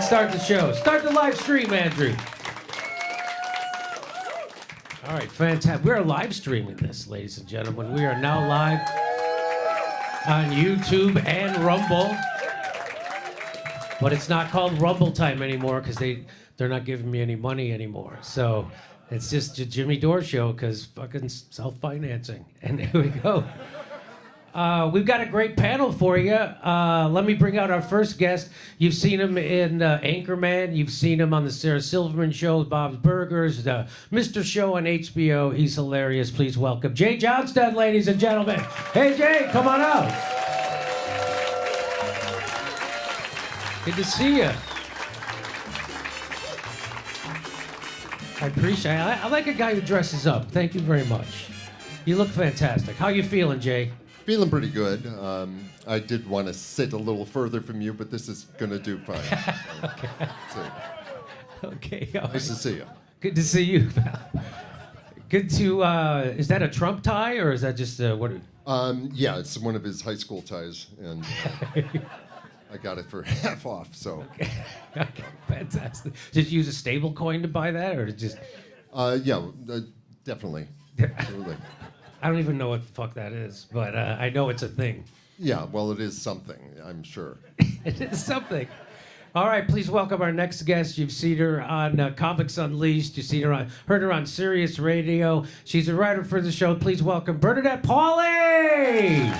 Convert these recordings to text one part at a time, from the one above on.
start the show. Start the live stream, Andrew. All right, fantastic. We're live streaming this, ladies and gentlemen. We are now live on YouTube and Rumble. But it's not called Rumble Time anymore because they're not giving me any money anymore. So it's just a Jimmy Dore show because fucking self-financing. And here we go. We've got a great panel for you. Let me bring out our first guest. You've seen him in Anchorman. You've seen him on the Sarah Silverman Show, Bob's Burgers, the Mr. Show on HBO. He's hilarious. Please welcome Jay Johnston, ladies and gentlemen. Hey, Jay, come on out. Good to see you. I appreciate it. I like a guy who dresses up. Thank you very much. You look fantastic. How you feeling, Jay? Feeling pretty good. I did want to sit a little further from you, but this is going to do fine. Okay. Nice to see you. Good to see you. Good to, is that a Trump tie or is that just, what? Yeah, it's one of his high school ties, and I got it for half off, so. Okay, fantastic. Did you use a stable coin to buy that or just? Yeah, definitely. Absolutely. I don't even know what the fuck that is, but I know it's a thing. Yeah, well, it is something, I'm sure. It is something. All right, please welcome our next guest. You've seen her on Comics Unleashed. You've seen her heard her on Sirius Radio. She's a writer for the show. Please welcome Bernadette Pauly.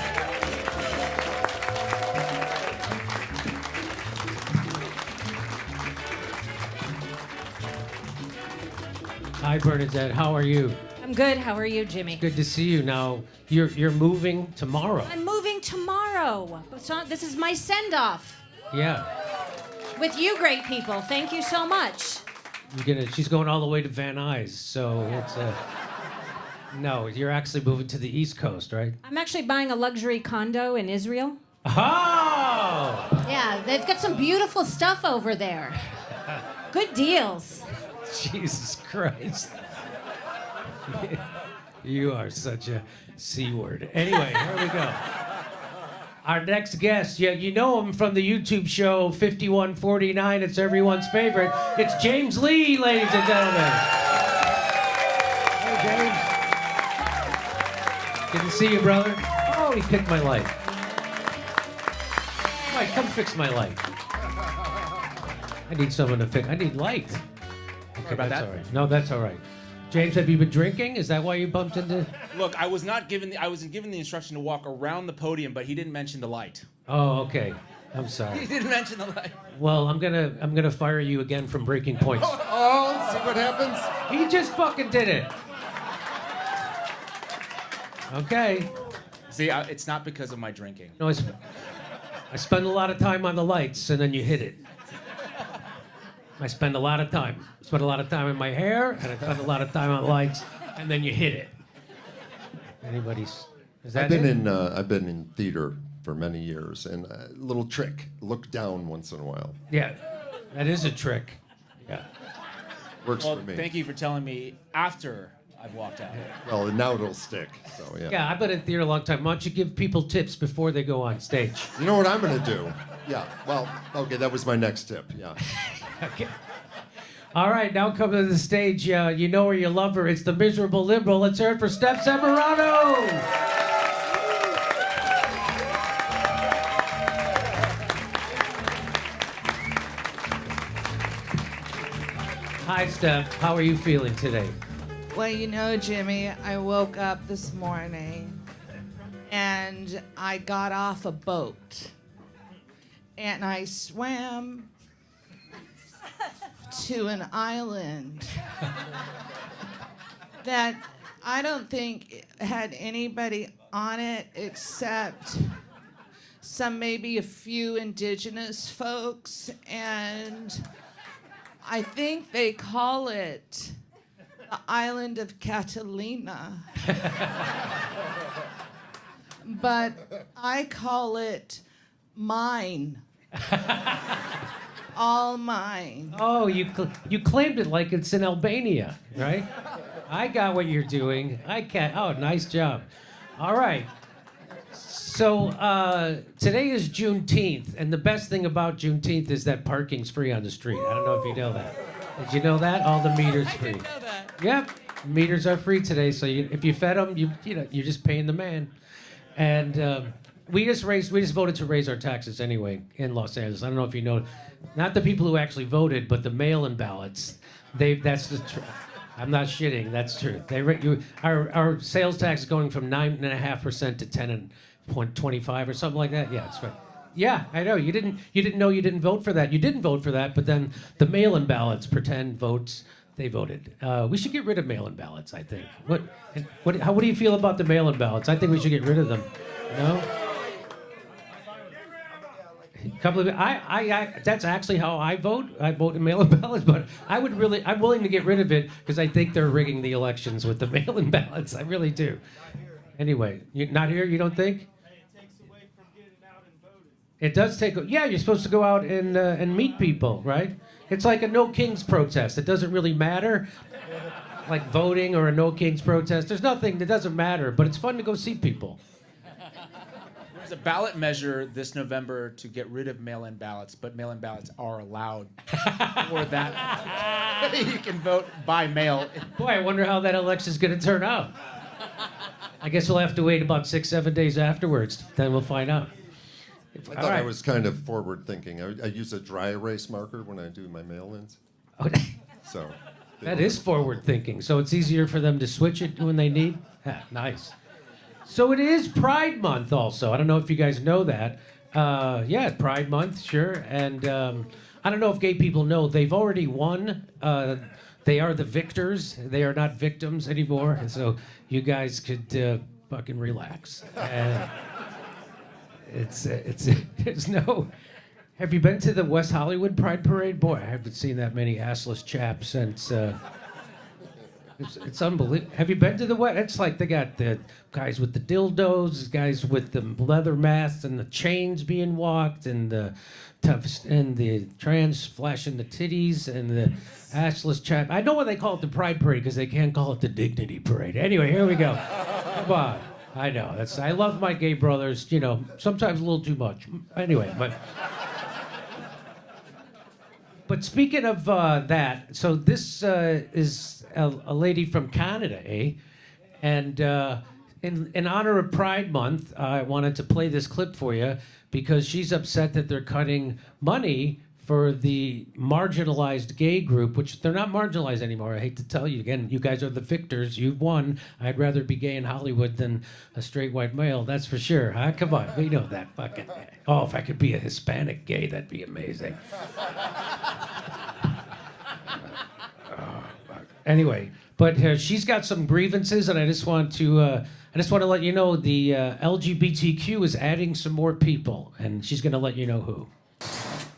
Hi, Bernadette. How are you? I'm good. How are you, Jimmy? Good to see you. Now, you're moving tomorrow. I'm moving tomorrow. So this is my send-off. Yeah. With you great people. Thank you so much. She's going all the way to Van Nuys, so it's no, you're actually moving to the East Coast, right? I'm actually buying a luxury condo in Israel. Oh! Yeah, they've got some beautiful stuff over there. Good deals. Jesus Christ. You are such a C-word. Anyway, here we go. Our next guest, you know him from the YouTube show 5149. It's everyone's favorite. It's James Lee, ladies and gentlemen. Hey, James. Good to see you, brother. Oh, he picked my light. Mike, come fix my light. I need someone to fix. I need light. Okay, that's all right. No, that's all right. James, have you been drinking? Is that why you bumped into? Look, I wasn't given the instruction to walk around the podium, but he didn't mention the light. Oh, okay. I'm sorry. He didn't mention the light. Well, I'm gonna fire you again from Breaking Points. Oh, see what happens? He just fucking did it. Okay. See, it's not because of my drinking. No, I spend a lot of time on the lights, and then you hit it. I spend a lot of time. I spend a lot of time in my hair, and I spend a lot of time on lights, and then you hit it. Is that I've been it? I've been in theater for many years, and a little trick: look down once in a while. Yeah, that is a trick. Yeah. Works Well, for me. thank you for telling me after I've walked out. Well, now it'll stick. So yeah. Yeah, I've been in theater a long time. Why don't you give people tips before they go on stage? You know what I'm gonna do? Yeah. Well, okay, that was my next tip. Yeah. Okay. All right, now come to the stage. You know her, you love her. It's the miserable liberal. Let's hear it for Steph Zamorano. Hi, Steph. How are you feeling today? Well, you know, Jimmy, I woke up this morning and I got off a boat and I swam to an island that I don't think had anybody on it except maybe a few indigenous folks, and I think they call it the island of Catalina. But I call it mine. All mine. Oh, you claimed it like it's in Albania, right? I got what you're doing. I can't. Oh, nice job. All right. So today is Juneteenth, and the best thing about Juneteenth is that parking's free on the street. I don't know if you know that. Did you know that? All the meters free. I didn't know that. Yep, meters are free today. So if you fed them, you're just paying the man. And we just voted to raise our taxes anyway in Los Angeles. I don't know if you know, not the people who actually voted, but the mail-in ballots. That's the. I'm not shitting. That's true. Our sales tax is going from 9.5% to 10.25 or something like that. Yeah, that's right. Yeah, I know. You didn't know you didn't vote for that. You didn't vote for that, but then the mail-in ballots, pretend votes, they voted. We should get rid of mail-in ballots, I think. What do you feel about the mail-in ballots? I think we should get rid of them. No? That's actually how I vote. I vote in mail-in ballots, but I'm willing to get rid of it because I think they're rigging the elections with the mail-in ballots. I really do. Anyway, not here. You don't think? It takes away from getting out and voting. It does take. Yeah, you're supposed to go out and meet people, right? It's like a No Kings protest. It doesn't really matter, like voting or a No Kings protest. There's nothing that doesn't matter, but it's fun to go see people. There's a ballot measure this November to get rid of mail-in ballots, but mail-in ballots are allowed for that. You can vote by mail. Boy, I wonder how that election's going to turn out. I guess we'll have to wait about 6-7 days afterwards. Then we'll find out. I thought I was kind of forward-thinking. I use a dry erase marker when I do my mail-ins. Oh, So that is forward thinking. So it's easier for them to switch it when they need? Yeah, nice. So it is Pride Month also. I don't know if you guys know that. Yeah, Pride Month, sure. And I don't know if gay people know, they've already won. They are the victors. They are not victims anymore. And so you guys could fucking relax. It's no... Have you been to the West Hollywood Pride Parade? Boy, I haven't seen that many assless chaps since... It's unbelievable. Have you been to the West? It's like they got the guys with the dildos, guys with the leather masks and the chains being walked, and the trans flashing the titties, and the assless chap. I know why they call it the Pride Parade, because they can't call it the Dignity Parade. Anyway, here we go. Come on. I know. I love my gay brothers. Sometimes a little too much. Anyway, But speaking of that, so this is a lady from Canada, eh? And in honor of Pride Month, I wanted to play this clip for you because she's upset that they're cutting money for the marginalized gay group, which they're not marginalized anymore. I hate to tell you again, you guys are the victors. You've won. I'd rather be gay in Hollywood than a straight white male, that's for sure. Huh? Come on, we know that fucking. Oh, if I could be a Hispanic gay, that'd be amazing. Anyway, but she's got some grievances, and I just want to let you know the LGBTQ is adding some more people, and she's going to let you know who.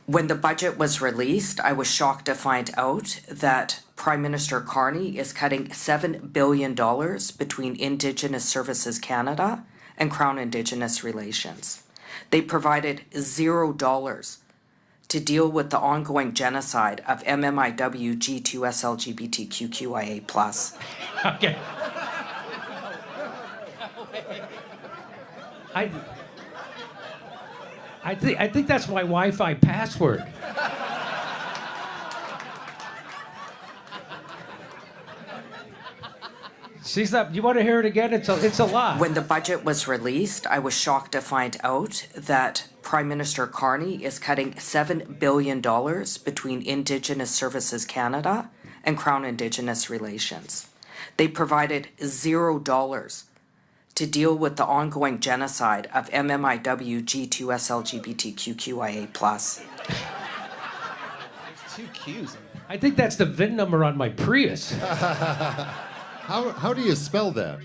When the budget was released, I was shocked to find out that Prime Minister Carney is cutting $7 billion between Indigenous Services Canada and Crown Indigenous Relations. They provided $0 to deal with the ongoing genocide of MMIW G2S LGBTQIA+. Okay. I think that's my Wi-Fi password. She's not. You want to hear it again? It's a lot. When the budget was released, I was shocked to find out that Prime Minister Carney is cutting $7 billion between Indigenous Services Canada and Crown Indigenous Relations. They provided $0 to deal with the ongoing genocide of MMIW G2S LGBTQIA+. Two Q's. I think that's the VIN number on my Prius. How do you spell that?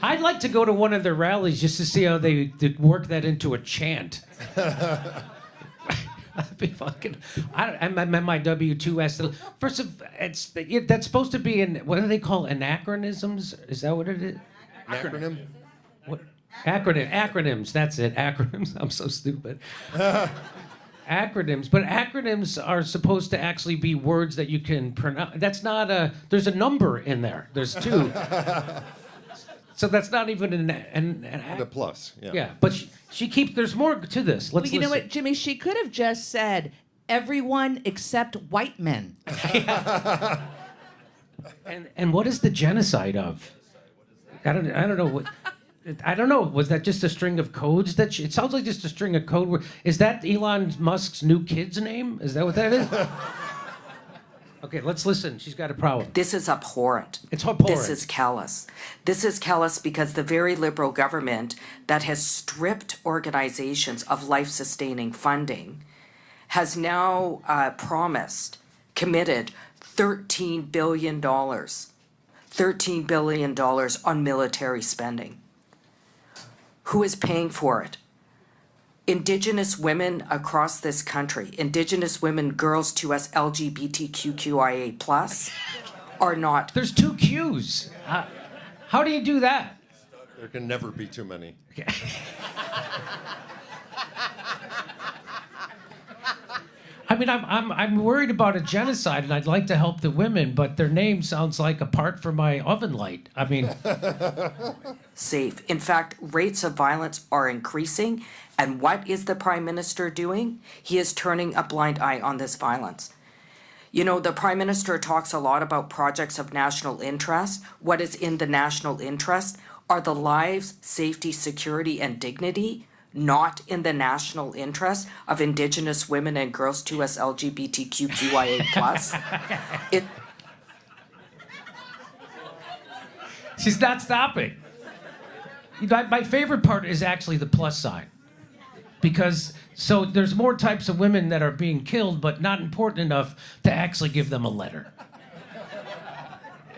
I'd like to go to one of their rallies just to see how they work that into a chant. That'd be fucking. MMIW2S. First of, that's supposed to be in. What do they call anachronisms? Is that what it is? Acronym? What? Acronyms. That's it. Acronyms. I'm so stupid. Acronyms, but acronyms are supposed to actually be words that you can pronounce. That's not a. There's a number in there. There's two. So that's not even an And a plus, yeah. yeah. But she keeps. There's more to this. Let's Well, you know listen. what, Jimmy? She could have just said everyone except white men. And what is the genocide of? I don't know what. I don't know. Was that just a string of codes that it sounds like just a string of code? Is that Elon Musk's new kid's name? Is that what that is? Okay, let's listen. She's got a problem. This is abhorrent. It's abhorrent. This is callous. This is callous because the very Liberal government that has stripped organizations of life-sustaining funding has now committed $13 billion. $13 billion on military spending. Who is paying for it? Indigenous women across this country, Indigenous women, girls to us, LGBTQIA+, are not. There's two Qs. How do you do that? There can never be too many. I mean, I'm worried about a genocide, and I'd like to help the women, but their name sounds like a part for my oven light. I mean, Safe. In fact, rates of violence are increasing. And what is the Prime Minister doing? He is turning a blind eye on this violence. You know, the Prime Minister talks a lot about projects of national interest. What is in the national interest are the lives, safety, security, and dignity, not in the national interest of Indigenous women and girls to us LGBTQIA+. she's not stopping. My favorite part is actually the plus sign. Because, so there's more types of women that are being killed, but not important enough to actually give them a letter.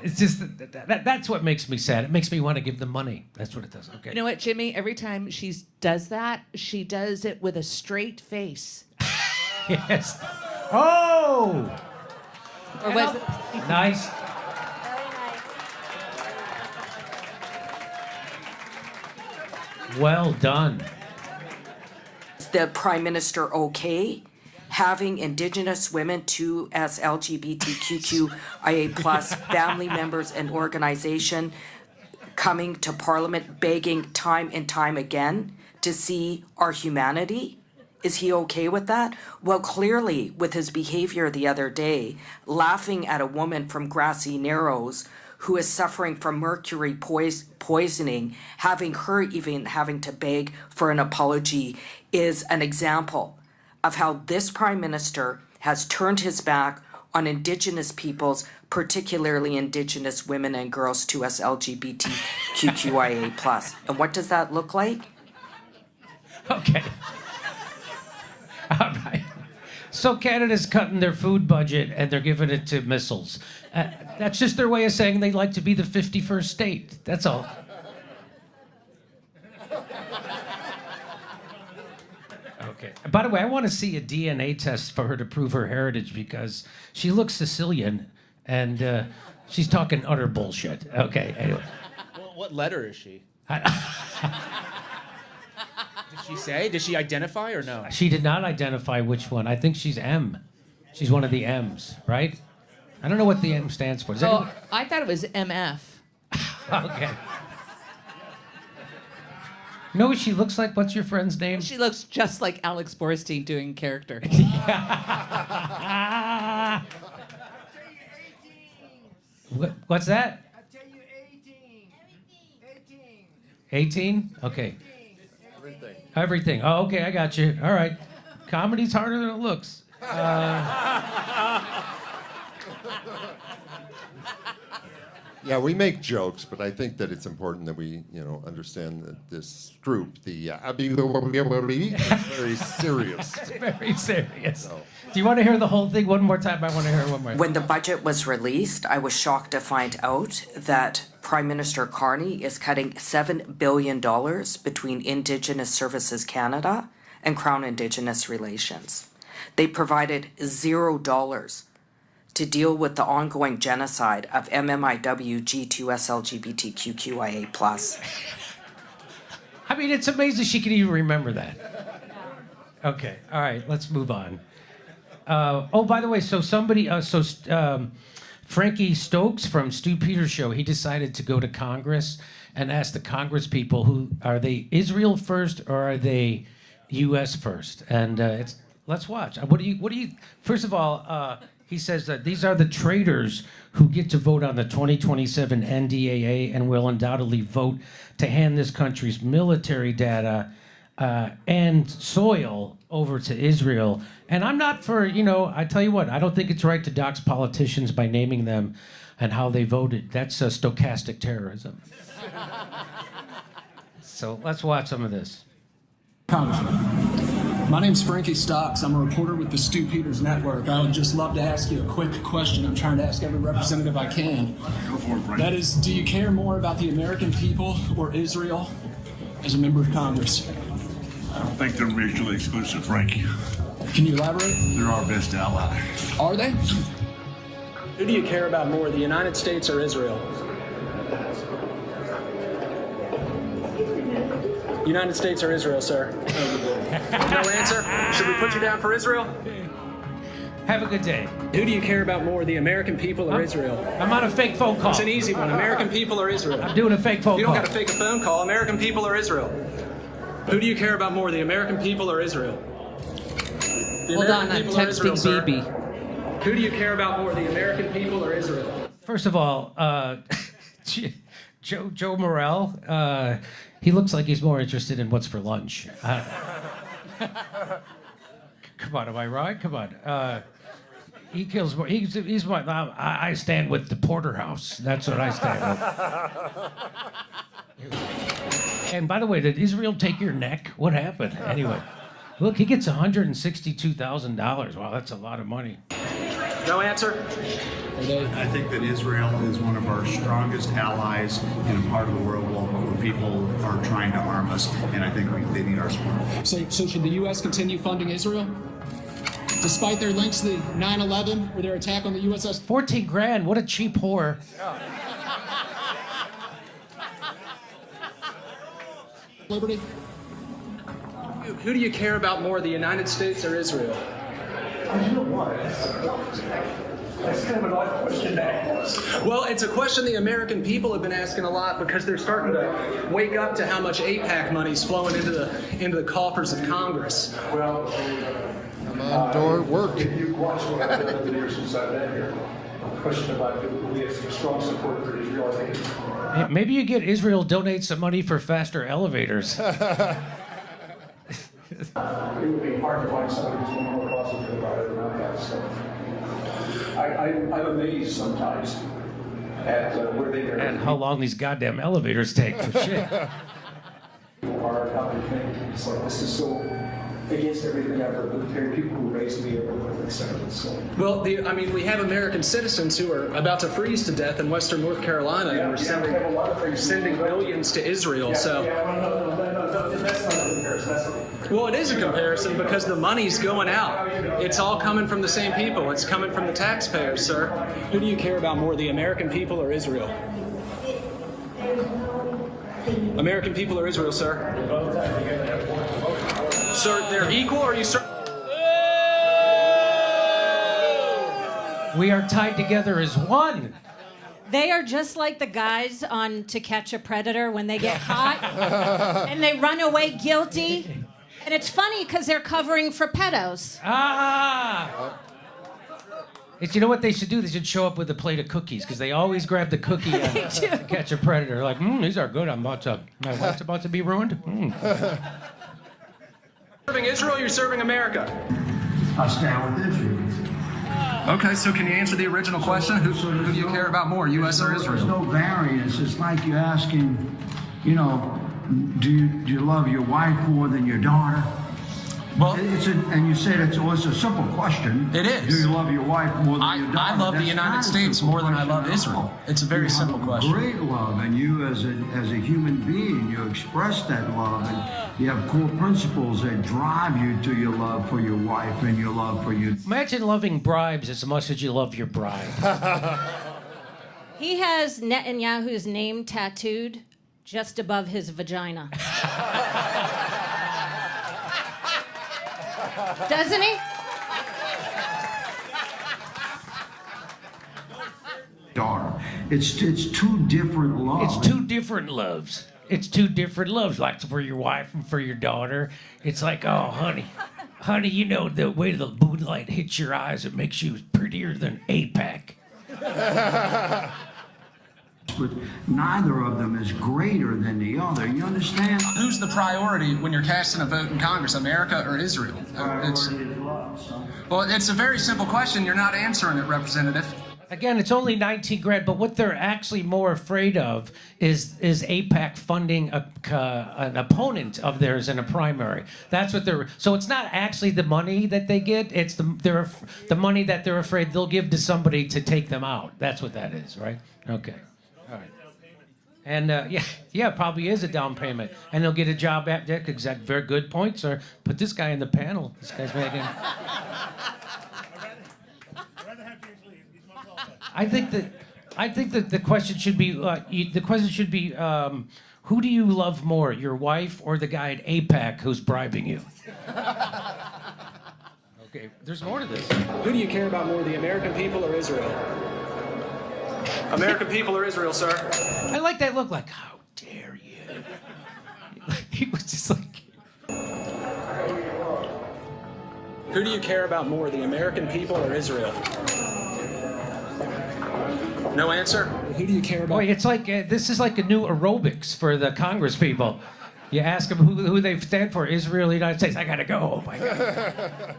It's just, that's what makes me sad. It makes me want to give them money. That's what it does. Okay. You know what, Jimmy? Every time she does that, she does it with a straight face. Yes. Oh! Or was it? Nice. Well done. The Prime Minister okay having Indigenous women to as LGBTQIA+ family members and organization coming to Parliament begging time and time again to see our humanity? Is he okay with that? Well, clearly, with his behavior the other day, laughing at a woman from Grassy Narrows who is suffering from mercury poisoning, having to beg for an apology, is an example of how this Prime Minister has turned his back on Indigenous peoples, particularly Indigenous women and girls to us LGBTQIA+. And what does that look like? Okay. All right. So Canada's cutting their food budget and they're giving it to missiles. That's just their way of saying they'd like to be the 51st state. That's all. Okay. By the way, I want to see a DNA test for her to prove her heritage because she looks Sicilian and she's talking utter bullshit. Okay. Anyway. Well, what letter is she? Did she say? Did she identify or no? She did not identify which one. I think she's M. She's one of the M's, right? I don't know what the M stands for. Does anyone... I thought it was MF. Okay. You know what she looks like? What's your friend's name? She looks just like Alex Borstein doing character. What's that? I tell you 18. 18? Okay. Everything. Everything. Oh, okay, I got you. All right. Comedy's harder than it looks. Yeah, we make jokes, but I think that it's important that we, understand that this group, the is very serious. It's very serious. Do you want to hear the whole thing one more time? I want to hear it one more time. When the budget was released, I was shocked to find out that Prime Minister Carney is cutting $7 billion between Indigenous Services Canada and Crown Indigenous Relations. They provided $0 to deal with the ongoing genocide of MMIW G2S LGBTQIA+. I mean, it's amazing she can even remember that. Okay, all right, let's move on. Oh, by the way, so somebody, Frankie Stokes from Stu Peters' show, he decided to go to Congress and ask the Congress people, who are they Israel first or are they U.S. first? And let's watch. What do you? First of all, he says that these are the traitors who get to vote on the 2027 NDAA and will undoubtedly vote to hand this country's military data and soil over to Israel. And I'm not for, I tell you what, I don't think it's right to dox politicians by naming them and how they voted. That's stochastic terrorism. So let's watch some of this. Congressman, my name's Frankie Stocks. I'm a reporter with the Stu Peters Network. I would just love to ask you a quick question. I'm trying to ask every representative I can. Go for it, Frankie. That is, do you care more about the American people or Israel as a member of Congress? I don't think they're mutually exclusive, Frankie. Can you elaborate? They're our best ally. Are they? Who do you care about more, the United States or Israel? United States or Israel, sir? No answer? Should we put you down for Israel? Have a good day. Who do you care about more, the American people or Israel? I'm on a fake phone call. It's an easy one. American people or Israel? I'm doing a fake phone You call. don't got to fake a phone call. American people or Israel? Who do you care about more, the American people or Israel? The Hold on, American I'm people or Israel, texting sir? BB. Who do you care about more, the American people or Israel? First of all, Joe Morrell, he looks like he's more interested in what's for lunch. Come on, am I right? Come on. He kills more. He's my. I stand with the porterhouse. That's what I stand with. And by the way, did Israel take your neck? What happened? Anyway, look, he gets $162,000. Wow, that's a lot of money. No answer? I think that Israel is one of our strongest allies in a part of the world where people are trying to arm us, and I think they need our support. So should the U.S. continue funding Israel? Despite their links to the 9/11, or their attack on the USS... 14 grand, what a cheap whore. Liberty? Who do you care about more, the United States or Israel? You know what? That's kind of an odd question to ask. Well, it's a question the American people have been asking a lot because they're starting to wake up to how much AIPAC money's flowing into the coffers of Congress. Well, Come on, Dore, work. if you watch what I've done over the years since I've been here, the question about do we have some strong support for Israel, I think it's... Maybe you get Israel donate some money for faster elevators. It would be hard to find somebody who's more positive about it than I have. So I'm amazed sometimes at where they And how long these goddamn elevators take for shit. are, how they think. It's like, this is so against everything I've heard with the people who raised me, everyone accepted. So. Well, we have American citizens who are about to freeze to death in Western North Carolina, and we're sending millions to Israel. No, that's not a comparison. Well, it is a comparison because the money's going out. It's all coming from the same people. It's coming from the taxpayers, sir. Who do you care about more, the American people or Israel? American people or Israel, sir? Sir, they're equal, or are you certain? We are tied together as one. They are just like the guys on To Catch a Predator when they get caught and they run away guilty. And it's funny because they're covering for pedos. Ah! It's, you know what they should do? They should show up with a plate of cookies because they always grab the cookie and To Catch a Predator. Like, these are good. My wife's about to be ruined. Serving Israel, or you're serving America? I stand with Israel. Okay, so can you answer the original question? Who do you care about more, U.S. or There's Israel? no variance. It's like you asking, do you love your wife more than your daughter? Well, And you said it's a simple question. It is. Do you love your wife more than your daughter? I love the That's United not a States simple more than I love question at Israel. all. It's a very You simple have question. Great love, and you as a human being, you express that love, and you have core principles that drive you to your love for your wife and your love for your. Imagine loving bribes as much as you love your bride. He has Netanyahu's name tattooed just above his vagina. Doesn't he? daughter. It's two different loves. It's two different loves. It's two different loves, like for your wife and for your daughter. It's like, oh, honey, you know the way the moonlight hits your eyes, it makes you prettier than APAC. But neither of them is greater than the other. You understand? Who's the priority when you're casting a vote in Congress, America or Israel? Well, it's a very simple question. You're not answering it, Representative. Again, it's only 19 grand, but what they're actually more afraid of is AIPAC funding an opponent of theirs in a primary. That's what they're. So it's not actually the money that they get; it's the money that they're afraid they'll give to somebody to take them out. That's what that is, right? Okay, all right. And yeah, it probably is a down payment, and they'll get a job at that. Exact, very good point, sir. Put this guy in the panel. This guy's making. I think that the question should be who do you love more, your wife or the guy at AIPAC who's bribing you? Okay, there's more to this. Who do you care about more, the American people or Israel? American people or Israel, sir? I like that look. Like, how dare you? He was just like. Who do you care about more, the American people or Israel? No answer? Who do you care about? Boy, it's like this is like a new aerobics for the Congress people. You ask them who they stand for, Israel, the United States. I gotta go. Oh my God.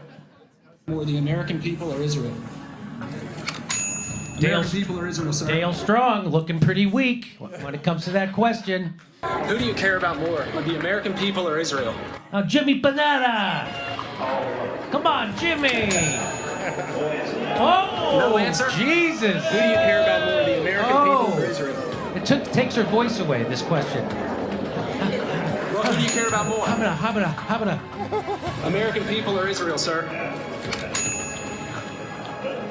More the American people or Israel? Dale, people or Israel, sir? Dale Strong looking pretty weak when it comes to that question. Who do you care about more, the American people or Israel? Now, Jimmy Banana. Come on, Jimmy. Oh, no answer? Jesus. Who do you care about more, the American people or Israel? It takes her voice away, this question. Well, who do you care about more? How about American people or Israel, sir?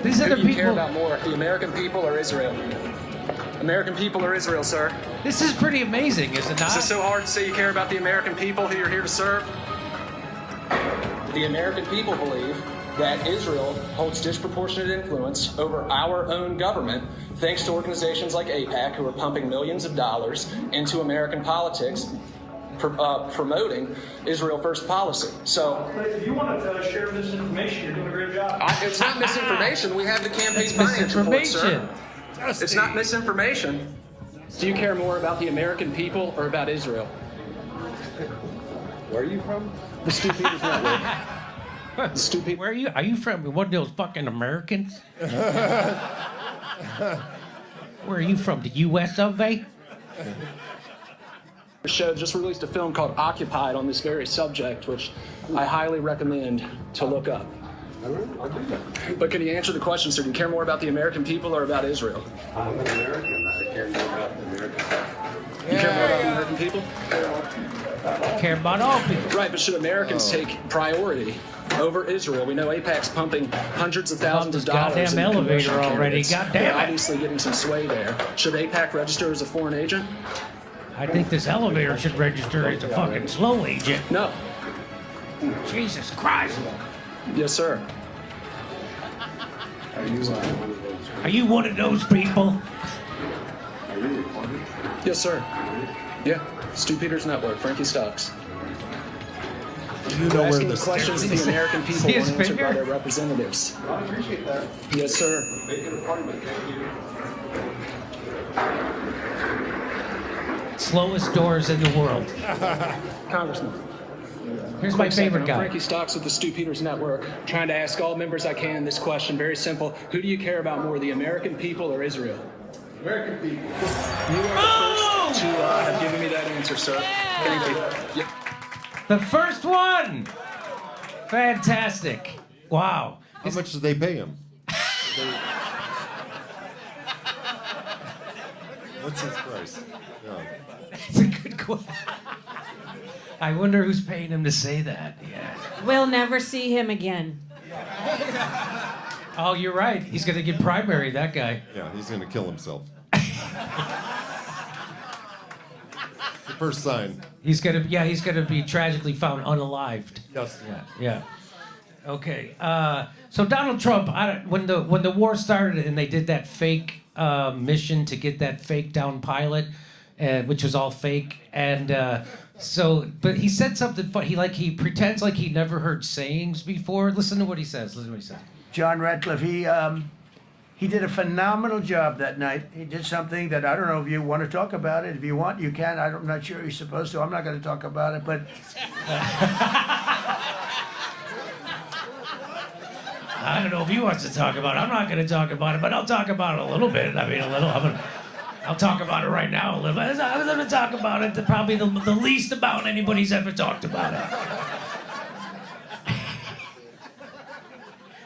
These are Who the do you people. care about more, the American people or Israel? American people or Israel, sir? This is pretty amazing, is it not? Is it so hard to say you care about the American people who you're here to serve? The American people believe that Israel holds disproportionate influence over our own government thanks to organizations like AIPAC who are pumping millions of dollars into American politics promoting Israel First policy. So, If you want to share this information, you're doing a great job. it's not misinformation. We have the campaign It's finance report, sir. misinformation. It's not misinformation. Do you care more about the American people or about Israel? Where are you from? The Stu Peters Network. Stupid. Where are you? Are you from one of those fucking Americans? Where are you from? The U.S. of A? The show just released a film called Occupied on this very subject, which I highly recommend to look up. But can you answer the question, sir? Do you care more about the American people or about Israel? I'm an American. I care more about the American people. You care more about the American people? I care about all people. Right, but should Americans take priority over Israel? We know AIPAC's pumping hundreds of thousands of dollars goddamn in elevator commercial already. candidates. Goddamn They're it. obviously getting some sway there. Should AIPAC register as a foreign agent? I think this elevator should register as a fucking slow agent. No. Jesus Christ. Yes, sir. Are you one of those people? Yes, sir. Yeah. Stu Peters Network, Frankie Stocks. You know where Asking the the questions stand the American people See his want answered by finger? their representatives. I appreciate that. Yes, sir. Make it a party, but thank you. Slowest doors in the world. Congressman. Here's my Quick second, favorite I'm guy. Frankie Stocks with the Stu Peters Network. Trying to ask all members I can this question. Very simple. Who do you care about more, the American people or Israel? American people. You are the first to have given me that answer, sir. Thank you. Yep. The first one! Fantastic. Wow. How much do they pay him? What's his price? Yeah. It's a good question. I wonder who's paying him to say that. Yeah. We'll never see him again. Oh, you're right. He's going to get primary, that guy. Yeah, he's going to kill himself. The first sign. He's going to be tragically found unalived. Yes. Yeah. Okay. So Donald Trump, when the war started and they did that fake mission to get that fake down pilot, which was all fake, and but he said something funny. He pretends like he never heard sayings before. Listen to what he says. John Ratcliffe, he did a phenomenal job that night. He did something that I don't know if you want to talk about it. If you want, you can. I'm not sure you're supposed to. I'm not going to talk about it, but. I don't know if he wants to talk about it. I'm not going to talk about it, but I'll talk about it a little bit. I mean, a little. I'll talk about it right now a little bit. I'm going to talk about it probably the least amount anybody's ever talked about it.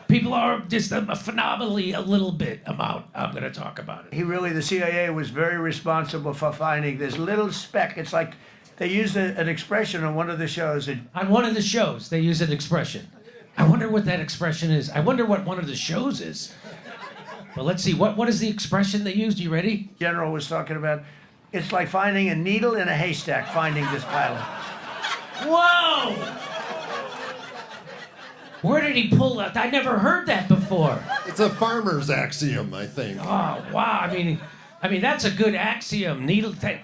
People are just phenomenally a little bit amount I'm going to talk about it. The CIA was very responsible for finding this little speck. It's like they used an expression on one of the shows. On one of the shows, they use an expression. I wonder what that expression is. I wonder what one of the shows is. Well, let's see. What is the expression they used? You ready? General was talking about, it's like finding a needle in a haystack, finding this pilot. Whoa! Where did he pull that? I never heard that before. It's a farmer's axiom, I think. Oh, wow. I mean, that's a good axiom.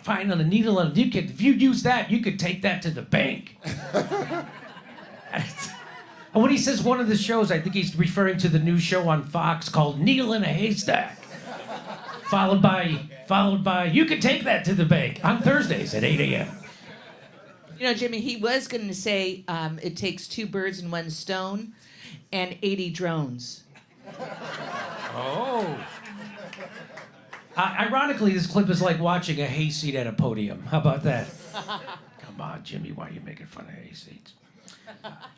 Finding a needle, and if you use that, you could take that to the bank. And when he says one of the shows, I think he's referring to the new show on Fox called Needle in a Haystack. Followed by, you can take that to the bank on Thursdays at 8 a.m. You know, Jimmy, he was going to say it takes 2 birds and 1 stone and 80 drones. Oh. Ironically, this clip is like watching a hayseed at a podium. How about that? Come on, Jimmy, why are you making fun of hayseeds?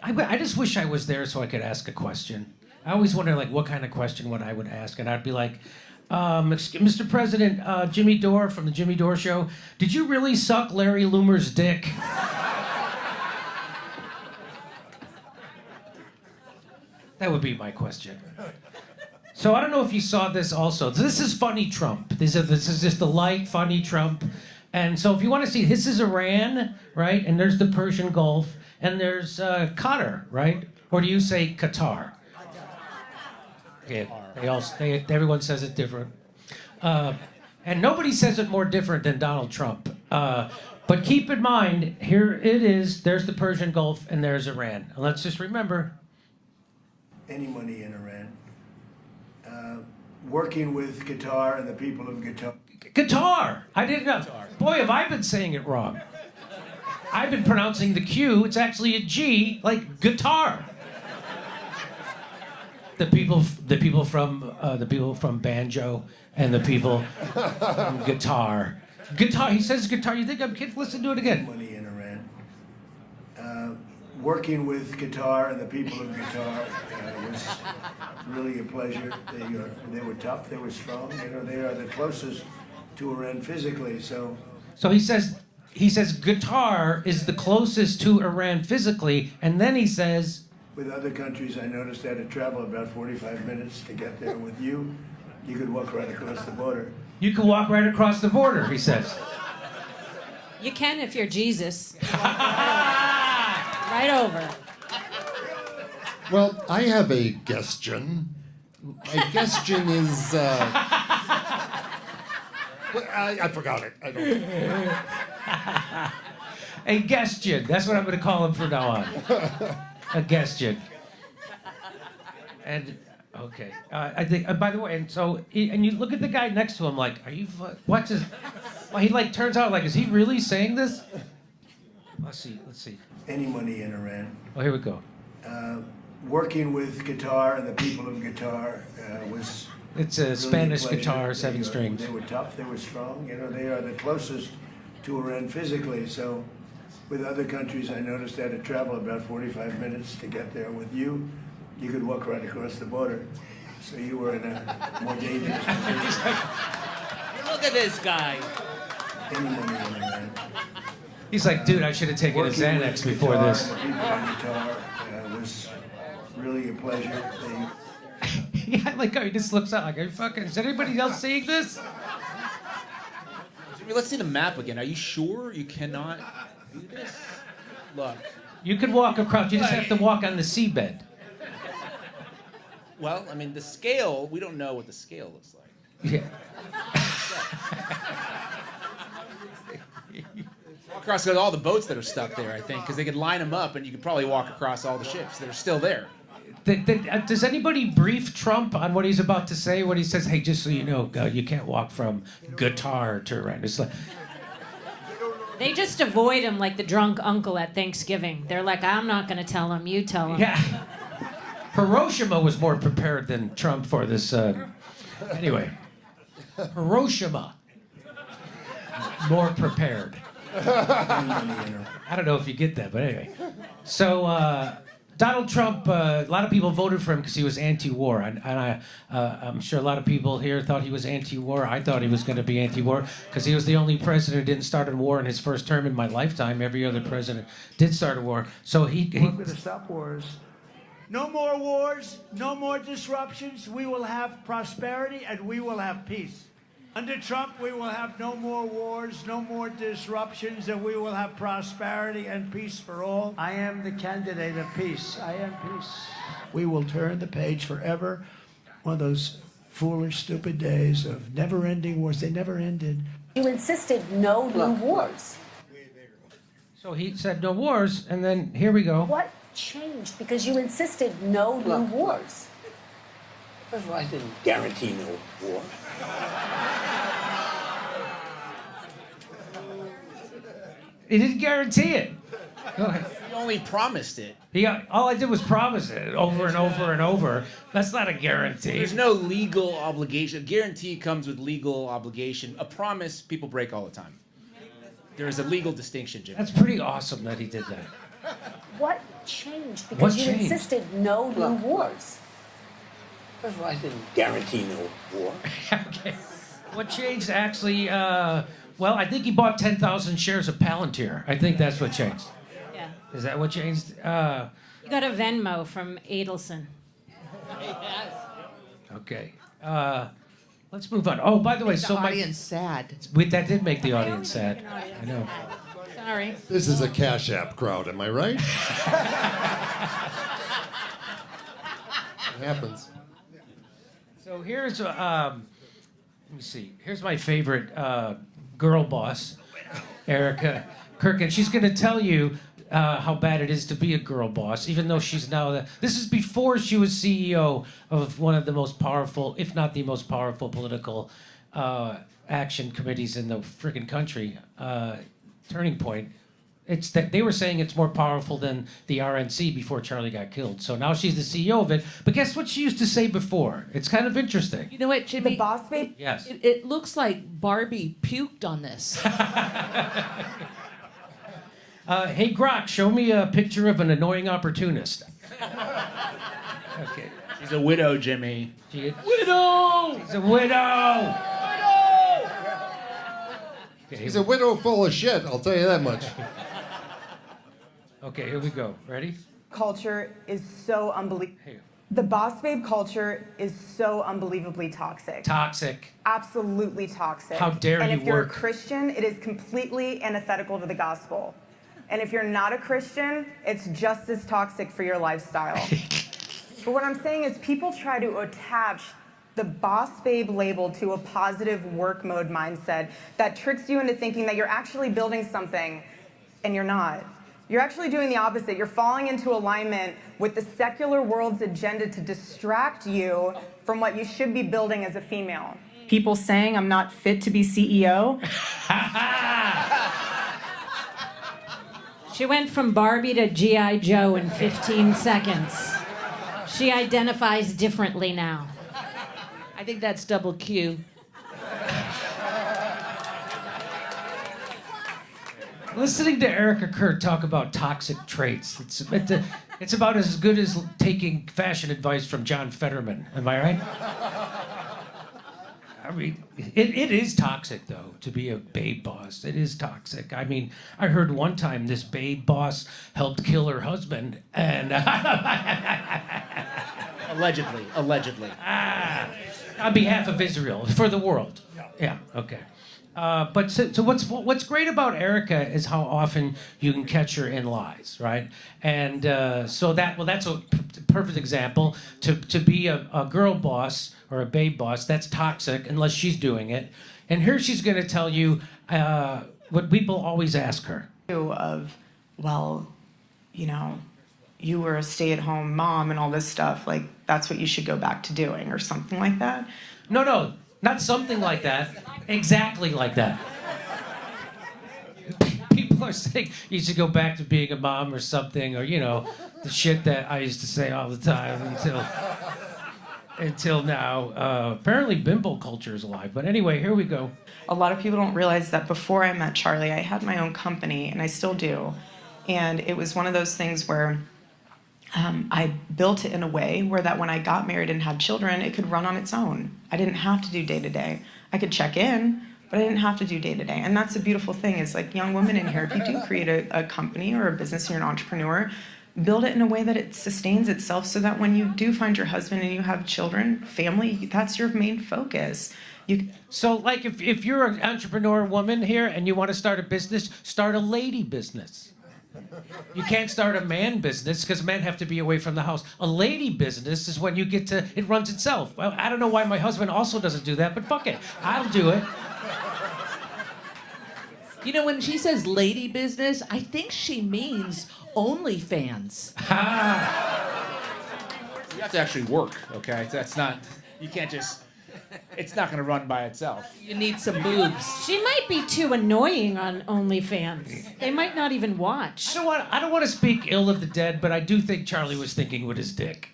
I just wish I was there so I could ask a question. I always wonder, what kind of question I would ask, and I'd be like, Mr. President, Jimmy Dore from the Jimmy Dore Show, did you really suck Larry Loomer's dick? That would be my question. So I don't know if you saw this also. This is funny Trump. This is just the light, funny Trump. And so if you want to see, this is Iran, right? And there's the Persian Gulf. And there's Qatar, right? Or do you say Qatar? Yeah, everyone says it different. And nobody says it more different than Donald Trump. But keep in mind, here it is, there's the Persian Gulf, and there's Iran. And let's just remember. Any money in Iran. Working with Qatar and the people of Qatar. Qatar! I didn't know. Boy, have I been saying it wrong. I've been pronouncing the Q, it's actually a G, like guitar. The people from banjo and the people from guitar. Guitar, he says guitar, you think I'm kidding? Listen to it again. Money in Iran. Working with Qatar and the people of Qatar was really a pleasure. They were tough, they were strong, they are the closest to Iran physically, so he says Qatar is the closest to Iran physically, and then he says... With other countries, I noticed I had to travel about 45 minutes to get there. With you could walk right across the border. You can walk right across the border, he says. You can if you're Jesus. Right over. Well, I have a guestion. My guestion is... I forgot it. I don't know. A guestion. That's what I'm going to call him from now on. A guestion. And okay, I think. By the way, and you look at the guy next to him, like, are you? What's his? Well, he turns out is he really saying this? Let's see. Any money in Iran. Oh, here we go. Working with Qatar and the people of Qatar was. It's a really Spanish guitar, 7 strings. They were tough, they were strong. They are the closest to Iran physically. So with other countries, I noticed I had to travel about 45 minutes to get there. With you could walk right across the border. So you were in a more dangerous position. Look at this guy. Any money in Iran. He's like, dude, I should have taken a Xanax before this. The people on guitar was really a pleasure. Yeah, he just looks out like, is anybody else seeing this? Let's see the map again. Are you sure you cannot do this? Look. You can walk across, you just have to walk on the seabed. Well, I mean, the scale, we don't know what the scale looks like. Yeah. Walk across all the boats that are stuck there, I think, because they could line them up and you could probably walk across all the ships that are still there. Does anybody brief Trump on what he's about to say when he says, hey, just so you know, you can't walk from guitar to right? It's like, They just avoid him like the drunk uncle at Thanksgiving. They're like, I'm not going to tell him, you tell him. yeah. Hiroshima was more prepared than Trump for this. Anyway, Hiroshima. More prepared. I don't know if you get that, but anyway. So, Donald Trump, a lot of people voted for him because he was anti-war. And I'm sure a lot of people here thought he was anti-war. I thought he was going to be anti-war because he was the only president who didn't start a war in his first term in my lifetime. Every other president did start a war. So We're going to stop wars. No more wars, no more disruptions. We will have prosperity and we will have peace. Under Trump, we will have no more wars, no more disruptions, and we will have prosperity and peace for all. I am the candidate of peace. I am peace. We will turn the page forever. One of those foolish, stupid days of never-ending wars. They never ended. You insisted no new wars. So he said no wars, and then here we go. What changed? Because you insisted no new wars. First of all, I didn't guarantee no war. He didn't guarantee it. Go ahead. He only promised it. All I did was promise it over and over and over. That's not a guarantee. There's no legal obligation. A guarantee comes with legal obligation. A promise, people break all the time. There is a legal distinction, Jimmy. That's pretty awesome that he did that. What changed? Because What you changed? insisted no new wars. First of all, I didn't guarantee no war. Okay. What changed actually, well, I think he bought 10,000 shares of Palantir. I think that's what changed. Yeah. Is that what changed? You got a Venmo from Adelson. Okay. Let's move on. Oh, by the way, The so audience sad. That did make the audience sad. I know. Sorry. This is a Cash App crowd, am I right? It happens. So here's, let me see. Here's my favorite girl boss, Erica Kirkin. She's going to tell you how bad it is to be a girl boss, even though she's now this is before she was CEO of one of the most powerful, if not the most powerful political action committees in the friggin' country, Turning Point. It's that they were saying it's more powerful than the RNC before Charlie got killed. So now she's the CEO of it. But guess what she used to say before? It's kind of interesting. You know what, Jimmy? The boss babe? Yes. It looks like Barbie puked on this. Hey, Grok, show me a picture of an annoying opportunist. Okay. She's a widow, Jimmy. Widow! She's a widow! Okay, He's a widow full of shit, I'll tell you that much. Okay, here we go. Ready? Culture is so unbelievable. Hey. The boss babe culture is so unbelievably toxic. Toxic. Absolutely toxic. How dare and you if you're work. a Christian, it is completely antithetical to the gospel. And if you're not a Christian, it's just as toxic for your lifestyle. But what I'm saying is people try to attach the boss babe label to a positive work mode mindset that tricks you into thinking that you're actually building something, and you're not. You're actually doing the opposite. You're falling into alignment with the secular world's agenda to distract you from what you should be building as a female. People saying I'm not fit to be CEO. She went from Barbie to G.I. Joe in 15 seconds. She identifies differently now. I think that's double Q. Listening to Erica Kurt talk about toxic traits, it's about as good as taking fashion advice from John Fetterman. Am I right? I mean, it is toxic, though, to be a babe boss. It is toxic. I mean, I heard one time this babe boss helped kill her husband, and... Allegedly. on behalf of Israel, for the world. Yeah, okay. But so what's great about Erica is how often you can catch her in lies, right? And that's a perfect example. To be a girl boss or a babe boss, that's toxic unless she's doing it. And here she's going to tell you what people always ask her. Of, well, you know, you were a stay-at-home mom and all this stuff. Like, that's what you should go back to doing, or something like that. No, not something like that. Exactly like that. People are saying you should go back to being a mom or something, or, you know, the shit that I used to say all the time until now. Apparently bimbo culture is alive. But anyway, here we go. A lot of people don't realize that before I met Charlie, I had my own company, and I still do. And it was one of those things where I built it in a way where that when I got married and had children, it could run on its own. I didn't have to do day-to-day. I could check in, but I didn't have to do day-to-day. And that's the beautiful thing is, like, young women in here, if you do create a company or a business, you're an entrepreneur, build it in a way that it sustains itself so that when you do find your husband and you have children, family, that's your main focus. So, like, if you're an entrepreneur woman here and you want to start a business, start a lady business. You can't start a man business because men have to be away from the house. A lady business is when you get to, it runs itself. Well, I don't know why my husband also doesn't do that, but fuck it. I'll do it. You know, when she says lady business, I think she means OnlyFans. You have to actually work, okay? That's not, you can't just, it's not going to run by itself. You need some boobs. She might be too annoying on OnlyFans. They might not even watch. I don't want to speak ill of the dead, but I do think Charlie was thinking with his dick.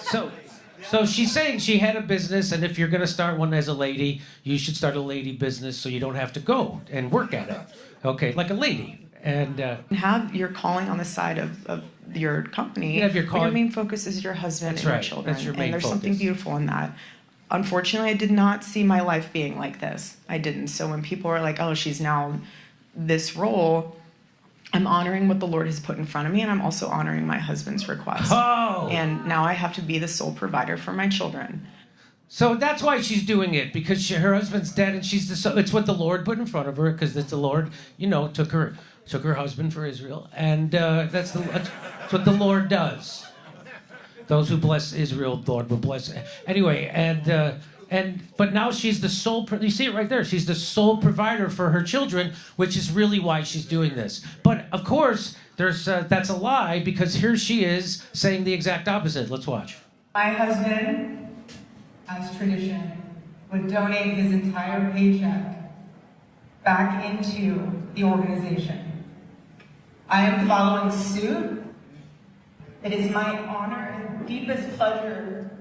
So she's saying she had a business, and if you're going to start one as a lady, you should start a lady business so you don't have to go and work at it. Okay, like a lady. And have your calling on the side of your company. You have your but calling. your main focus is your husband That's and right. your children. That's your main and there's focus. something beautiful in that. Unfortunately, I did not see my life being like this. I didn't. So when people are like, oh, she's now this role, I'm honoring what the Lord has put in front of me, and I'm also honoring my husband's request. Oh! And now I have to be the sole provider for my children. So that's why she's doing it, because her husband's dead, and it's what the Lord put in front of her, because the Lord, you know, took her husband for Israel, and that's what the Lord does. Those who bless Israel, the Lord will bless. Anyway, but now she's the sole. You see it right there. She's the sole provider for her children, which is really why she's doing this. But of course, that's a lie, because here she is saying the exact opposite. Let's watch. My husband, as tradition, would donate his entire paycheck back into the organization. I am following suit. It is my honor and deepest pleasure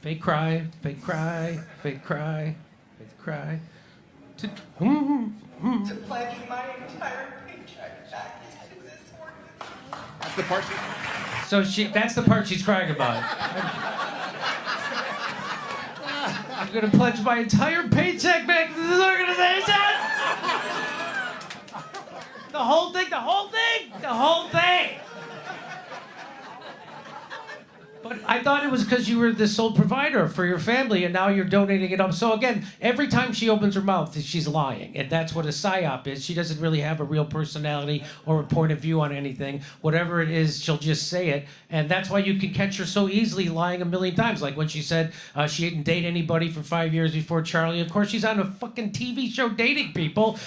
Fake cry, fake cry, fake cry, fake cry. to pledge my entire paycheck back into this organization. That's the part. That's the part she's crying about. I'm gonna pledge my entire paycheck back to this organization. The whole thing. But I thought it was because you were the sole provider for your family, and now you're donating it up. So again, every time she opens her mouth, she's lying, and that's what a psyop is. She doesn't really have a real personality or a point of view on anything. Whatever it is, she'll just say it, and that's why you can catch her so easily lying a million times. Like when she said she didn't date anybody for 5 years before Charlie. Of course, she's on a fucking TV show dating people.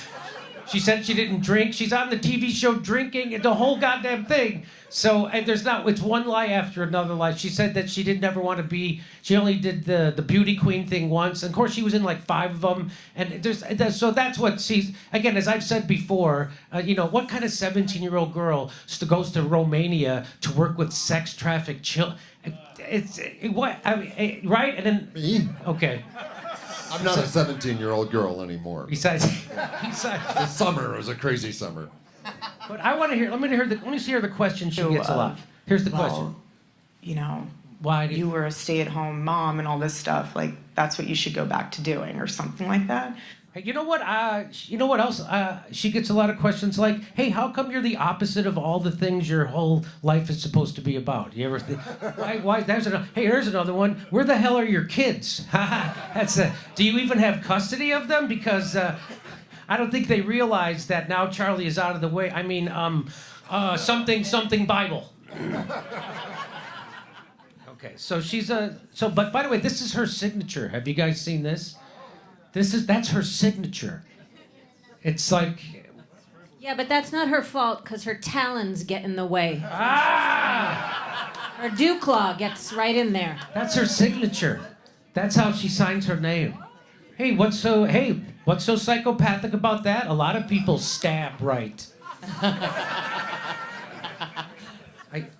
She said she didn't drink. She's on the TV show drinking, the whole goddamn thing. So, and it's one lie after another lie. She said that she didn't ever want to be, she only did the beauty queen thing once. And of course, she was in like 5 of them. And so that's what she's, again, as I've said before, what kind of 17-year-old girl goes to Romania to work with sex trafficked children? Right? And then, Me? Okay. I'm not a 17-year-old girl anymore. Besides, the summer was a crazy summer. But I want to hear. Let me hear the question she gets a lot. Here's the question. Why you were a stay-at-home mom and all this stuff. Like, that's what you should go back to doing, or something like that. Hey, you know what? You know what else? She gets a lot of questions like, "Hey, how come you're the opposite of all the things your whole life is supposed to be about?" You ever think? Why? Hey, there's another one. Where the hell are your kids? That's do you even have custody of them? Because I don't think they realize that now Charlie is out of the way. I mean, something Bible. Okay, so she's but by the way, this is her signature. Have you guys seen this? That's her signature. It's like... Yeah, but that's not her fault because her talons get in the way. Her dew claw gets right in there. That's her signature. That's how she signs her name. Hey, what's so psychopathic about that? A lot of people stab right.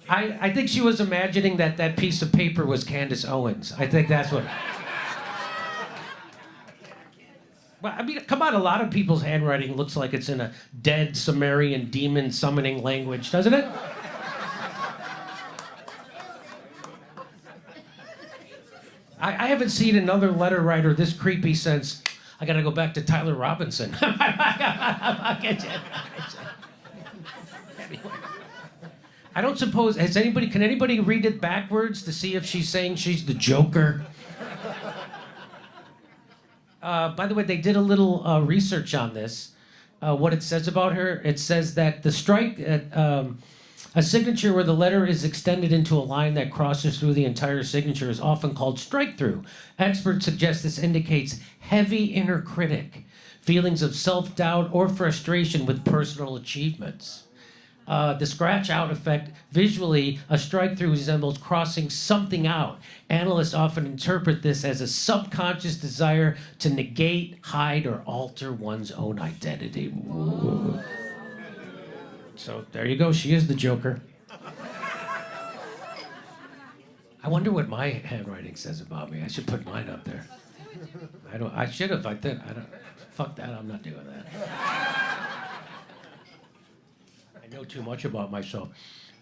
I think she was imagining that piece of paper was Candace Owens. I think that's what... Well, I mean, come on, a lot of people's handwriting looks like it's in a dead Sumerian demon summoning language, doesn't it? I haven't seen another letter writer this creepy since I gotta go back to Tyler Robinson. I'll get you. I don't suppose, can anybody read it backwards to see if she's saying she's the Joker? By the way, they did a little research on this. What it says about her, it says that the strike, a signature where the letter is extended into a line that crosses through the entire signature is often called strike-through. Experts suggest this indicates heavy inner critic, feelings of self-doubt or frustration with personal achievements. The scratch-out effect, visually, a strike-through resembles crossing something out. Analysts often interpret this as a subconscious desire to negate, hide, or alter one's own identity. Ooh. So there you go. She is the Joker. I wonder what my handwriting says about me. I should put mine up there. I should have. Fuck that. I'm not doing that. I know too much about myself.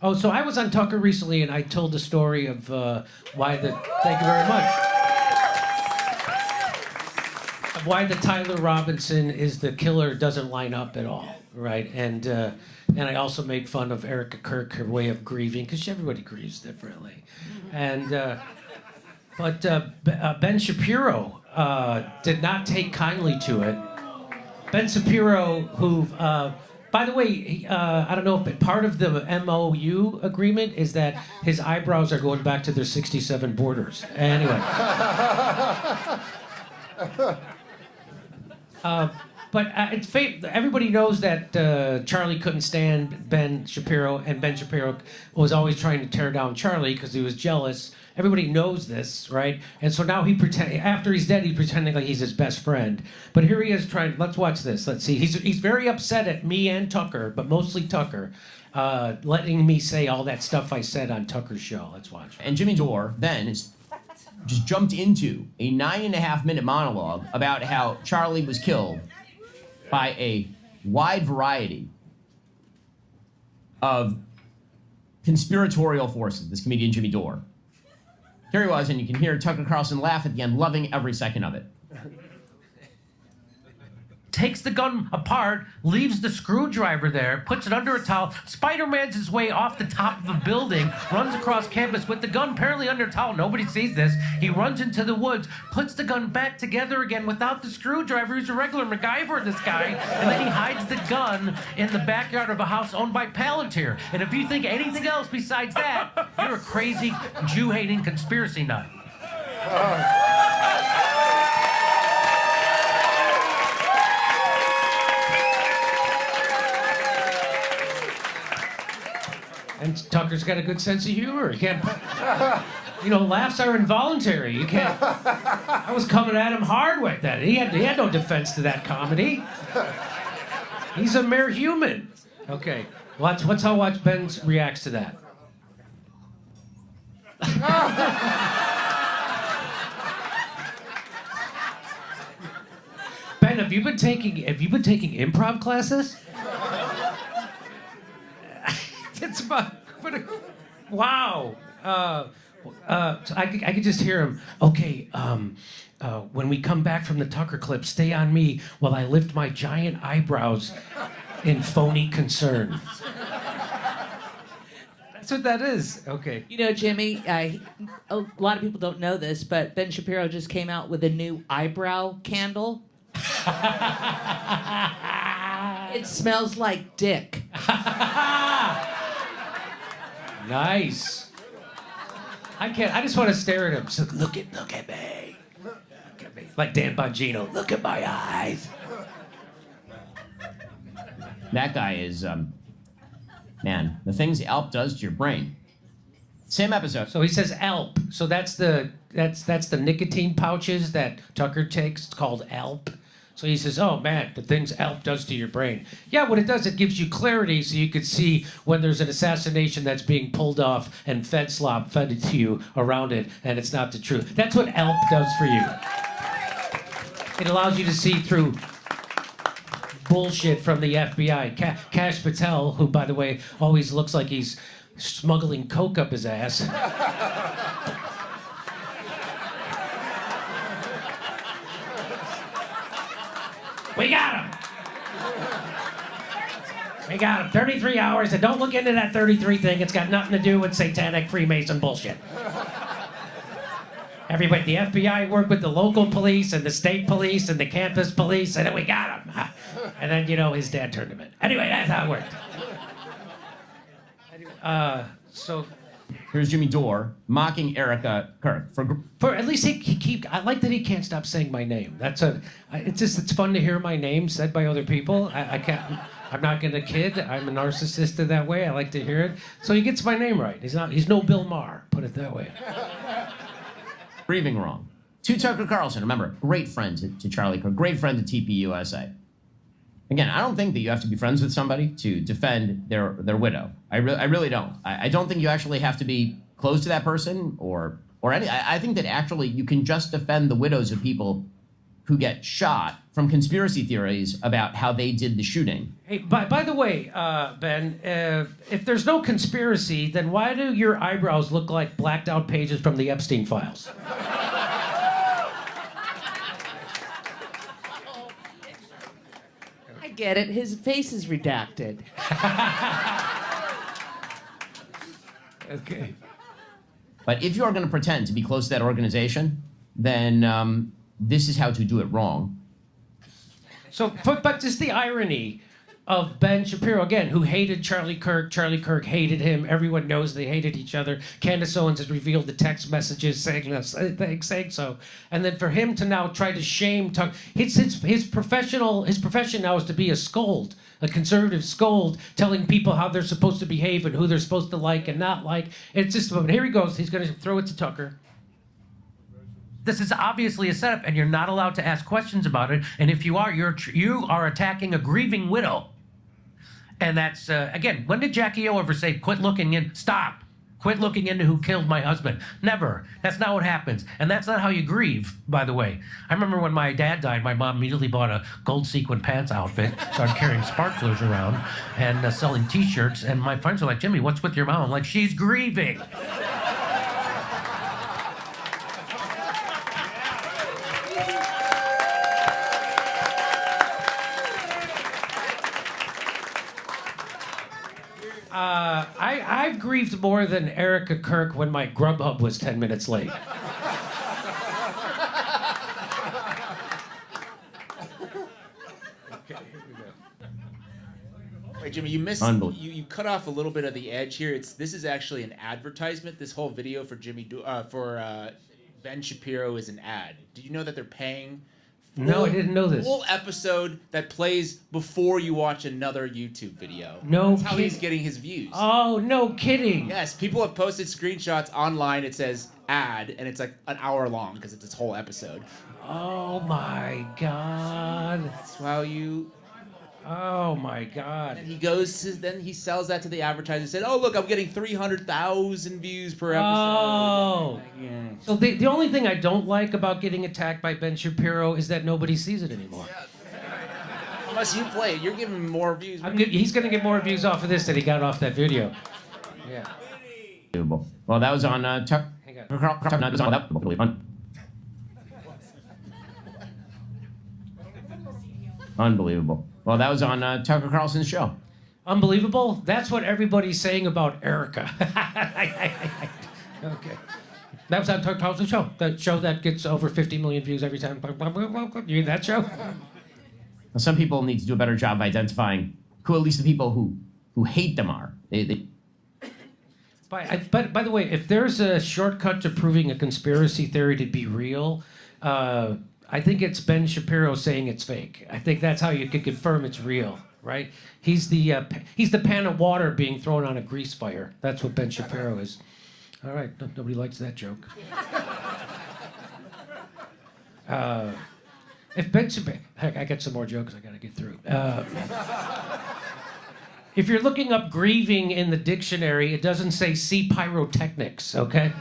Oh, so I was on Tucker recently, and I told the story of thank you very much. Of why the Tyler Robinson is the killer doesn't line up at all, right? And I also made fun of Erica Kirk, her way of grieving, because everybody grieves differently. And but Ben Shapiro did not take kindly to it. Ben Shapiro, who... by the way, I don't know if part of the MOU agreement is that his eyebrows are going back to their 67 borders. Anyway. But everybody knows that Charlie couldn't stand Ben Shapiro, and Ben Shapiro was always trying to tear down Charlie because he was jealous. Everybody knows this, right? And so now after he's dead, he's pretending like he's his best friend. But here he is trying. Let's watch this. Let's see. He's very upset at me and Tucker, but mostly Tucker, letting me say all that stuff I said on Tucker's show. Let's watch. And Jimmy Dore then just jumped into a 9.5-minute monologue about how Charlie was killed by a wide variety of conspiratorial forces. This comedian Jimmy Dore. Here he was, and you can hear Tucker Carlson laugh at the end, loving every second of it. Takes the gun apart, leaves the screwdriver there, puts it under a towel, Spider-Man's his way off the top of a building, runs across campus with the gun apparently under a towel. Nobody sees this. He runs into the woods, puts the gun back together again without the screwdriver. He's a regular MacGyver, this guy. And then he hides the gun in the backyard of a house owned by Palantir. And if you think anything else besides that, you're a crazy Jew-hating conspiracy nut. And Tucker's got a good sense of humor. You can't, laughs are involuntary. You can't. I was coming at him hard with that. He had no defense to that comedy. He's a mere human. Okay, watch how Ben reacts to that. Ben, have you been taking improv classes? It's about, wow. So I could just hear him. Okay, when we come back from the Tucker clip, stay on me while I lift my giant eyebrows in phony concern. That's what that is. Okay. You know, Jimmy, a lot of people don't know this, but Ben Shapiro just came out with a new eyebrow candle. It smells like dick. Nice. I just want to stare at him. So look at me. Look at me. Like Dan Bongino. Look at my eyes. That guy is, man, the things ALP does to your brain. Same episode. So he says ALP. So that's the nicotine pouches that Tucker takes. It's called ALP. So he says, oh man, the things ALP does to your brain. Yeah, what it does, it gives you clarity so you can see when there's an assassination that's being pulled off and fed it to you around it, and it's not the truth. That's what ALP does for you. It allows you to see through bullshit from the FBI. Kash Patel, who, by the way, always looks like he's smuggling coke up his ass. We got him. We got him. 33 hours, and don't look into that 33 thing. It's got nothing to do with satanic Freemason bullshit. Everybody, the FBI worked with the local police and the state police and the campus police, and then we got him. And then, his dad turned him in. Anyway, that's how it worked. So... Here's Jimmy Dore mocking Erica Kirk for at least I like that he can't stop saying my name. It's fun to hear my name said by other people. I'm not gonna kid. I'm a narcissist in that way. I like to hear it. So he gets my name right. He's no Bill Maher. Put it that way. Breathing wrong. To Tucker Carlson, remember, great friend to Charlie Kirk, great friend to TPUSA. Again, I don't think that you have to be friends with somebody to defend their widow. I really don't. I don't think you actually have to be close to that person or any. I think that actually you can just defend the widows of people who get shot from conspiracy theories about how they did the shooting. Hey, by the way, Ben, if there's no conspiracy, then why do your eyebrows look like blacked out pages from the Epstein files? Get it? His face is redacted. Okay. But if you are going to pretend to be close to that organization, then this is how to do it wrong. So, but just the irony of Ben Shapiro, again, who hated Charlie Kirk. Charlie Kirk hated him. Everyone knows they hated each other. Candace Owens has revealed the text messages saying so. And then for him to now try to shame Tucker, his profession now is to be a scold, a conservative scold, telling people how they're supposed to behave and who they're supposed to like and not like. It's just, here he goes. He's going to throw it to Tucker. This is obviously a setup, and you're not allowed to ask questions about it. And if you are, you are attacking a grieving widow. And that's, again, when did Jackie O ever say, quit looking into who killed my husband? Never. That's not what happens. And that's not how you grieve, by the way. I remember when my dad died, my mom immediately bought a gold sequin pants outfit, started carrying sparklers around and selling T-shirts. And my friends were like, Jimmy, what's with your mom? I'm like, she's grieving. I've grieved more than Erica Kirk when my Grubhub was 10 minutes late. Wait, Jimmy, you missed. You cut off a little bit of the edge here. This is actually an advertisement. This whole video for Ben Shapiro is an ad. Did you know that they're paying? No, I didn't know this. Full episode that plays before you watch another YouTube video. No, that's how he's getting his views. Oh, no kidding. Yes, people have posted screenshots online. It says ad, and it's like an hour long because it's this whole episode. Oh my God. That's how you. Oh my God. And he he sells that to the advertiser and said, oh, look, I'm getting 300,000 views per episode. Oh. Yeah. So the only thing I don't like about getting attacked by Ben Shapiro is that nobody sees it anymore. Unless you play it, you're giving him more views. He's going to get more views off of this than he got off that video. Yeah. Well, that was on Tucker. Hang Unbelievable. Well, that was on Tucker Carlson's show. Unbelievable? That's what everybody's saying about Erica. Okay. That was on Tucker Carlson's show. That show that gets over 50 million views every time. You in that show? Well, some people need to do a better job of identifying who at least the people who hate them are. But by the way, if there's a shortcut to proving a conspiracy theory to be real, I think it's Ben Shapiro saying it's fake. I think that's how you could confirm it's real, right? He's the pan of water being thrown on a grease fire. That's what Ben Shapiro is. All right, nobody likes that joke. If Ben Shapiro, heck, I got some more jokes I got to get through. If you're looking up grieving in the dictionary, it doesn't say see pyrotechnics, okay?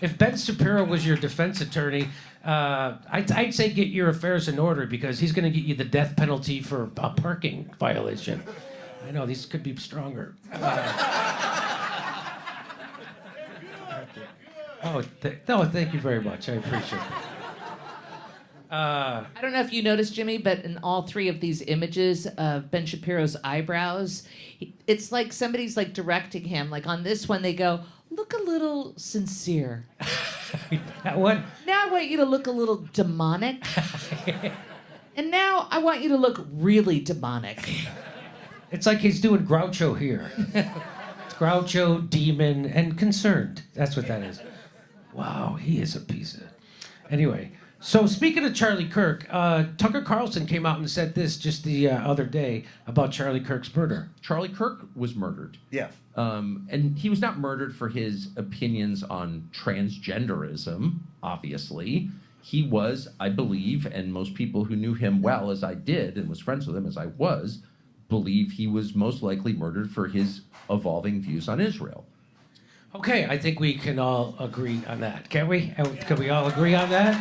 If Ben Shapiro was your defense attorney, I'd say get your affairs in order because he's going to get you the death penalty for a parking violation. I know, these could be stronger. Thank you very much. I appreciate it. I don't know if you noticed, Jimmy, but in all three of these images of Ben Shapiro's eyebrows, it's like somebody's like directing him. Like on this one, they go, look a little sincere. What? Now I want you to look a little demonic. And now I want you to look really demonic. It's like he's doing Groucho here. It's Groucho, demon, and concerned. That's what that is. Wow, he is a piece of... Anyway, so speaking of Charlie Kirk, Tucker Carlson came out and said this just the other day about Charlie Kirk's murder. Charlie Kirk was murdered. Yeah. And he was not murdered for his opinions on transgenderism, obviously. He was, I believe, and most people who knew him well, as I did, and was friends with him as I was, believe he was most likely murdered for his evolving views on Israel. Okay, I think we can all agree on that, can we? Can we all agree on that?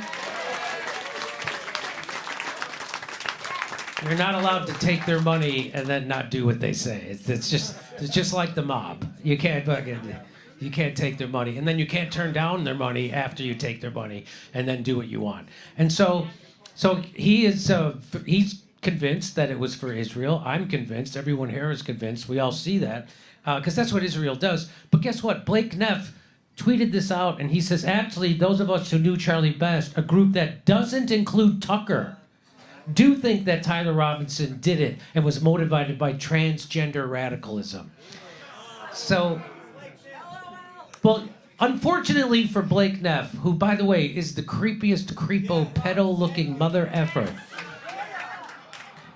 You're not allowed to take their money and then not do what they say. It's just like the mob. You can't take their money, and then you can't turn down their money after you take their money, and then do what you want. And so he's convinced that it was for Israel. I'm convinced. Everyone here is convinced. We all see that. Because that's what Israel does. But guess what? Blake Neff tweeted this out, and he says, actually, those of us who knew Charlie best, a group that doesn't include Tucker, do think that Tyler Robinson did it and was motivated by transgender radicalism. So, well, unfortunately for Blake Neff, who, by the way, is the creepiest creepo pedo-looking mother effer,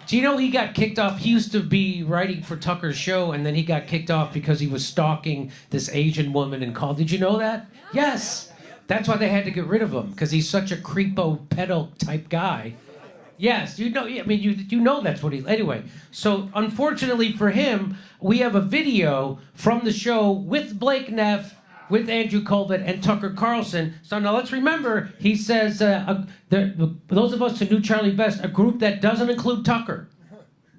do you know he got kicked off? He used to be writing for Tucker's show, and then he got kicked off because he was stalking this Asian woman in college. Did you know that? Yes. That's why they had to get rid of him, because he's such a creepo, pedo type guy. Yes, you know. I mean, you know that's what he. Anyway, so unfortunately for him, we have a video from the show with Blake Neff, with Andrew Colvett and Tucker Carlson. So now let's remember, he says, those of us who knew Charlie best, a group that doesn't include Tucker.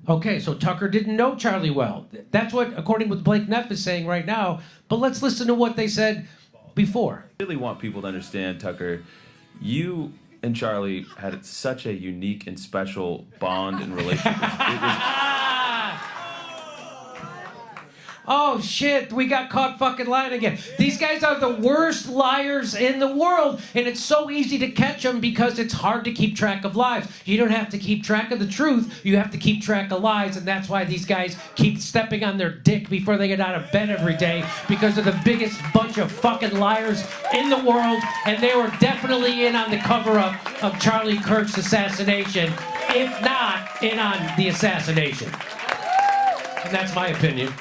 Okay, so Tucker didn't know Charlie well. That's what, according to what Blake Neff is saying right now. But let's listen to what they said before. I really want people to understand, Tucker, you and Charlie had such a unique and special bond and relationship. It was Oh shit, we got caught fucking lying again. These guys are the worst liars in the world, and it's so easy to catch them because it's hard to keep track of lies. You don't have to keep track of the truth, you have to keep track of lies, and that's why these guys keep stepping on their dick before they get out of bed every day, because they're the biggest bunch of fucking liars in the world, and they were definitely in on the cover-up of Charlie Kirk's assassination, if not in on the assassination. And that's my opinion.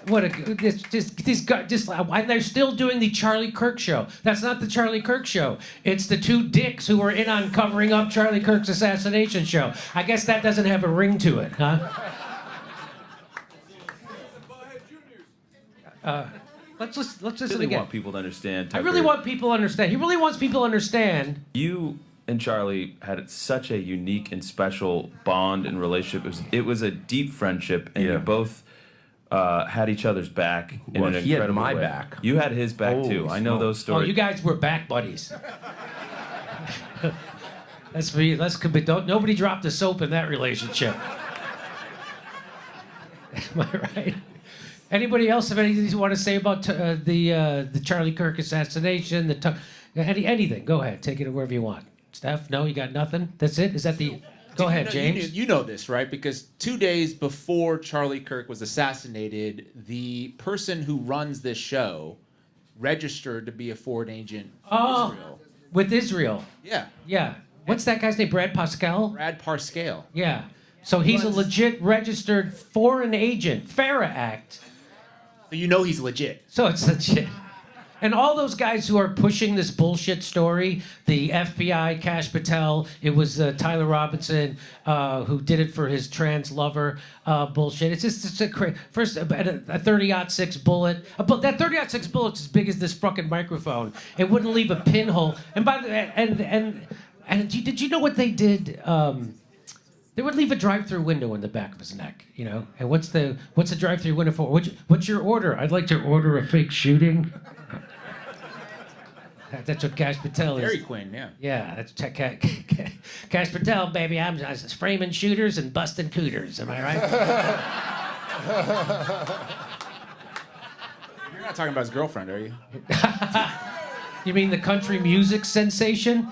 What a this guy and they're still doing the Charlie Kirk show. That's not the Charlie Kirk show. It's the two dicks who were in on covering up Charlie Kirk's assassination show. I guess that doesn't have a ring to it, huh? Let's listen really again. Want people to understand, I Tucker. really want people to understand. He really wants people to understand. You and Charlie had such a unique and special bond and relationship. It was a deep friendship, and you both had each other's back in Well, an he had incredible my way. back. You had his back Holy too. I know smokes. those Oh, stories. you guys were back buddies. Let's be. Don't nobody drop the soap in that relationship. Am I right? Anybody else have anything you want to say about the Charlie Kirk assassination? Anything? Go ahead. Take it wherever you want. Steph, no, you got nothing. That's it. Is that the? Go ahead, James. You know this, right? Because 2 days before Charlie Kirk was assassinated, the person who runs this show registered to be a foreign agent in Israel. With Israel. Yeah. Yeah. What's that guy's name? Brad Pascal? Brad Parscale. Yeah. So he's a legit registered foreign agent. FARA Act. So you know he's legit. So it's legit. And all those guys who are pushing this bullshit story, the FBI, Kash Patel, it was Tyler Robinson who did it for his trans lover bullshit. It's a first a 30-06 bullet. That 30-06 bullet's as big as this fucking microphone. It wouldn't leave a pinhole. And by the and did you know what they did? They would leave a drive-through window in the back of his neck, you know. And what's the drive-through window for? What's your order? I'd like to order a fake shooting. That's what Kash Patel is. Dairy Queen, yeah. Yeah, that's Kash Patel, baby. I'm just framing shooters and busting cooters. Am I right? You're not talking about his girlfriend, are you? You mean the country music sensation?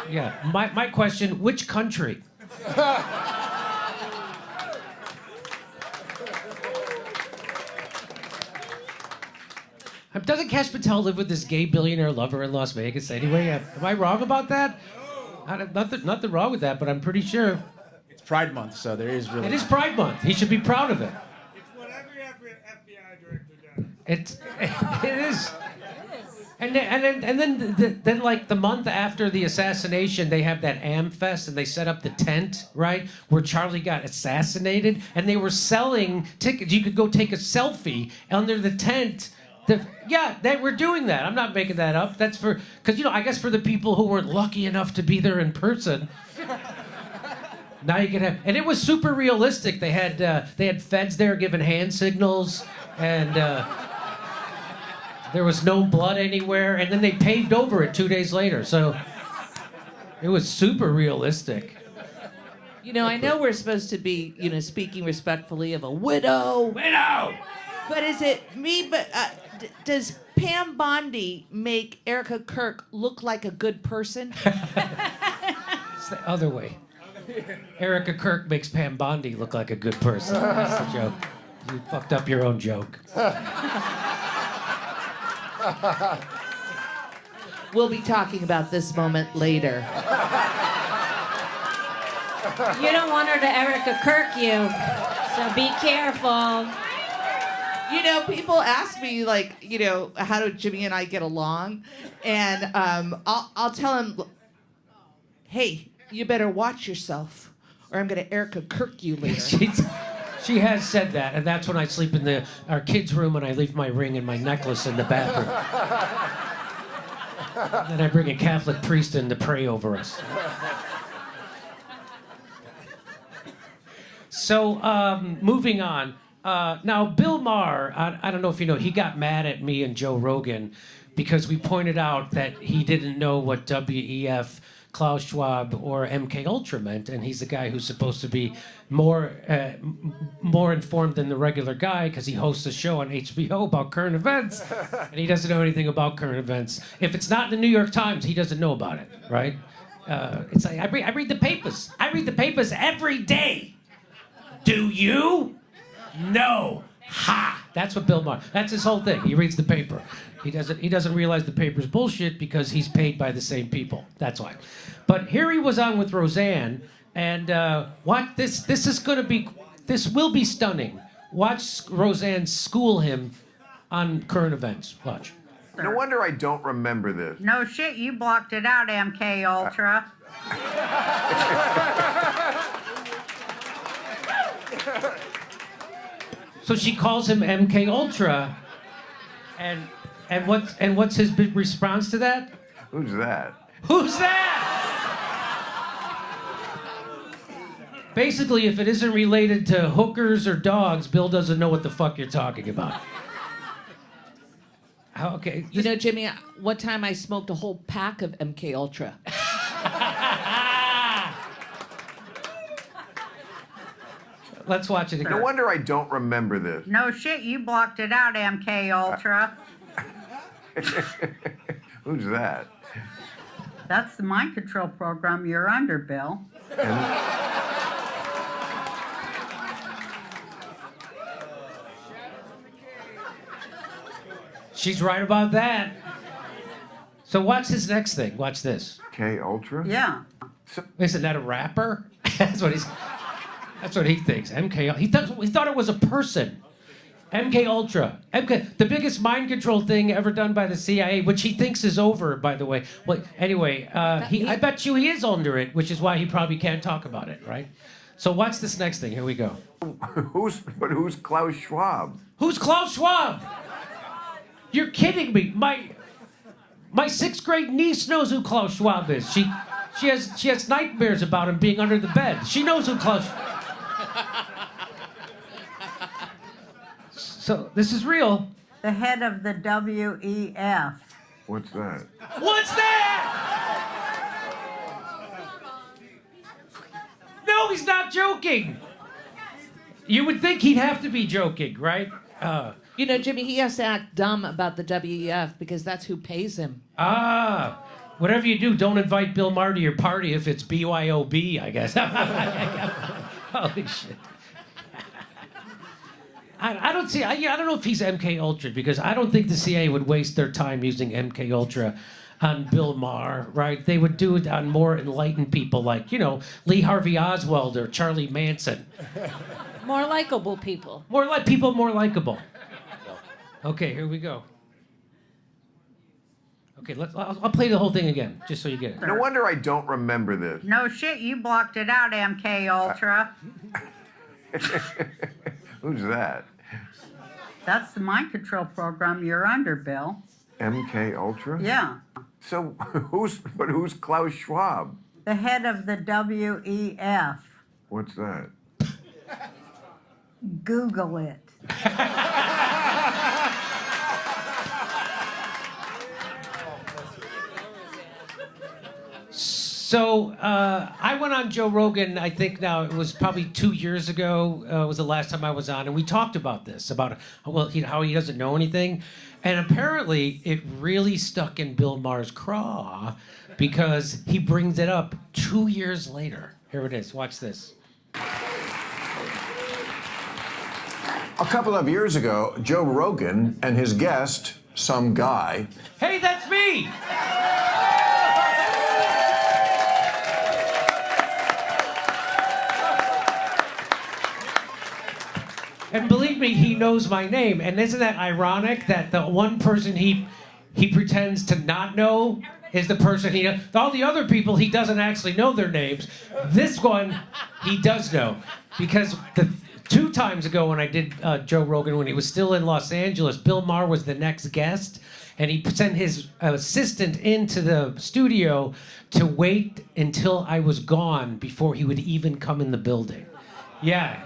Yeah. My question: which country? Doesn't Kash Patel live with this gay billionaire lover in Las Vegas anyway? Am I wrong about that? Nothing wrong with that, but I'm pretty sure. It's Pride Month, so there is really. It is Pride Month. He should be proud of it. It's what every FBI director does. It is. And then like the month after the assassination, they have that Amfest and they set up the tent, right, where Charlie got assassinated, and they were selling tickets. You could go take a selfie under the tent. Yeah, they were doing that. I'm not making that up. That's because I guess for the people who weren't lucky enough to be there in person. Now you can have, and it was super realistic. They had feds there giving hand signals, and there was no blood anywhere. And then they paved over it 2 days later, so it was super realistic. I know we're supposed to be, speaking respectfully of a widow. Widow. But is it me? But does Pam Bondi make Erica Kirk look like a good person? It's the other way. Erica Kirk makes Pam Bondi look like a good person. That's the joke. You fucked up your own joke. We'll be talking about this moment later. You don't want her to Erica Kirk you, so be careful. People ask me, like, how do Jimmy and I get along? And I'll tell him, hey, you better watch yourself, or I'm going to Erica Kirk you later. She has said that, and that's when I sleep in our kids' room and I leave my ring and my necklace in the bathroom. Then I bring a Catholic priest in to pray over us. So, moving on. Now, Bill Maher, I don't know if you know, he got mad at me and Joe Rogan because we pointed out that he didn't know what WEF, Klaus Schwab, or MK Ultra meant, and he's the guy who's supposed to be more informed than the regular guy because he hosts a show on HBO about current events, and he doesn't know anything about current events. If it's not in the New York Times, he doesn't know about it, right? It's like, I read the papers. I read the papers every day. Do you? No. Ha! That's what Bill Maher. That's his whole thing. He reads the paper. He doesn't realize the paper's bullshit because he's paid by the same people. That's why. But here he was on with Roseanne, and this will be stunning. Watch Roseanne school him on current events. Watch. No wonder I don't remember this. No shit, you blocked it out, MK Ultra. So she calls him MK Ultra, and what's his big response to that? Who's that? Who's that? Basically, if it isn't related to hookers or dogs, Bill doesn't know what the fuck you're talking about. Okay. You know, Jimmy, one time I smoked a whole pack of MK Ultra. Let's watch it again. No wonder I don't remember this. No shit, you blocked it out, MK Ultra. Who's that? That's the mind control program you're under, Bill. She's right about that. So what's his next thing? Watch this. K Ultra? Yeah. Isn't that a rapper? That's what he thinks. MK. He thought it was a person. MK Ultra. MK, the biggest mind control thing ever done by the CIA, which he thinks is over, by the way. Well, anyway, I bet you he is under it, which is why he probably can't talk about it, right? So what's this next thing? Here we go. Who's Klaus Schwab? Who's Klaus Schwab? You're kidding me. My sixth grade niece knows who Klaus Schwab is. She has nightmares about him being under the bed. She knows who Klaus. So this is real. The head of the WEF. What's that? What's that? No, he's not joking. You would think he'd have to be joking, right? You know, Jimmy, he has to act dumb about the WEF because that's who pays him. Whatever you do, don't invite Bill Maher to your party if it's BYOB, I guess. Holy shit. I don't know if he's MK Ultra because I don't think the CIA would waste their time using MK Ultra on Bill Maher, right? They would do it on more enlightened people like, Lee Harvey Oswald or Charlie Manson. More likable people. More likable. Okay, here we go. Okay, I'll play the whole thing again, just so you get it. No wonder I don't remember this. No shit, you blocked it out, MK Ultra. Who's that? That's the mind control program you're under, Bill. MK Ultra? Yeah. So who's Klaus Schwab? The head of the WEF. What's that? Google it. So I went on Joe Rogan, I think now it was probably 2 years ago, was the last time I was on, and we talked about this, about how he doesn't know anything. And apparently it really stuck in Bill Maher's craw because he brings it up 2 years later. Here it is, watch this. A couple of years ago, Joe Rogan and his guest, some guy. Hey, that's me! And believe me, he knows my name. And isn't that ironic that the one person he pretends to not know is the person he knows? All the other people, he doesn't actually know their names. This one, he does know. Because 2 times ago when I did Joe Rogan, when he was still in Los Angeles, Bill Maher was the next guest. And he sent his assistant into the studio to wait until I was gone before he would even come in the building. Yeah,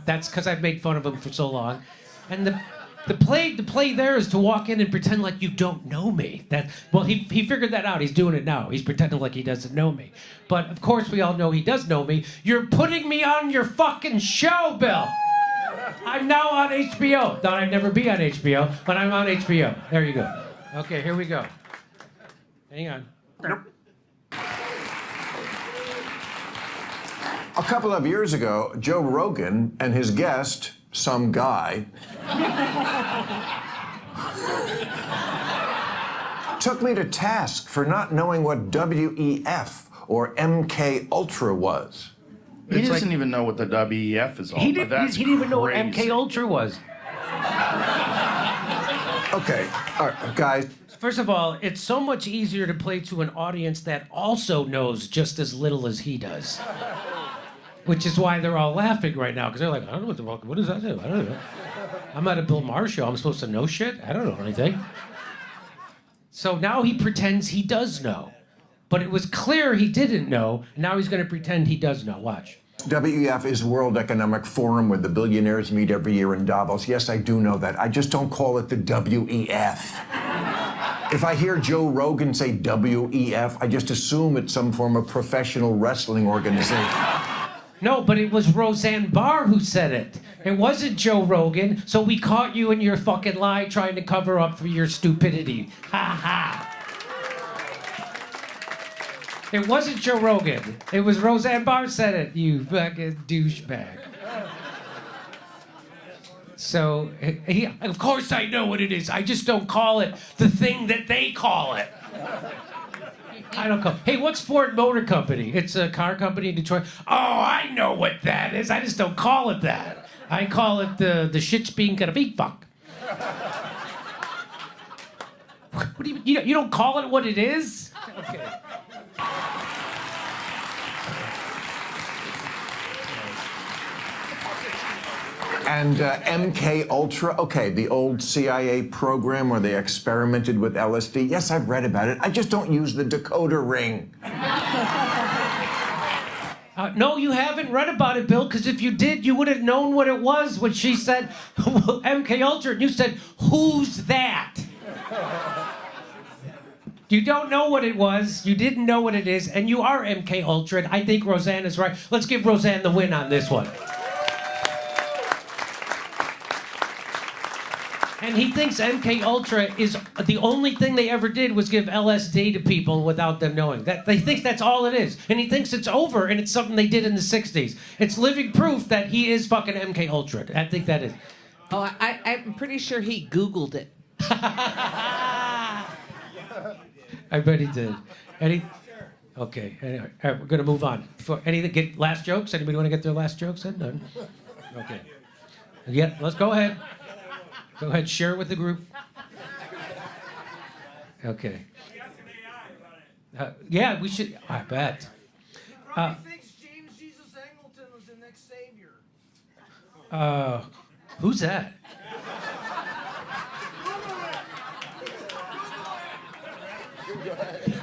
that's because I've made fun of him for so long. And the play there is to walk in and pretend like you don't know me. He figured that out. He's doing it now. He's pretending like he doesn't know me. But of course we all know he does know me. You're putting me on your fucking show, Bill. I'm now on HBO. Thought I'd never be on HBO, but I'm on HBO. There you go. Okay, here we go. Hang on. Nope. A couple of years ago, Joe Rogan and his guest, some guy, took me to task for not knowing what WEF or MK Ultra was. He doesn't even know what the WEF is all about. He didn't even know what MK Ultra was. Okay, all right, guys. First of all, it's so much easier to play to an audience that also knows just as little as he does. Which is why they're all laughing right now, because they're like, I don't know what the fuck, what does that do? I don't know. I'm at a Bill Maher show. I'm supposed to know shit? I don't know anything. So now he pretends he does know. But it was clear he didn't know, and now he's going to pretend he does know. Watch. WEF is World Economic Forum where the billionaires meet every year in Davos. Yes, I do know that. I just don't call it the WEF. If I hear Joe Rogan say WEF, I just assume it's some form of professional wrestling organization. No, but it was Roseanne Barr who said it. It wasn't Joe Rogan, so we caught you in your fucking lie trying to cover up for your stupidity. Ha ha. It wasn't Joe Rogan. It was Roseanne Barr said it, you fucking douchebag. So, of course I know what it is. I just don't call it the thing that they call it. I don't call. Hey, what's Ford Motor Company? It's a car company in Detroit. Oh, I know what that is. I just don't call it that. I call it the shit's being gonna be fuck. What do you don't call it what it is? Okay. And MK Ultra, okay, the old CIA program where they experimented with LSD. Yes, I've read about it. I just don't use the decoder ring. No, you haven't read about it, Bill, because if you did, you would have known what it was when she said MK Ultra, and you said, who's that? You don't know what it was, you didn't know what it is, and you are MK Ultra, and I think Roseanne is right. Let's give Roseanne the win on this one. And he thinks MK Ultra is the only thing they ever did was give LSD to people without them knowing. That they think that's all it is. And he thinks it's over and it's something they did in the 60s. It's living proof that he is fucking MK Ultra. I think that is. Oh, I'm pretty sure he Googled it. I bet he did. Okay, anyway, all right, we're gonna move on. Get last jokes? Anybody want to get their last jokes in? Done? Okay. Yeah, let's go ahead. Go ahead, share it with the group. Okay. Yeah, we should. I bet. Thinks James Jesus Angleton was the next savior. Who's that?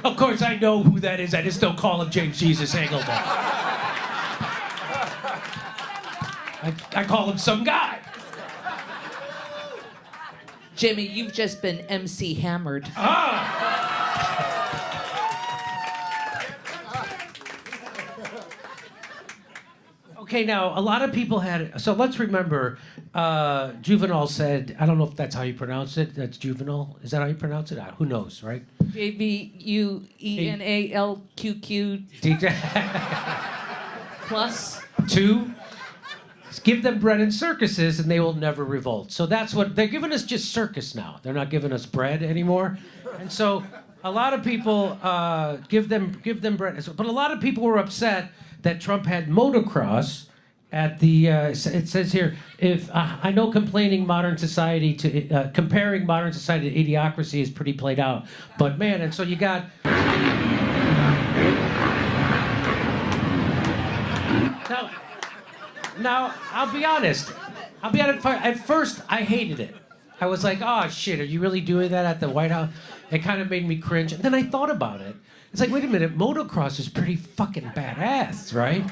Of course, I know who that is. I just don't call him James Jesus Angleton. I call him some guy. Jimmy, you've just been MC hammered. Okay, now, a lot of people had... So let's remember, Juvenal said... I don't know if that's how you pronounce it. That's Juvenal. Is that how you pronounce it? Who knows, right? JVUENALQQ plus 2. Give them bread and circuses and they will never revolt. So that's what they're giving us, just circus now. They're not giving us bread anymore. And so a lot of people give them bread. But a lot of people were upset that Trump had motocross at the, it says here, if I know comparing modern society to idiocracy is pretty played out. But man, and so you got... Now, I'll be honest. At first, I hated it. I was like, oh, shit, are you really doing that at the White House? It kind of made me cringe. And then I thought about it. It's like, wait a minute, motocross is pretty fucking badass, right?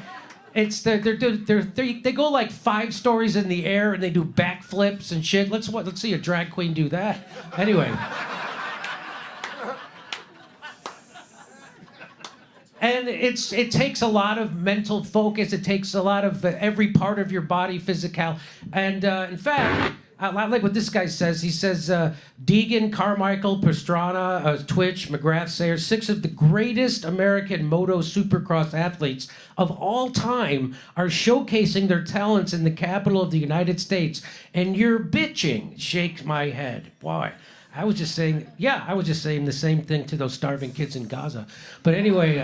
It's they go like 5 stories in the air and they do backflips and shit. Let's see a drag queen do that. Anyway. And it takes a lot of mental focus. It takes a lot of every part of your body, physical. And in fact, I like what this guy says. He says, Deegan, Carmichael, Pastrana, Twitch, McGrath, Sayers, 6 of the greatest American moto supercross athletes of all time are showcasing their talents in the capital of the United States. And you're bitching. Shake my head. Why? I was just saying the same thing to those starving kids in Gaza. But anyway,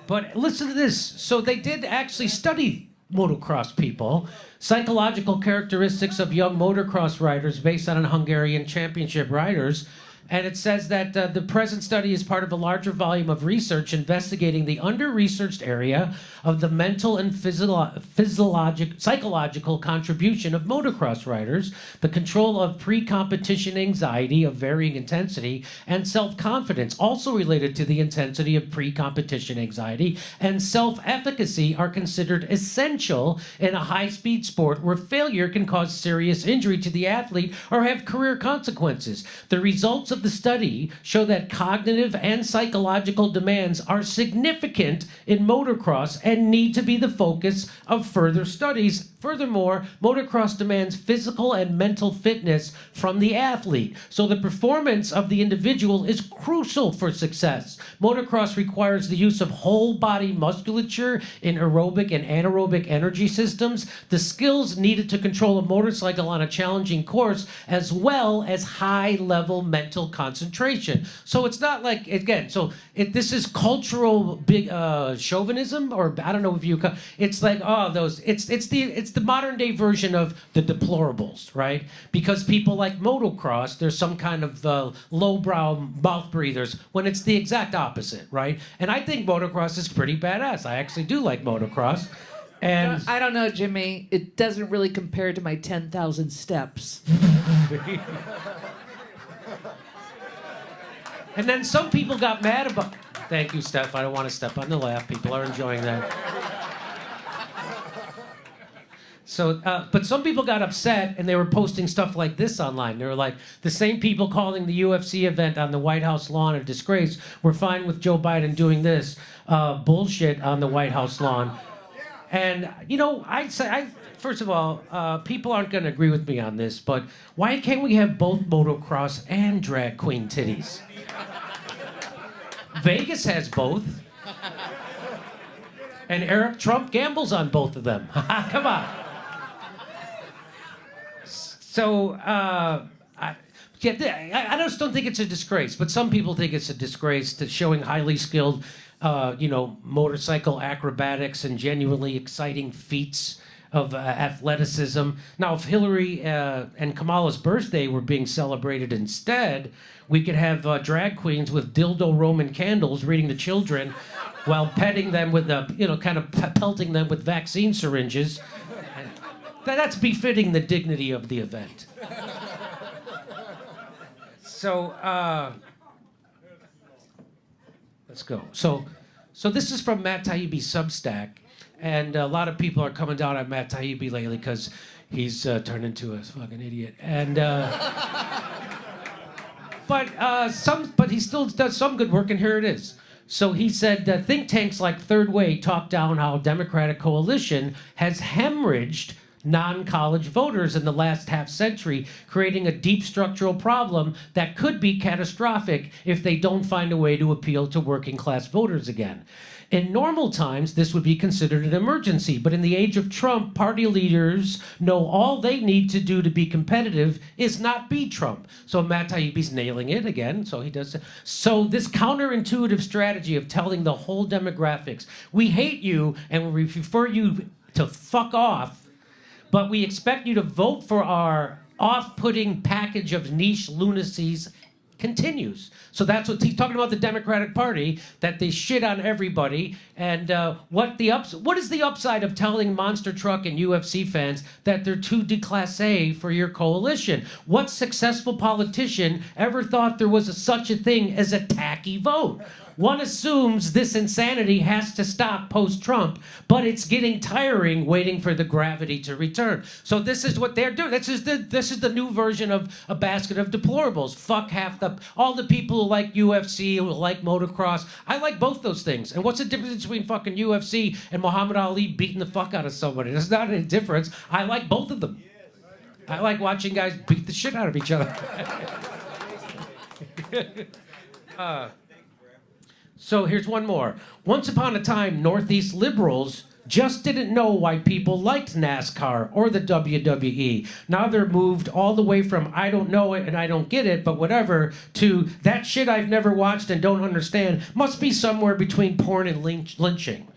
but listen to this. So they did actually study motocross people, psychological characteristics of young motocross riders based on Hungarian championship riders. And it says that the present study is part of a larger volume of research investigating the under-researched area of the mental and psychological contribution of motocross riders, the control of pre-competition anxiety of varying intensity, and self-confidence, also related to the intensity of pre-competition anxiety, and self-efficacy are considered essential in a high-speed sport where failure can cause serious injury to the athlete or have career consequences. The results of the study show that cognitive and psychological demands are significant in motocross and need to be the focus of further studies. Furthermore, motocross demands physical and mental fitness from the athlete, so the performance of the individual is crucial for success. Motocross requires the use of whole-body musculature in aerobic and anaerobic energy systems, the skills needed to control a motorcycle on a challenging course, as well as high-level mental concentration. So it's not like, again, this is cultural big chauvinism, or I don't know if you, it's like, it's the modern day version of the deplorables, right? Because people like motocross, there's some kind of lowbrow mouth breathers, when it's the exact opposite, right? And I think motocross is pretty badass. I actually do like motocross. And I don't know, Jimmy. It doesn't really compare to my 10,000 steps. And then some people got mad about... Thank you, Steph. I don't want to step on the laugh. People are enjoying that. So, but some people got upset, and they were posting stuff like this online. They were like, the same people calling the UFC event on the White House lawn a disgrace were fine with Joe Biden doing this bullshit on the White House lawn. And, you know, I'd say, first of all, people aren't going to agree with me on this, but why can't we have both motocross and drag queen titties? Vegas has both. And Eric Trump gambles on both of them. Come on. So, I just don't think it's a disgrace, but some people think it's a disgrace to showing highly skilled, motorcycle acrobatics and genuinely exciting feats of athleticism. Now, if Hillary and Kamala's birthday were being celebrated instead, we could have drag queens with dildo Roman candles reading to children while petting them with, kind of pelting them with vaccine syringes. That's befitting the dignity of the event. So, let's go. So this is from Matt Taibbi's Substack, and a lot of people are coming down on Matt Taibbi lately because he's turned into a fucking idiot. And but he still does some good work, and here it is. So he said, think tanks like Third Way talk down how Democratic coalition has hemorrhaged non-college voters in the last half century, creating a deep structural problem that could be catastrophic if they don't find a way to appeal to working class voters again. In normal times, this would be considered an emergency, but in the age of Trump, party leaders know all they need to do to be competitive is not be Trump. So Matt Taibbi's nailing it again, so he does. So this counterintuitive strategy of telling the whole demographics, we hate you and we prefer you to fuck off, but we expect you to vote for our off-putting package of niche lunacies, continues. So that's what he's talking about, the Democratic Party, that they shit on everybody. And what is the upside of telling Monster Truck and UFC fans that they're too déclassé for your coalition? What successful politician ever thought there was such a thing as a tacky vote? One assumes this insanity has to stop post-Trump, but it's getting tiring waiting for the gravity to return. So this is what they're doing. This is the new version of a basket of deplorables. Fuck all the people who like UFC, who like motocross. I like both those things. And what's the difference between fucking UFC and Muhammad Ali beating the fuck out of somebody? There's not any difference. I like both of them. I like watching guys beat the shit out of each other. So here's one more. Once upon a time, Northeast liberals just didn't know why people liked NASCAR or the WWE. Now they're moved all the way from I don't know it and I don't get it, but whatever, to that shit I've never watched and don't understand must be somewhere between porn and lynching.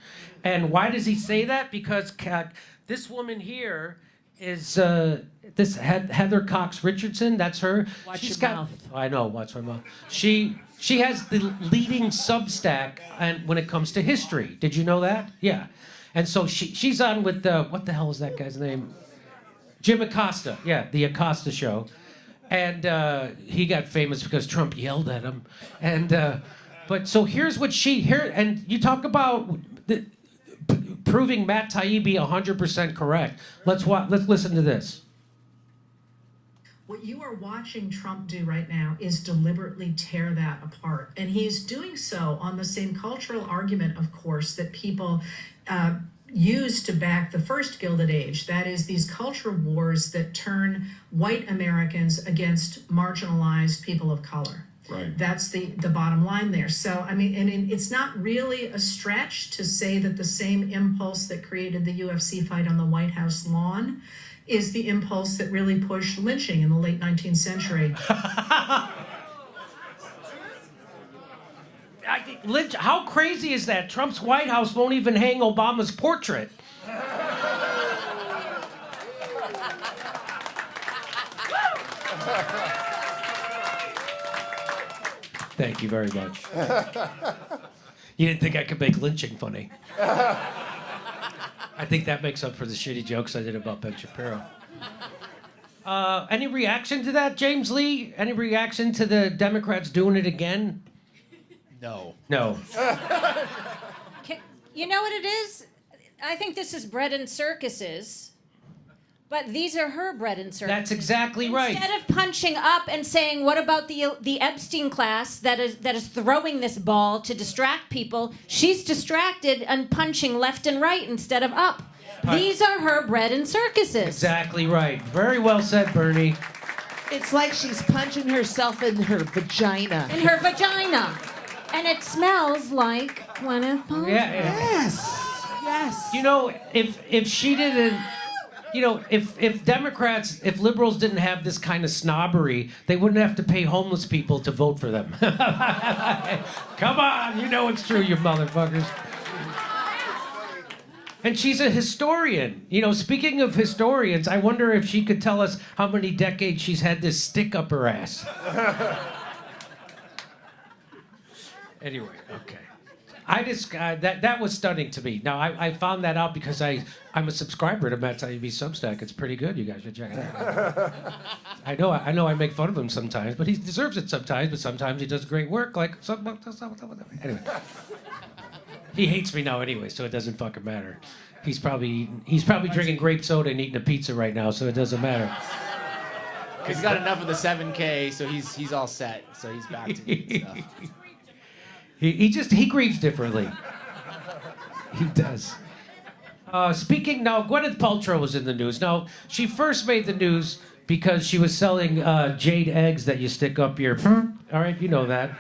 And why does he say that? Because this woman here is this Heather Cox Richardson. That's her. Watch She's your got. mouth. I know. Watch my mouth. She has the leading Substack and when it comes to history. Did you know that? Yeah. And so she's on with what the hell is that guy's name? Jim Acosta. Yeah, the Acosta Show. And he got famous because Trump yelled at him. And but so here's what and you talk about proving Matt Taibbi 100% correct. Let's listen to this. What you are watching Trump do right now is deliberately tear that apart. And he's doing so on the same cultural argument, of course, that people used to back the first Gilded Age. That is, these culture wars that turn white Americans against marginalized people of color. Right. That's the bottom line there. So, I mean, it's not really a stretch to say that the same impulse that created the UFC fight on the White House lawn is the impulse that really pushed lynching in the late 19th century. How crazy is that? Trump's White House won't even hang Obama's portrait. Thank you very much. You didn't think I could make lynching funny. I think that makes up for the shitty jokes I did about Ben Shapiro. Any reaction to that, James Lee? Any reaction to the Democrats doing it again? No. No. You know what it is? I think this is bread and circuses. But these are her bread and circuses. That's exactly right. Instead of punching up and saying, "What about the Epstein class that is throwing this ball to distract people?" She's distracted and punching left and right instead of up. These are her bread and circuses. Exactly right. Very well said, Bernie. It's like she's punching herself in her vagina. In her vagina, and it smells like Gwyneth Paltrow. Yeah. Yes. You know, if she didn't. You know, if Democrats, if liberals didn't have this kind of snobbery, they wouldn't have to pay homeless people to vote for them. Come on, you know it's true, you motherfuckers. And she's a historian. You know, speaking of historians, I wonder if she could tell us how many decades she's had this stick up her ass. Anyway, okay. I just that was stunning to me. Now I found that out because I'm a subscriber to Matt Taibbi's Substack. It's pretty good. You guys should check it out. I know I make fun of him sometimes, but he deserves it sometimes. But sometimes he does great work. Like anyway, he hates me now anyway, so it doesn't fucking matter. He's probably drinking grape soda and eating a pizza right now, so it doesn't matter. He's got enough of the 7K, so he's all set. So he's back to eating stuff. He grieves differently. He does. Speaking now, Gwyneth Paltrow was in the news. Now, she first made the news because she was selling jade eggs that you stick up your... All right, you know that.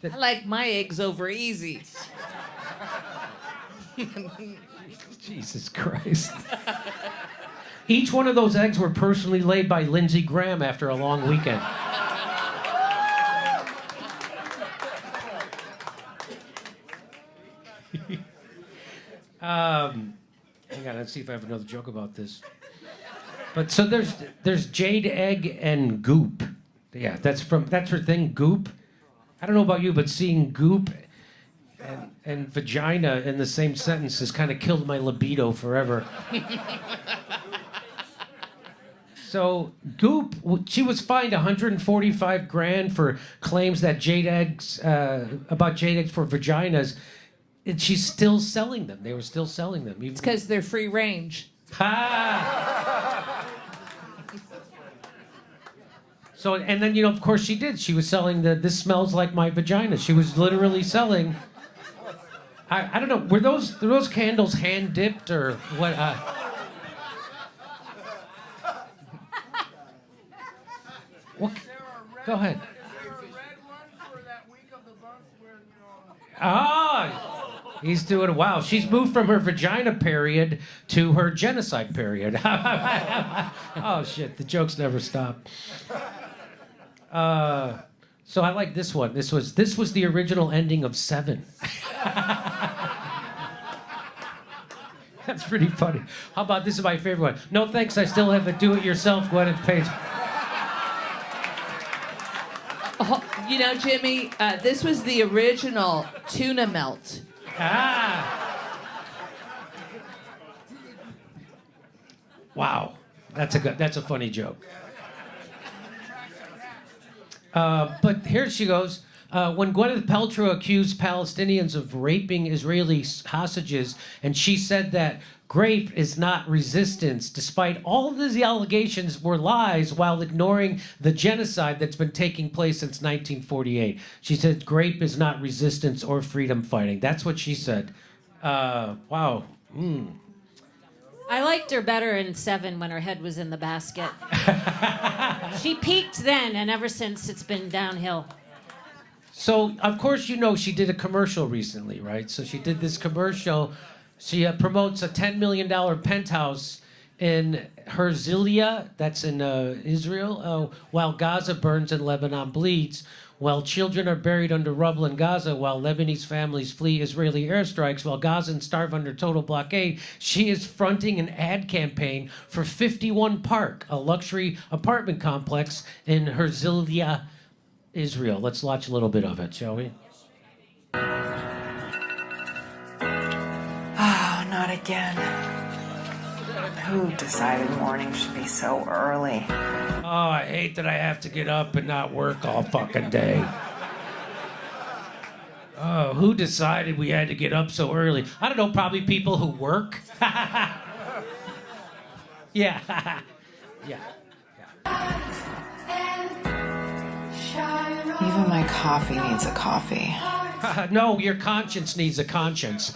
I like my eggs over easy. Jesus Christ. Each one of those eggs were personally laid by Lindsey Graham after a long weekend. Hang on, let's see if I have another joke about this. But so there's jade egg and goop. Yeah, that's her thing, goop. I don't know about you, but seeing goop and vagina in the same sentence has kind of killed my libido forever. So Goop, she was fined $145,000 for claims that jade eggs about jade eggs for vaginas. And she's still selling them. They were still selling them. It's because they're free range. Ha! So, and then, you know, of course she did. She was selling this smells like my vagina. She was literally selling. I don't know. Were those candles hand dipped or what? What? Go ahead. Ah, he's doing wow. She's moved from her vagina period to her genocide period. Oh shit, the jokes never stop. So I like this one. This was the original ending of Seven. That's pretty funny. How about this is my favorite one? No thanks, I still have a do-it-yourself Gwyneth page. Oh, you know, Jimmy, this was the original tuna melt. Wow, that's a funny joke. But here she goes. When Gwyneth Paltrow accused Palestinians of raping Israeli hostages, and she said that rape is not resistance, despite all of these allegations were lies, while ignoring the genocide that's been taking place since 1948. She said rape is not resistance or freedom fighting. That's what she said. Wow. I liked her better in 7 when her head was in the basket. She peaked then, and ever since it's been downhill. So, of course, you know she did a commercial recently, right? So she did this commercial. She promotes a $10 million penthouse in Herzliya, that's in Israel, while Gaza burns and Lebanon bleeds, while children are buried under rubble in Gaza, while Lebanese families flee Israeli airstrikes, while Gazans starve under total blockade. She is fronting an ad campaign for 51 Park, a luxury apartment complex in Herzliya, Israel. Let's watch a little bit of it, shall we? Oh, not again. Who decided morning should be so early? Oh, I hate that I have to get up and not work all fucking day. Oh, who decided we had to get up so early? I don't know, probably people who work. Yeah. Yeah. Even my coffee needs a coffee. No, your conscience needs a conscience.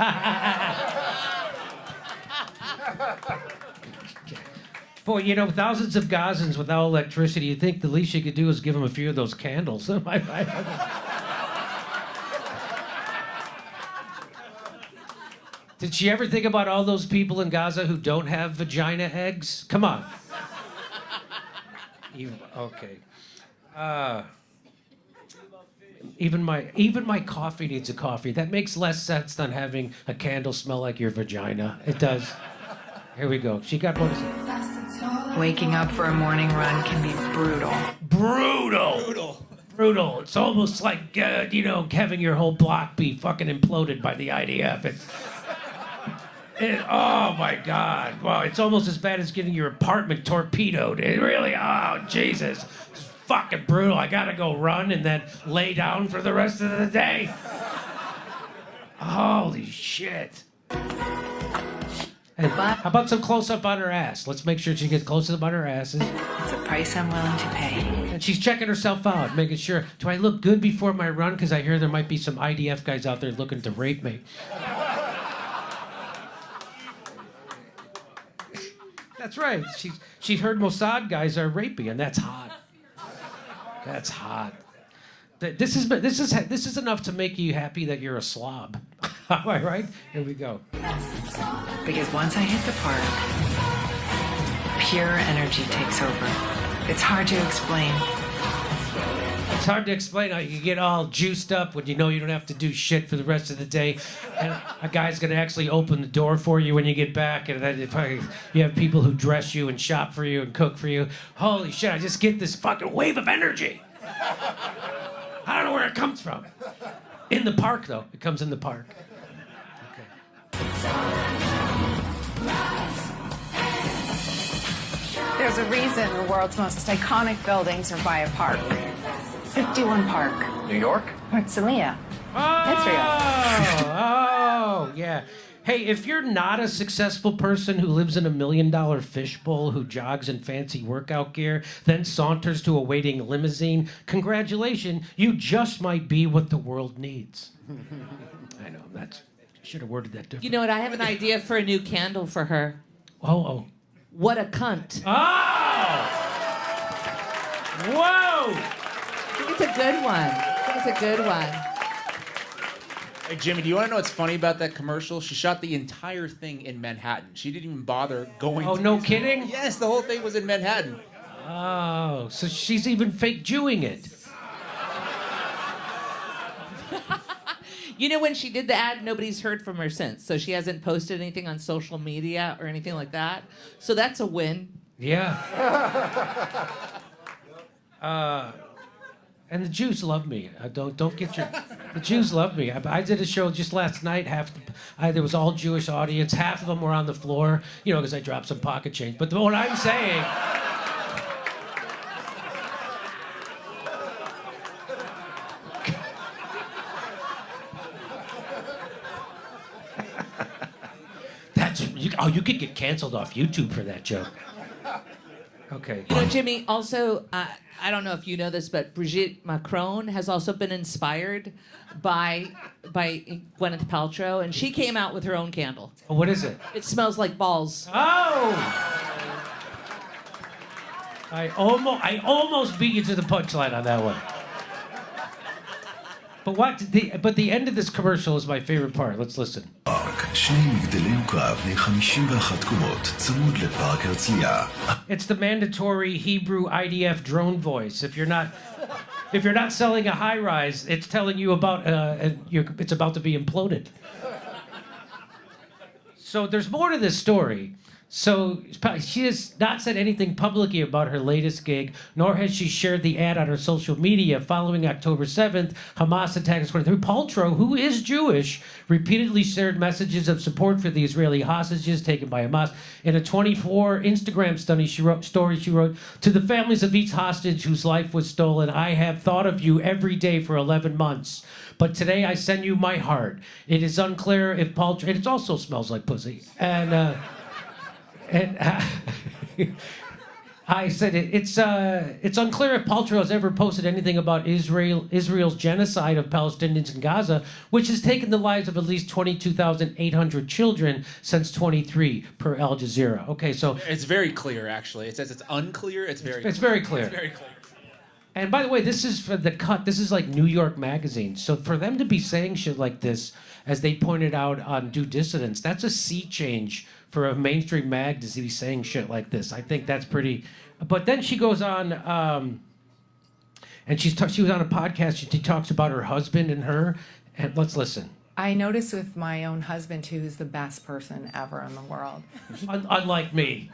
Boy, you know, thousands of Gazans without electricity, you think the least you could do is give them a few of those candles. Did she ever think about all those people in Gaza who don't have vagina eggs? Come on. Okay. Even my coffee needs a coffee. That makes less sense than having a candle smell like your vagina. It does. Here we go. She got bonus. Waking up for a morning run can be brutal. Brutal. It's almost like, having your whole block be fucking imploded by the IDF. Oh, my God. Wow, it's almost as bad as getting your apartment torpedoed. It really, oh, Jesus. It's fucking brutal. I gotta go run and then lay down for the rest of the day. Holy shit. And how about some close-up on her ass? Let's make sure she gets close-up on her ass. It's a price I'm willing to pay. And she's checking herself out, making sure, do I look good before my run? Because I hear there might be some IDF guys out there looking to rape me. That's right. She heard Mossad guys are rapey, and that's hot. That's hot. This is enough to make you happy that you're a slob. Am I right? Here we go. Because once I hit the park, pure energy takes over. It's hard to explain. It's hard to explain how you get all juiced up when you know you don't have to do shit for the rest of the day. And a guy's going to actually open the door for you when you get back. And then you have people who dress you and shop for you and cook for you. Holy shit, I just get this fucking wave of energy. I don't know where it comes from. In the park, though. It comes in the park. There's a reason the world's most iconic buildings are by a park. 51 Park. New York? Herzliya. Israel. Oh, yeah. Hey, if you're not a successful person who lives in $1 million fishbowl, who jogs in fancy workout gear, then saunters to a waiting limousine, congratulations, you just might be what the world needs. I know, should have worded that differently. You know what? I have an idea for a new candle for her. Oh. What a cunt. Oh! Whoa! I think it's a good one. Hey, Jimmy, do you want to know what's funny about that commercial? She shot the entire thing in Manhattan. She didn't even bother going. Oh, no kidding? Yes, the whole thing was in Manhattan. Oh, so she's even fake Jewing it. You know, when she did the ad, nobody's heard from her since. So she hasn't posted anything on social media or anything like that. So that's a win. Yeah. And the Jews love me. Don't get your. The Jews love me. I did a show just last night. There was all Jewish audience. Half of them were on the floor, because I dropped some pocket change. But what I'm saying. You could get canceled off YouTube for that joke. Okay. You know, Jimmy, also, I don't know if you know this, but Brigitte Macron has also been inspired by Gwyneth Paltrow, and she came out with her own candle. Oh, what is it? It smells like balls. Oh! I almost beat you to the punchline on that one. But the end of this commercial is my favorite part. Let's listen. It's the mandatory Hebrew IDF drone voice. If you're not selling a high rise, it's telling you about it's about to be imploded. So there's more to this story. So she has not said anything publicly about her latest gig, nor has she shared the ad on her social media. Following October 7th, Hamas attacked 23. Paltrow, who is Jewish, repeatedly shared messages of support for the Israeli hostages taken by Hamas. In a 24 Instagram story, she wrote, "To the families of each hostage whose life was stolen, I have thought of you every day for 11 months. But today I send you my heart. It is unclear if Paltrow..." It also smells like pussy. And I said it's unclear if Paltrow has ever posted anything about Israel's genocide of Palestinians in Gaza, which has taken the lives of at least 22,800 children since 23, per Al Jazeera. Okay, so it's very clear. Actually, it says it's unclear. It's very clear. It's very clear. It's very clear. And by the way, this is for The Cut. This is like New York Magazine. So for them to be saying shit like this, as they pointed out on Due Dissidence, that's a sea change for a mainstream mag to be saying shit like this. I think that's pretty. But then she goes on, and she was on a podcast. She talks about her husband and her. And let's listen. I notice with my own husband too, who's the best person ever in the world. Unlike me.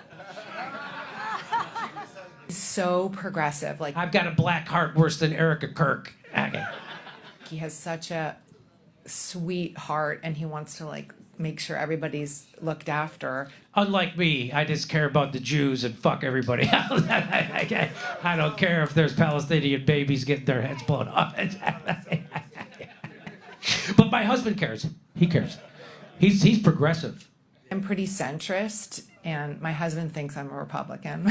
He's so progressive. Like I've got a black heart worse than Erica Kirk. Okay. He has such a sweet heart, and he wants to make sure everybody's looked after. Unlike me, I just care about the Jews and fuck everybody else. I don't care if there's Palestinian babies getting their heads blown off. But my husband cares. He cares. He's progressive. I'm pretty centrist, and my husband thinks I'm a Republican,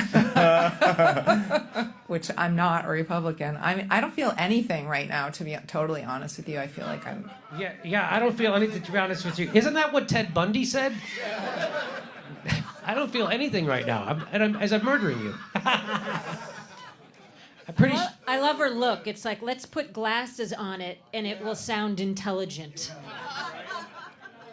which I'm not a Republican. I don't feel anything right now, to be totally honest with you. I feel like I'm... Yeah, I don't feel anything, to be honest with you. Isn't that what Ted Bundy said? I don't feel anything right now, as I'm murdering you. I'm pretty... I love her look. It's like, let's put glasses on it, and it will sound intelligent.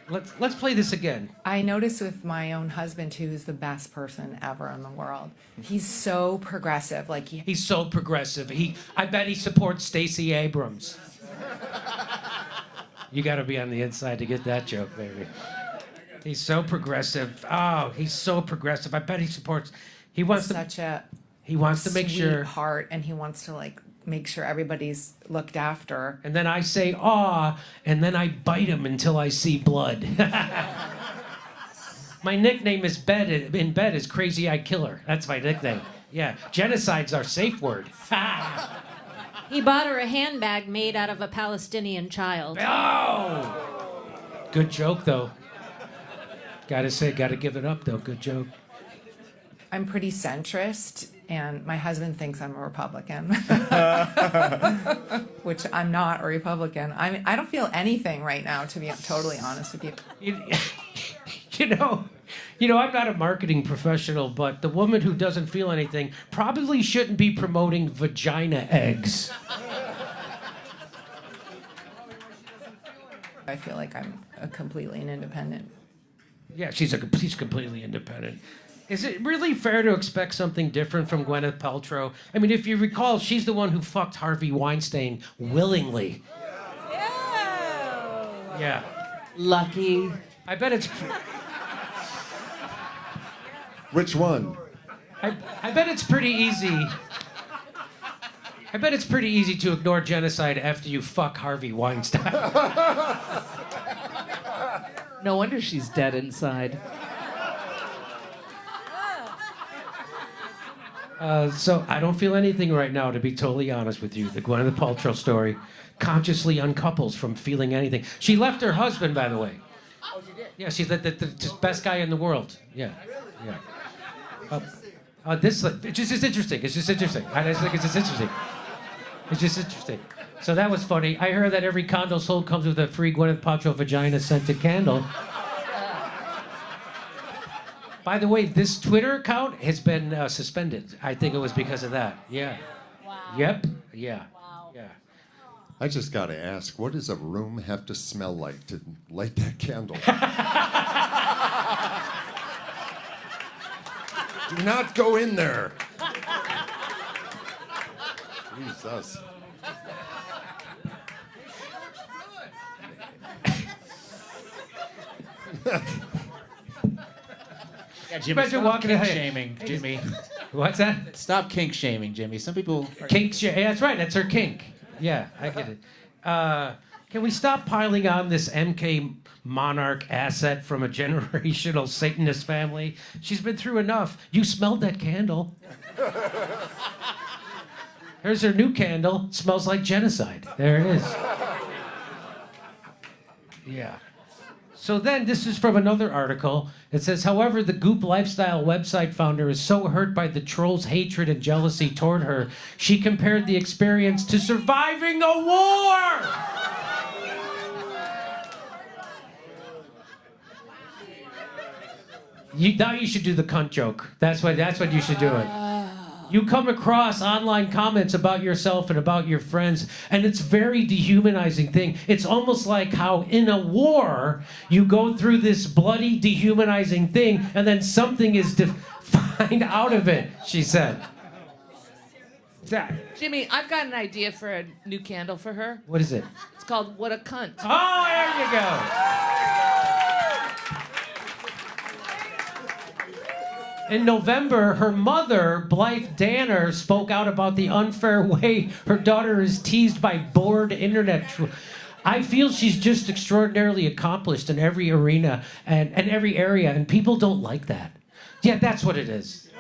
Let's play this again. I notice with my own husband too, who's the best person ever in the world. He's so progressive. He's so progressive. I bet he supports Stacey Abrams. You got to be on the inside to get that joke, baby. He's so progressive. Oh, he's so progressive. I bet he supports. He wants He wants to make sure heart, and he wants to make sure everybody's looked after. And then I say, "Aw," and then I bite him until I see blood. My nickname is in bed is Crazy Eye Killer. That's my nickname. Yeah, genocide's our safe word. He bought her a handbag made out of a Palestinian child. Oh! Good joke, though. Gotta give it up, though. Good joke. I'm pretty centrist, and my husband thinks I'm a Republican, which I'm not a Republican. I don't feel anything right now, to be totally honest with you. I'm not a marketing professional, but the woman who doesn't feel anything probably shouldn't be promoting vagina eggs. I feel like I'm completely an independent. Yeah, she's completely independent. Is it really fair to expect something different from Gwyneth Paltrow? I mean, if you recall, she's the one who fucked Harvey Weinstein willingly. Yeah. Lucky. I bet it's. Which one? I bet it's pretty easy. I bet it's pretty easy to ignore genocide after you fuck Harvey Weinstein. No wonder she's dead inside. So I don't feel anything right now, to be totally honest with you. The Gwyneth Paltrow story consciously uncouples from feeling anything. She left her husband, by the way. Oh, she did? Yeah, she's the best guy in the world. Yeah, yeah. It's just interesting. It's just interesting. I just think it's just interesting. It's just interesting. So that was funny. I heard that every condo sold comes with a free Gwyneth Paltrow vagina scented candle. By the way, this Twitter account has been suspended. I think it was because of that. Yeah. Wow. Yep. Yeah. Wow. Yeah. I just got to ask, what does a room have to smell like to light that candle? Do not go in there. Jesus. Yeah, Jimmy, Imagine stop walking kink ahead. shaming, Jimmy. What's that? Stop kink shaming, Jimmy. Some people... Yeah, that's right. That's her kink. Yeah, I get it. Can we stop piling on this MK monarch asset from a generational Satanist family? She's been through enough. You smelled that candle. Here's her new candle. Smells like genocide. There it is. Yeah. So then, this is from another article. It says, however, the Goop Lifestyle website founder is so hurt by the trolls' hatred and jealousy toward her, she compared the experience to surviving a war! Now you should do the cunt joke. That's what you should do it. You come across online comments about yourself and about your friends, and it's a very dehumanizing thing. It's almost like how in a war, you go through this bloody, dehumanizing thing, and then something is defined out of it, she said. Jimmy, I've got an idea for a new candle for her. What is it? It's called What a Cunt. Oh, there you go. In November, her mother, Blythe Danner, spoke out about the unfair way her daughter is teased by bored internet I feel she's just extraordinarily accomplished in every arena and every area, and people don't like that. Yeah, that's what it is.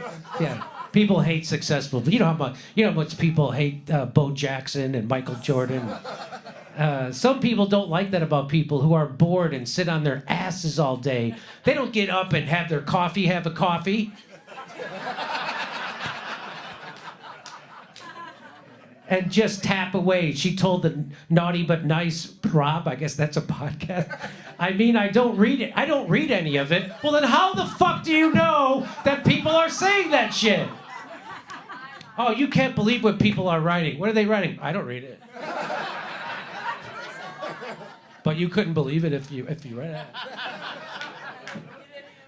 Yeah, people hate successful. You know how much people hate Bo Jackson and Michael Jordan. Some people don't like that about people who are bored and sit on their asses all day. They don't get up and have a coffee. And just tap away. She told the Naughty But Nice Rob, I guess that's a podcast. I mean, I don't read it. I don't read any of it. Well, then how the fuck do you know that people are saying that shit? Oh, you can't believe what people are writing. What are they writing? I don't read it. But you couldn't believe it if you read it.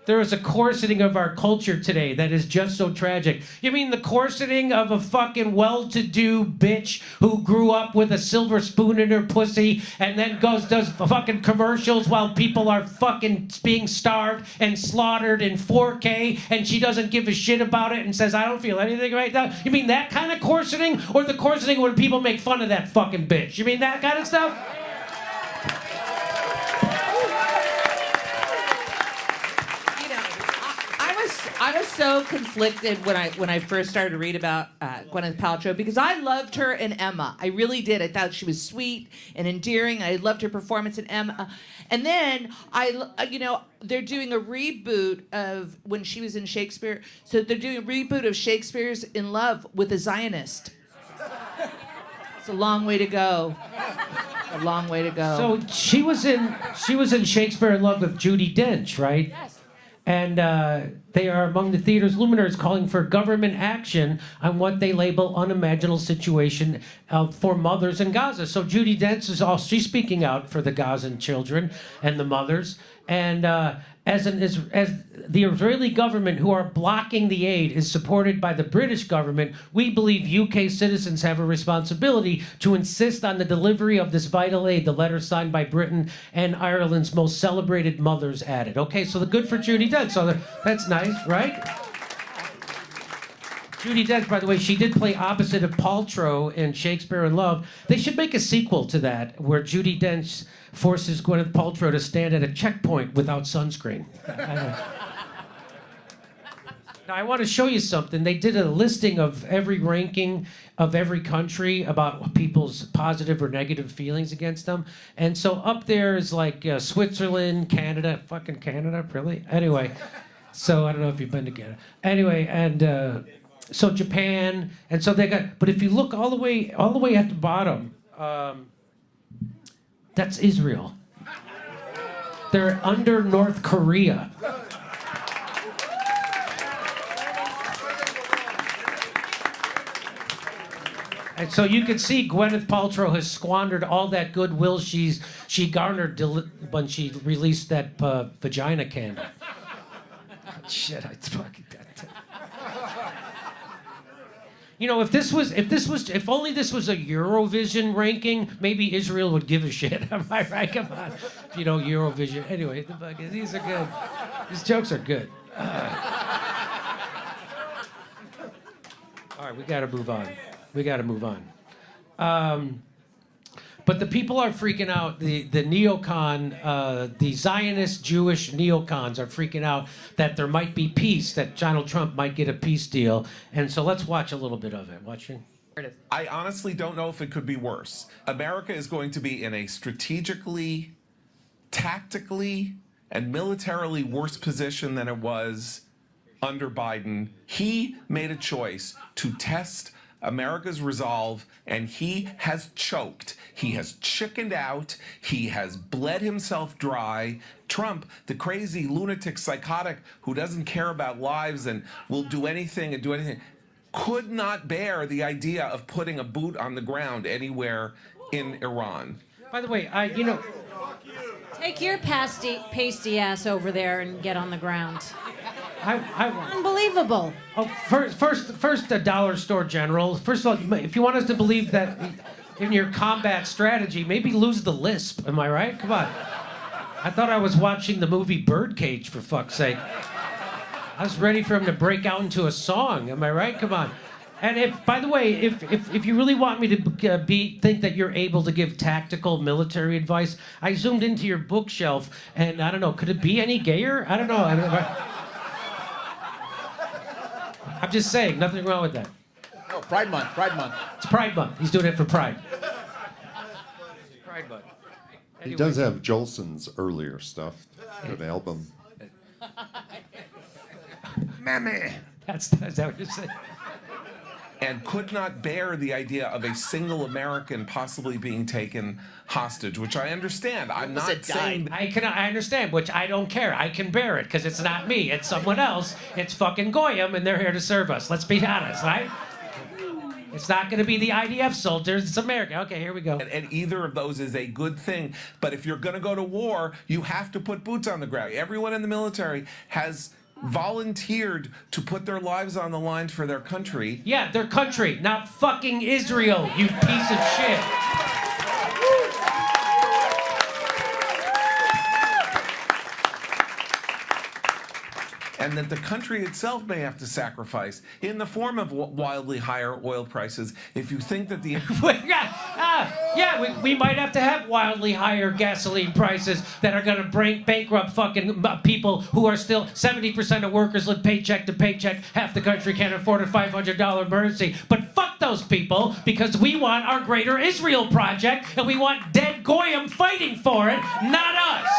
There is a corseting of our culture today that is just so tragic. You mean the corseting of a fucking well-to-do bitch who grew up with a silver spoon in her pussy and then does fucking commercials while people are fucking being starved and slaughtered in 4K and she doesn't give a shit about it and says, I don't feel anything right now? You mean that kind of corseting? Or the corseting when people make fun of that fucking bitch? You mean that kind of stuff? I was so conflicted when I first started to read about Gwyneth Paltrow because I loved her in Emma. I really did. I thought she was sweet and endearing. I loved her performance in Emma. And then they're doing a reboot of when she was in Shakespeare. So they're doing a reboot of Shakespeare's In Love with a Zionist. It's a long way to go. A long way to go. So she was in Shakespeare in Love with Judi Dench, right? Yes. And they are among the theater's luminaries calling for government action on what they label unimaginable situation for mothers in Gaza. So Judi Dench she's speaking out for the Gazan children and the mothers. And as the Israeli government, who are blocking the aid, is supported by the British government, we believe UK citizens have a responsibility to insist on the delivery of this vital aid, the letter signed by Britain and Ireland's most celebrated mothers added. Okay, so the good for Judi Dench. So that's nice, right? Judi Dench, by the way, she did play opposite of Paltrow in Shakespeare in Love. They should make a sequel to that, where Judi Dench forces Gwyneth Paltrow to stand at a checkpoint without sunscreen. Now, I want to show you something. They did a listing of every ranking of every country about people's positive or negative feelings against them. And so up there is like Switzerland, Canada. Fucking Canada, really? Anyway, so I don't know if you've been to Canada. Anyway, and so Japan. And so they got, but if you look all the way at the bottom, that's Israel. They're under North Korea. And so you can see Gwyneth Paltrow has squandered all that goodwill she garnered when she released that vagina candle. Shit, I fucking got it. You know, if only this was a Eurovision ranking, maybe Israel would give a shit. Am I right? Come on. You know, Eurovision. Anyway, these are good. These jokes are good. All right, we got to move on. But the people are freaking out. The neocon, the Zionist Jewish neocons are freaking out that there might be peace, that Donald Trump might get a peace deal. And so let's watch a little bit of it. Watching. I honestly don't know if it could be worse. America is going to be in a strategically, tactically, and militarily worse position than it was under Biden. He made a choice to test America's resolve, and he has choked. He has chickened out. He has bled himself dry. Trump, the crazy lunatic psychotic who doesn't care about lives and will do anything, could not bear the idea of putting a boot on the ground anywhere in Iran. By the way, Take your pasty ass over there and get on the ground. Unbelievable. Oh, first, the dollar store general. First of all, if you want us to believe that in your combat strategy, maybe lose the lisp. Am I right? Come on. I thought I was watching the movie Birdcage, for fuck's sake. I was ready for him to break out into a song. Am I right? Come on. And by the way, if you really want me to think that you're able to give tactical military advice, I zoomed into your bookshelf, and I don't know, could it be any gayer? I don't know. I'm just saying, nothing wrong with that. No, Pride Month. It's Pride Month. He's doing it for Pride. Pride Month. He does have Jolson's earlier stuff, good album. Mammy! Is that what you're saying? And could not bear the idea of a single American possibly being taken hostage, which I understand. I'm not saying... I understand, which I don't care. I can bear it, because it's not me. It's someone else. It's fucking Goyim, and they're here to serve us. Let's be honest, right? It's not going to be the IDF soldiers. It's America. Okay, here we go. And either of those is a good thing. But if you're going to go to war, you have to put boots on the ground. Everyone in the military has volunteered to put their lives on the line for their country. Yeah, their country, not fucking Israel, you piece of shit. And that the country itself may have to sacrifice in the form of wildly higher oil prices. If you think that the... we might have to have wildly higher gasoline prices that are going to bankrupt fucking people who are still... 70% of workers live paycheck to paycheck. Half the country can't afford a $500 emergency. But fuck those people, because we want our Greater Israel Project, and we want dead Goyim fighting for it, not us.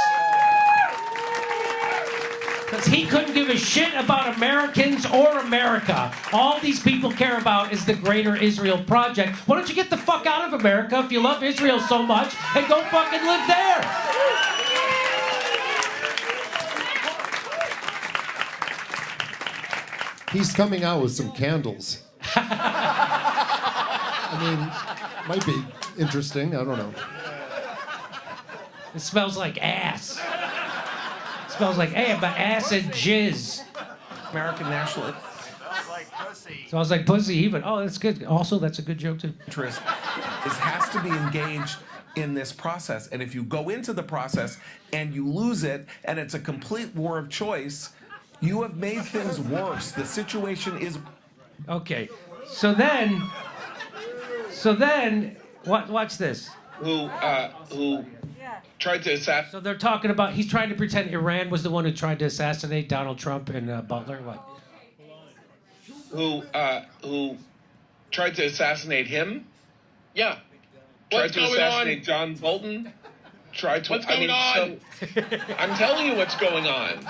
Because he couldn't give a shit about Americans or America. All these people care about is the Greater Israel Project. Why don't you get the fuck out of America if you love Israel so much and go fucking live there? He's coming out with some candles. I mean, might be interesting. I don't know. It smells like ass. Smells like, hey, my ass and jizz. American national Smells like pussy even. Oh, that's good. Also, that's a good joke too. interest has to be engaged in this process. And if you go into the process and you lose it, and it's a complete war of choice, you have made things worse. The situation is... Okay. So then, watch this. Who tried to assassinate... So they're talking about, he's trying to pretend Iran was the one who tried to assassinate Donald Trump and Butler. What? Who tried to assassinate him? Yeah. Tried to assassinate John Bolton. Tried to. What's going on? I'm telling you what's going on.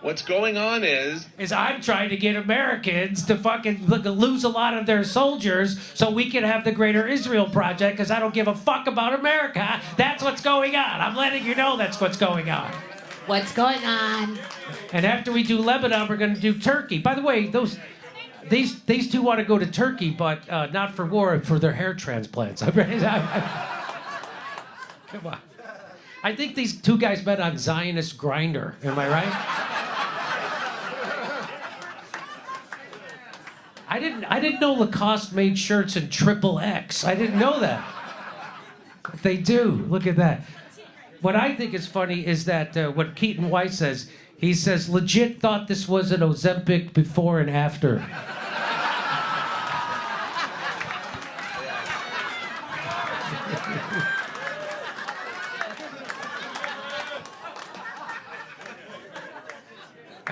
What's going on is I'm trying to get Americans to fucking lose a lot of their soldiers so we can have the Greater Israel Project because I don't give a fuck about America. That's what's going on. I'm letting you know that's what's going on. What's going on? And after we do Lebanon, we're going to do Turkey. By the way, these two want to go to Turkey, but not for war, for their hair transplants. Come on. I think these two guys met on Zionist Grindr. Am I right? I didn't know Lacoste made shirts in XXX. I didn't know that. But they do. Look at that. What I think is funny is that what Keaton White says, he says, legit thought this was an Ozempic before and after.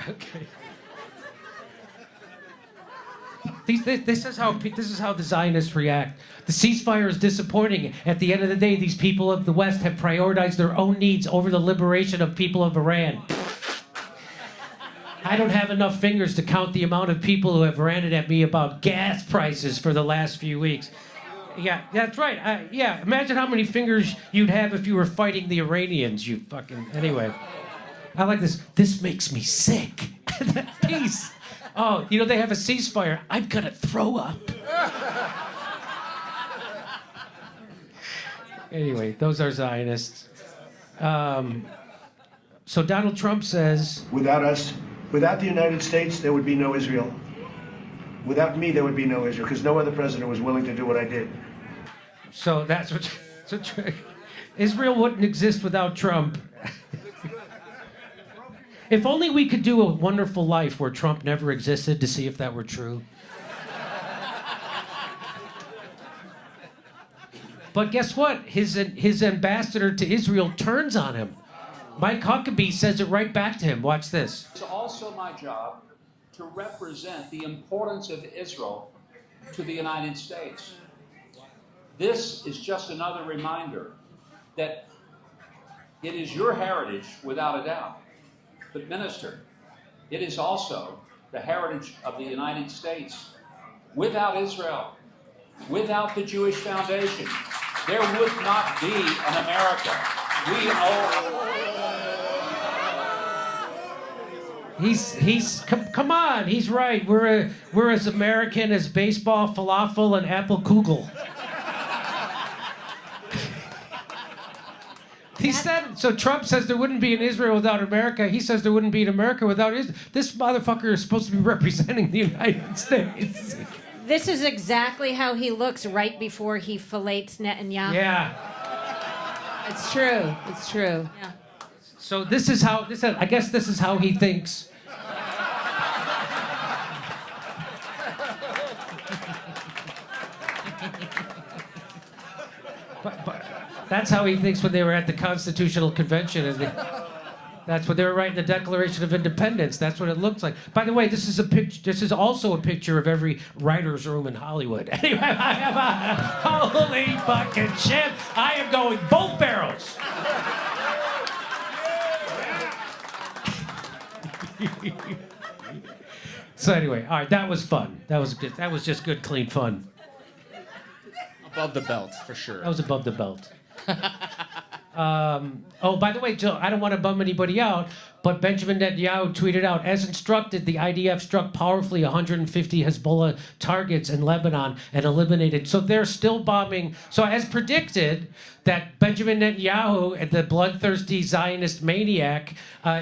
Okay. This is how the Zionists react. The ceasefire is disappointing. At the end of the day, these people of the West have prioritized their own needs over the liberation of people of Iran. I don't have enough fingers to count the amount of people who have ranted at me about gas prices for the last few weeks. Yeah, that's right. Yeah, imagine how many fingers you'd have if you were fighting the Iranians, you fucking... Anyway. I like this. This makes me sick. Peace. Oh, you know, they have a ceasefire. I'm gonna throw up. Anyway, those are Zionists. So Donald Trump says... Without us, without the United States, there would be no Israel. Without me, there would be no Israel, because no other president was willing to do what I did. So that's what... Israel wouldn't exist without Trump. If only we could do A Wonderful Life where Trump never existed to see if that were true. But guess what? His ambassador to Israel turns on him. Mike Huckabee says it right back to him. Watch this. It's also my job to represent the importance of Israel to the United States. This is just another reminder that it is your heritage, without a doubt. But Minister, it is also the heritage of the United States. Without Israel, without the Jewish Foundation, there would not be an America. We owe... Come on, he's right. We're as American as baseball, falafel, and apple kugel. He said, so Trump says there wouldn't be an Israel without America. He says there wouldn't be an America without Israel. This motherfucker is supposed to be representing the United States. This is exactly how he looks right before he fillets Netanyahu. Yeah. It's true. It's true. Yeah. So I guess this is how he thinks. But that's how he thinks when they were at the Constitutional Convention. That's what they were writing the Declaration of Independence. That's what it looks like. By the way, this is also a picture of every writer's room in Hollywood. Anyway, I am holy fucking shit. I am going both barrels. So anyway, all right, that was fun. That was good. That was just good, clean fun. Above the belt, for sure. That was above the belt. Oh, by the way, Joe, I don't want to bum anybody out, but But Benjamin Netanyahu tweeted out, as instructed, the IDF struck powerfully 150 Hezbollah targets in Lebanon and eliminated. So they're still bombing. So as predicted, that Benjamin Netanyahu, the bloodthirsty Zionist maniac,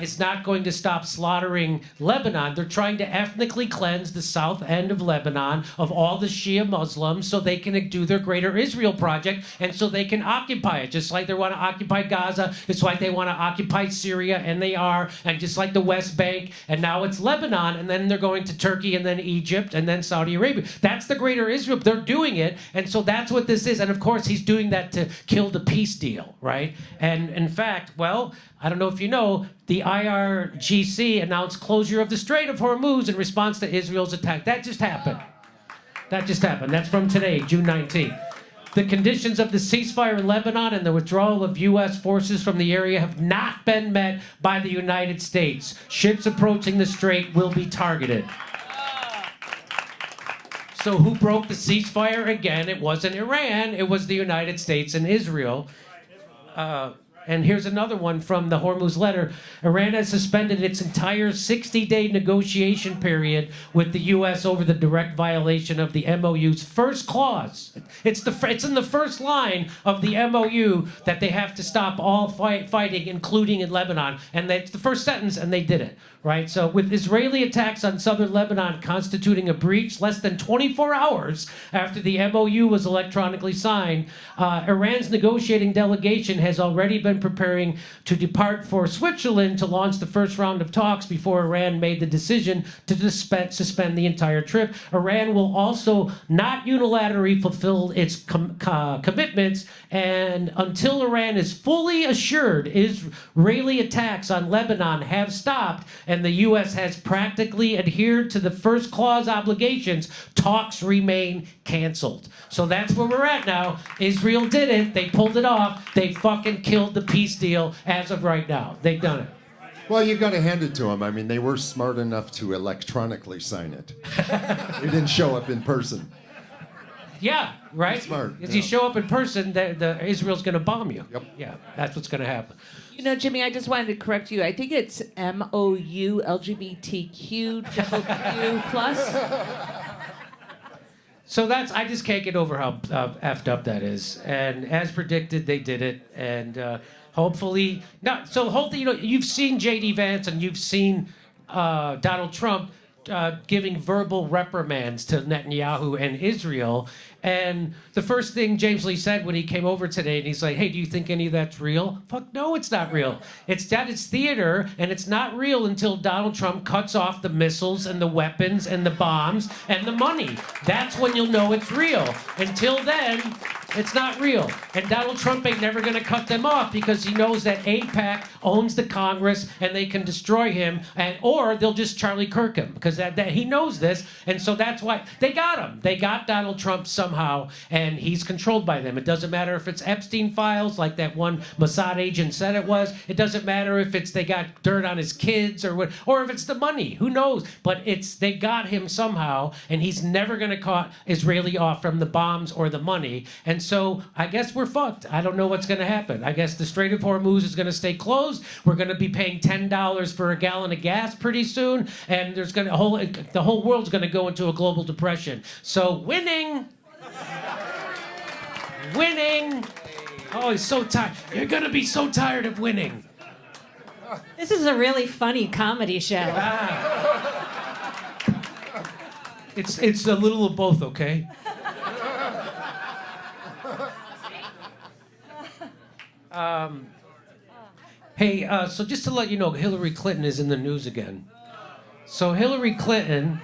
is not going to stop slaughtering Lebanon. They're trying to ethnically cleanse the south end of Lebanon of all the Shia Muslims so they can do their Greater Israel project and so they can occupy it. Just like they want to occupy Gaza, it's like they want to occupy Syria, and they are, and just like the West Bank, and now it's Lebanon, and then they're going to Turkey, and then Egypt, and then Saudi Arabia. That's the Greater Israel. They're doing it, and so that's what this is. And of course, he's doing that to kill the peace deal, right? And in fact, well, I don't know if you know, the IRGC announced closure of the Strait of Hormuz in response to Israel's attack. That just happened. That just happened. That's from today, June 19th. The conditions of the ceasefire in Lebanon and the withdrawal of U.S. forces from the area have not been met by the United States. Ships approaching the strait will be targeted. So who broke the ceasefire again? It wasn't Iran. It was the United States and Israel. And here's another one from the Hormuz letter. Iran has suspended its entire 60-day negotiation period with the U.S. over the direct violation of the MOU's first clause. It's in the first line of the MOU that they have to stop all fighting, including in Lebanon. And it's the first sentence, and they did it. Right? So with Israeli attacks on southern Lebanon constituting a breach less than 24 hours after the MOU was electronically signed, Iran's negotiating delegation has already been preparing to depart for Switzerland to launch the first round of talks before Iran made the decision to suspend the entire trip. Iran will also not unilaterally fulfill its commitments, and until Iran is fully assured Israeli attacks on Lebanon have stopped and the U.S. has practically adhered to the first clause obligations, talks remain canceled. So that's where we're at now. Israel did it. They pulled it off. They fucking killed the peace deal as of right now. They've done it. Well, you got to hand it to them. I mean, they were smart enough to electronically sign it. They didn't show up in person. Yeah, right? Smart. If you show up in person, Israel's going to bomb you. Yep. Yeah, that's what's going to happen. You know, Jimmy, I just wanted to correct you. I think it's MOU LGBTQ plus. So I just can't get over how effed up that is. And as predicted, they did it. And hopefully, you've seen J.D. Vance and you've seen Donald Trump giving verbal reprimands to Netanyahu and Israel. And the first thing James Lee said when he came over today, and he's like, hey, do you think any of that's real? Fuck no, it's not real. It's theater, and it's not real until Donald Trump cuts off the missiles and the weapons and the bombs and the money. That's when you'll know it's real. Until then, it's not real. And Donald Trump ain't never going to cut them off because he knows that AIPAC owns the Congress and they can destroy him, or they'll just Charlie Kirk him because that he knows this. And so that's why they got him. They got Donald Trump somehow, and he's controlled by them. It doesn't matter if it's Epstein files, like that one Mossad agent said it was. It doesn't matter if they got dirt on his kids or if it's the money. Who knows? But they got him somehow, and he's never going to cut Israeli off from the bombs or the money. And so I guess we're fucked. I don't know what's going to happen. I guess the Strait of Hormuz is going to stay closed. We're going to be paying $10 for a gallon of gas pretty soon, and the whole world's going to go into a global depression. So winning. Oh, he's so tired. You're going to be so tired of winning. This is a really funny comedy show. It's a little of both, okay? Hey, so just to let you know, Hillary Clinton is in the news again. So Hillary Clinton,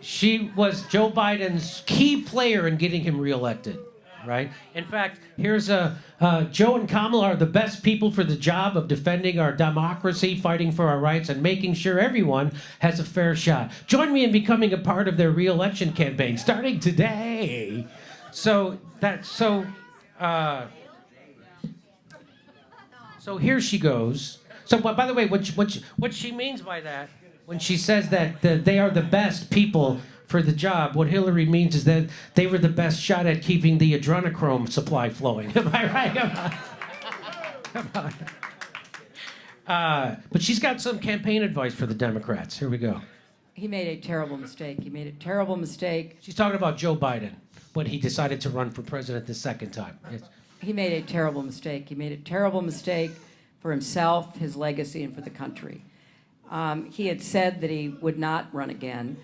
she was Joe Biden's key player in getting him reelected, right? In fact, here's Joe and Kamala are the best people for the job of defending our democracy, fighting for our rights, and making sure everyone has a fair shot. Join me in becoming a part of their reelection campaign, starting today. So here she goes. So, by the way, what she means by that, when she says that they are the best people for the job, what Hillary means is that they were the best shot at keeping the adrenochrome supply flowing. Am I right? Come on. But she's got some campaign advice for the Democrats. Here we go. He made a terrible mistake. He made a terrible mistake. She's talking about Joe Biden when he decided to run for president the second time. Yes. He made a terrible mistake. He made a terrible mistake for himself, his legacy, and for the country. He had said that he would not run again.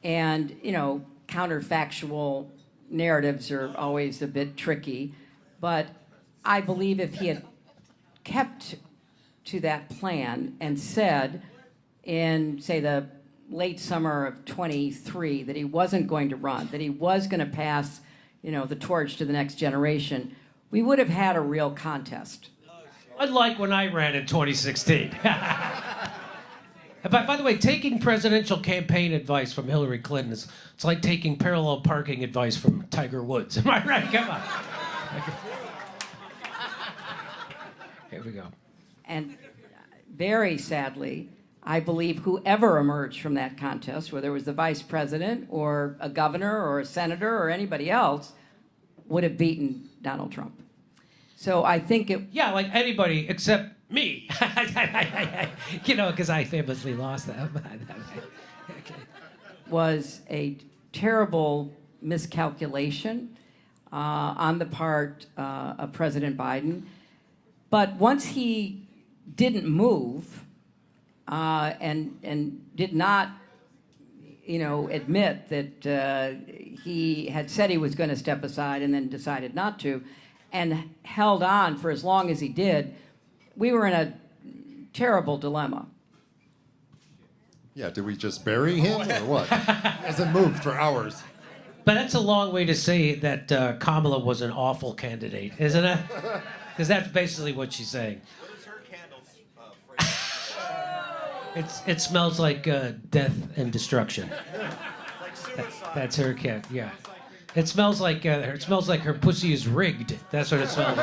And, you know, counterfactual narratives are always a bit tricky. But I believe if he had kept to that plan and said in, say, the late summer of 23 that he wasn't going to run, that he was going to pass, you know, the torch to the next generation, we would have had a real contest. Unlike when I ran in 2016. By the way, taking presidential campaign advice from Hillary Clinton is it's like taking parallel parking advice from Tiger Woods. Am I right? Come on. Here we go. And very sadly, I believe whoever emerged from that contest, whether it was the vice president or a governor or a senator or anybody else, would have beaten Donald Trump. So I think it... Yeah, like anybody except me. You know, because I famously lost that. Okay. Was a terrible miscalculation on the part of President Biden. But once he didn't move and did not, you know, admit that he had said he was going to step aside and then decided not to, and held on for as long as he did, we were in a terrible dilemma. Yeah, did we just bury him or what? He hasn't moved for hours. But that's a long way to say that Kamala was an awful candidate, isn't it? Because that's basically what she's saying. It smells like death and destruction. That's her cat. Yeah. It smells like her pussy is rigged. That's what it smells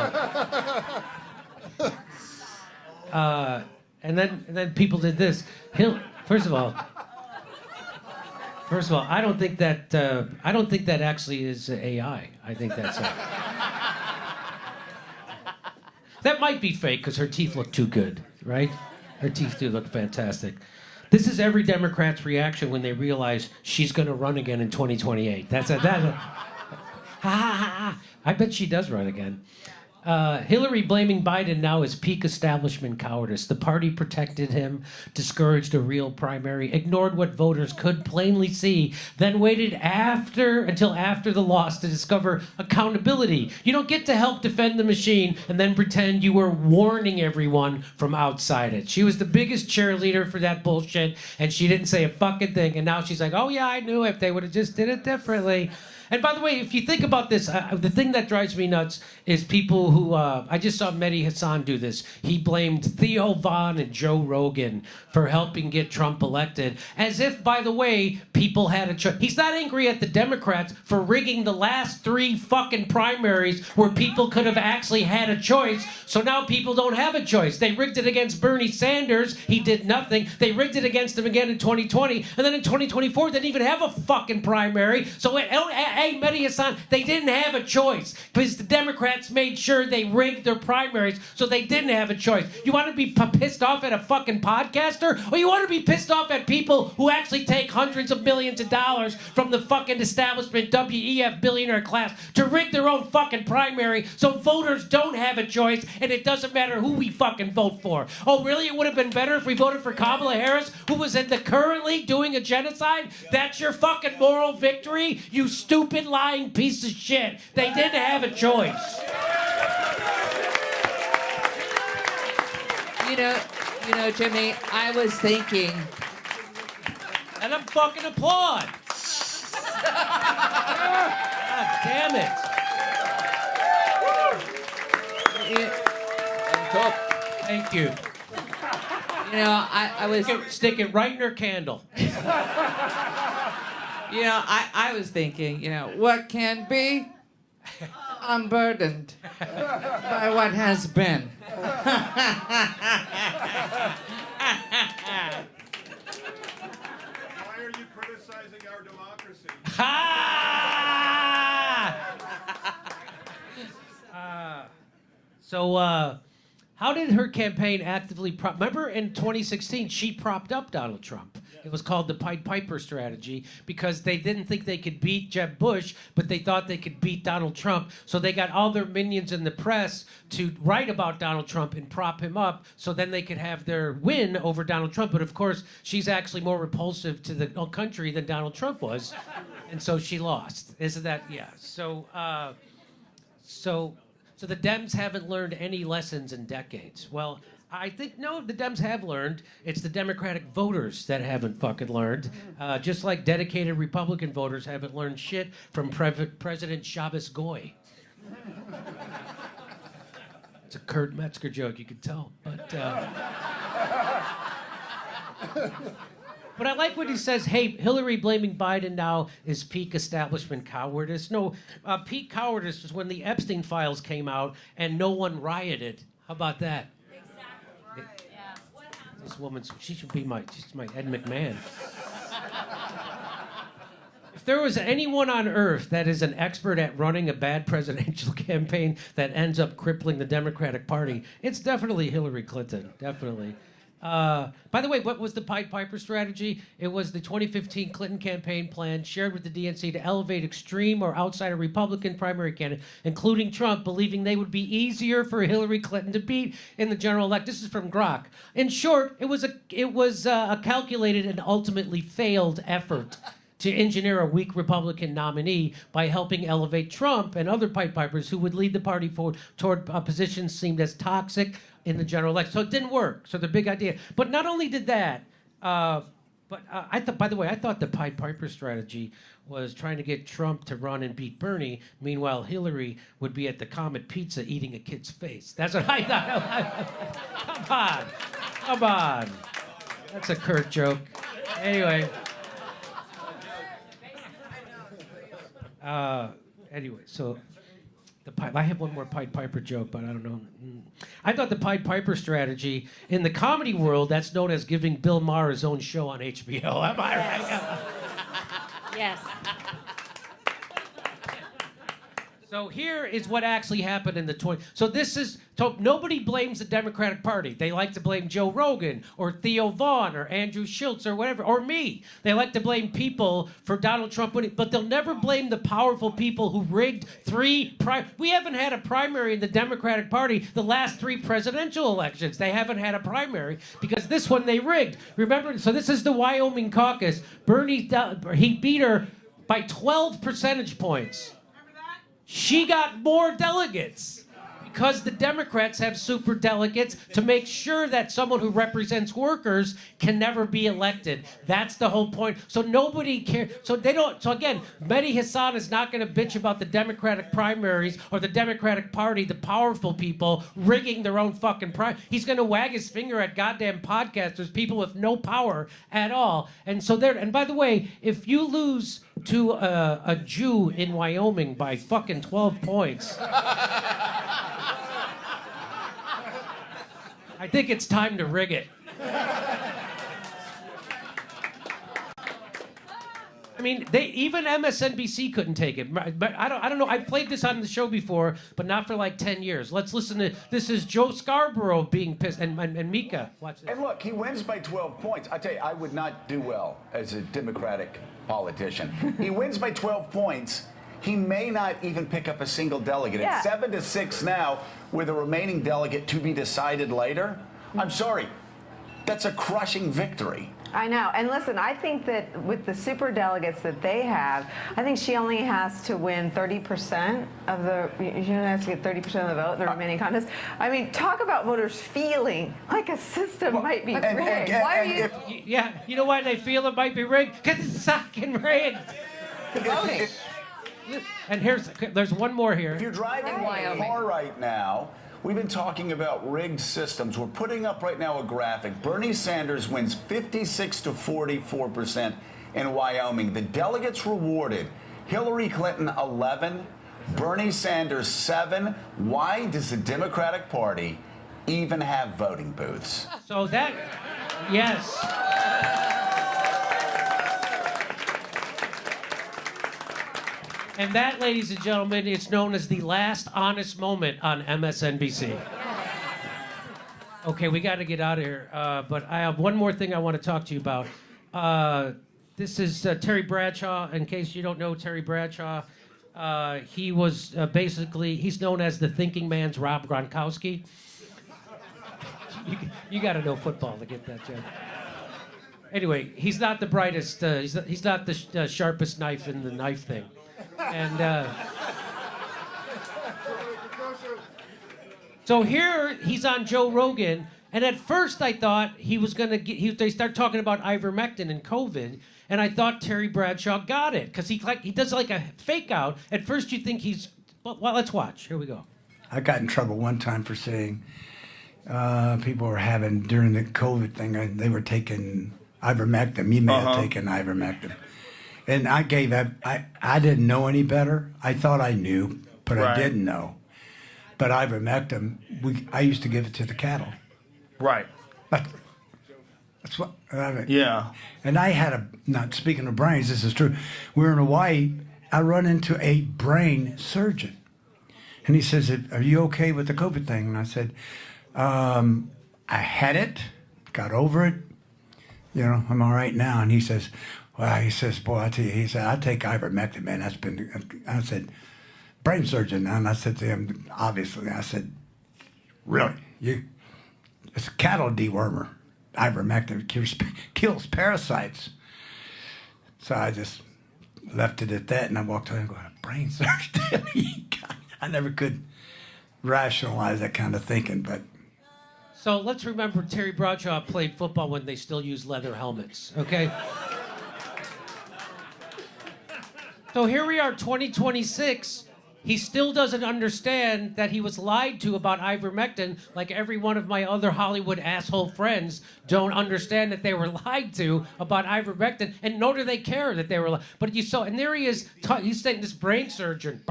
like. And then people did this. First of all, I don't think that actually is AI. I think that's that might be fake because her teeth look too good, right? Her teeth do look fantastic. This is every Democrat's reaction when they realize she's going to run again in 2028. I bet she does run again. Hillary blaming Biden now is peak establishment cowardice. The party protected him, discouraged a real primary, ignored what voters could plainly see, then waited until after the loss to discover accountability. You don't get to help defend the machine and then pretend you were warning everyone from outside it. She was the biggest cheerleader for that bullshit, and she didn't say a fucking thing, and now she's like, oh yeah, I knew if they would have just did it differently. And by the way, if you think about this, the thing that drives me nuts is people who, I just saw Mehdi Hassan do this. He blamed Theo Von and Joe Rogan for helping get Trump elected, as if, by the way, people had a choice. He's not angry at the Democrats for rigging the last 3 fucking primaries where people could have actually had a choice, so now people don't have a choice. They rigged it against Bernie Sanders. He did nothing. They rigged it against him again in 2020, and then in 2024, they didn't even have a fucking primary, so hey, Mehdi Hassan, they didn't have a choice because the Democrats made sure they rigged their primaries, so they didn't have a choice. You want to be pissed off at a fucking podcaster, or you want to be pissed off at people who actually take hundreds of millions of dollars from the fucking establishment WEF billionaire class to rig their own fucking primary so voters don't have a choice and it doesn't matter who we fucking vote for? Oh, really? It would have been better if we voted for Kamala Harris, who was currently doing a genocide? That's your fucking moral victory, you stupid lying piece of shit. They didn't have a choice. You know, Jimmy, I was thinking, and I'm fucking applaud. God damn it. Thank you. You know, I was stick it right in her candle. You know, I was thinking, you know, what can be unburdened by what has been. Why are you criticizing our democracy? So, How did her campaign actively remember in 2016, she propped up Donald Trump. It was called the Pied Piper strategy because they didn't think they could beat Jeb Bush, but they thought they could beat Donald Trump. So they got all their minions in the press to write about Donald Trump and prop him up so then they could have their win over Donald Trump. But of course, she's actually more repulsive to the country than Donald Trump was. And so she lost. Isn't that, yeah. So the Dems haven't learned any lessons in decades. Well, I think, no, the Dems have learned. It's the Democratic voters that haven't fucking learned. Just like dedicated Republican voters haven't learned shit from President Shabbos Goy. It's a Kurt Metzger joke, you could tell. But I like when he says, hey, Hillary blaming Biden now is peak establishment cowardice. No, peak cowardice was when the Epstein files came out and no one rioted. How about that? This woman, she's my Ed McMahon. If there was anyone on earth that is an expert at running a bad presidential campaign that ends up crippling the Democratic Party, it's definitely Hillary Clinton. Definitely. By the way, what was the Pied Piper strategy? It was the 2015 Clinton campaign plan shared with the DNC to elevate extreme or outsider Republican primary candidates, including Trump, believing they would be easier for Hillary Clinton to beat in the general election. This is from Grok. In short, it was a calculated and ultimately failed effort to engineer a weak Republican nominee by helping elevate Trump and other Pied Pipers who would lead the party forward toward positions seemed as toxic in the general election. So it didn't work. So the big idea. But not only did that, I thought, by the way, I thought the Pied Piper strategy was trying to get Trump to run and beat Bernie. Meanwhile, Hillary would be at the Comet Pizza eating a kid's face. That's what I thought. Come on. That's a Kurt joke. Anyway. So I have one more Pied Piper joke, but I don't know. I thought the Pied Piper strategy in the comedy world, that's known as giving Bill Maher his own show on HBO. Am I right? Yes. So here is what actually happened in the 20. So nobody blames the Democratic Party. They like to blame Joe Rogan or Theo Vaughn or Andrew Schultz or whatever, or me. They like to blame people for Donald Trump winning, but they'll never blame the powerful people who rigged we haven't had a primary in the Democratic Party the last 3 presidential elections. They haven't had a primary because this one they rigged. Remember, so this is the Wyoming caucus. He beat her by 12 percentage points. She got more delegates because the Democrats have super delegates to make sure that someone who represents workers can never be elected. That's the whole point. So nobody cares. So again, Mehdi Hassan is not going to bitch about the Democratic primaries or the Democratic Party, the powerful people rigging their own fucking He's going to wag his finger at goddamn podcasters, people with no power at all. And so and by the way, if you lose to a Jew in Wyoming by fucking 12 points, I think it's time to rig it. I mean, even MSNBC couldn't take it. But I don't know. I've played this on the show before, but not for like 10 years. Let's listen to this. Is Joe Scarborough being pissed and Mika? Watch this. And look, he wins by 12 points. I tell you, I would not do well as a Democratic politician. He wins by 12 points. He may not even pick up a single delegate. Yeah. It's 7-6 now, with a remaining delegate to be decided later. I'm sorry. That's a crushing victory. I know. And listen, I think that with the super delegates that they have, I think she only has to win 30% of the, she only has to get 30% of the vote in the remaining contest. I mean, talk about voters feeling like a system might be rigged. Why are you? Yeah, you know why they feel it might be rigged? Because it's fucking rigged. Voting. And there's one more here. If you're driving a car right now, we've been talking about rigged systems. We're putting up right now a graphic. Bernie Sanders wins 56 to 44% in Wyoming. The delegates rewarded. Hillary Clinton 11, Bernie Sanders 7. Why does the Democratic Party even have voting booths? So that, yes. And that, ladies and gentlemen, is known as the last honest moment on MSNBC. Okay, we got to get out of here. But I have one more thing I want to talk to you about. This is Terry Bradshaw. In case you don't know Terry Bradshaw, he was basically, he's known as the thinking man's Rob Gronkowski. You got to know football to get that joke. Anyway, he's not the brightest. He's not the sharpest knife in the knife thing. And so here he's on Joe Rogan, and at first I thought he was gonna get. They start talking about ivermectin and COVID, and I thought Terry Bradshaw got it because he does like a fake out. At first you think he's. Well, let's watch. Here we go. I got in trouble one time for saying people were having during the COVID thing. They were taking ivermectin. You may have taken ivermectin, and I gave up. I didn't know any better. I thought I knew, but I didn't know. But ivermectin, I used to give it to the cattle. Right. That's what. I mean, Yeah. And I had not speaking of brains, this is true. We were in Hawaii. I run into a brain surgeon, and he says, "Are you okay with the COVID thing?" And I said, "I had it, got over it. You know, I'm all right now." And he says, "Well," he says, "boy, I tell you," he said, "I take ivermectin, man. That's been." I said, "Brain surgeon," and I said to him, obviously, I said, "Really? It's a cattle dewormer. Ivermectin kills parasites." So I just left it at that, and I walked away and go, "Brain surgeon?" I never could rationalize that kind of thinking, but. So let's remember Terry Bradshaw played football when they still used leather helmets, okay? So here we are, 2026. He still doesn't understand that he was lied to about ivermectin, like every one of my other Hollywood asshole friends don't understand that they were lied to about ivermectin, and nor do they care that they were lied. But you saw, and there he is, he's saying this brain surgeon.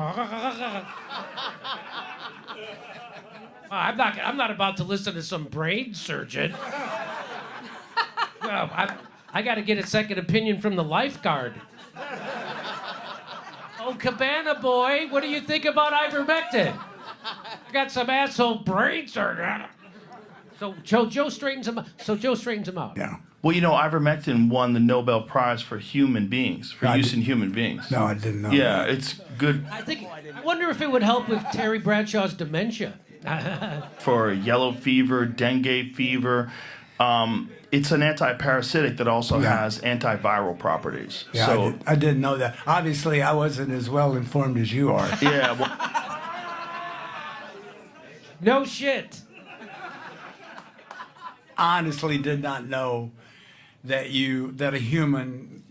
I'm not about to listen to some brain surgeon. Well, I got to get a second opinion from the lifeguard. Oh, Cabana boy, what do you think about ivermectin? I got some asshole brain surgeon. So Joe straightens him. out. Yeah. Well, you know, ivermectin won the Nobel Prize for human beings, for use in human beings. No, I didn't know. Yeah, that. it's good. I wonder if it would help with Terry Bradshaw's dementia. For yellow fever, dengue fever. It's an anti-parasitic that also has antiviral properties. Yeah, so I didn't know that. Obviously, I wasn't as well informed as you are. Yeah. Well, no shit. Honestly, did not know that a human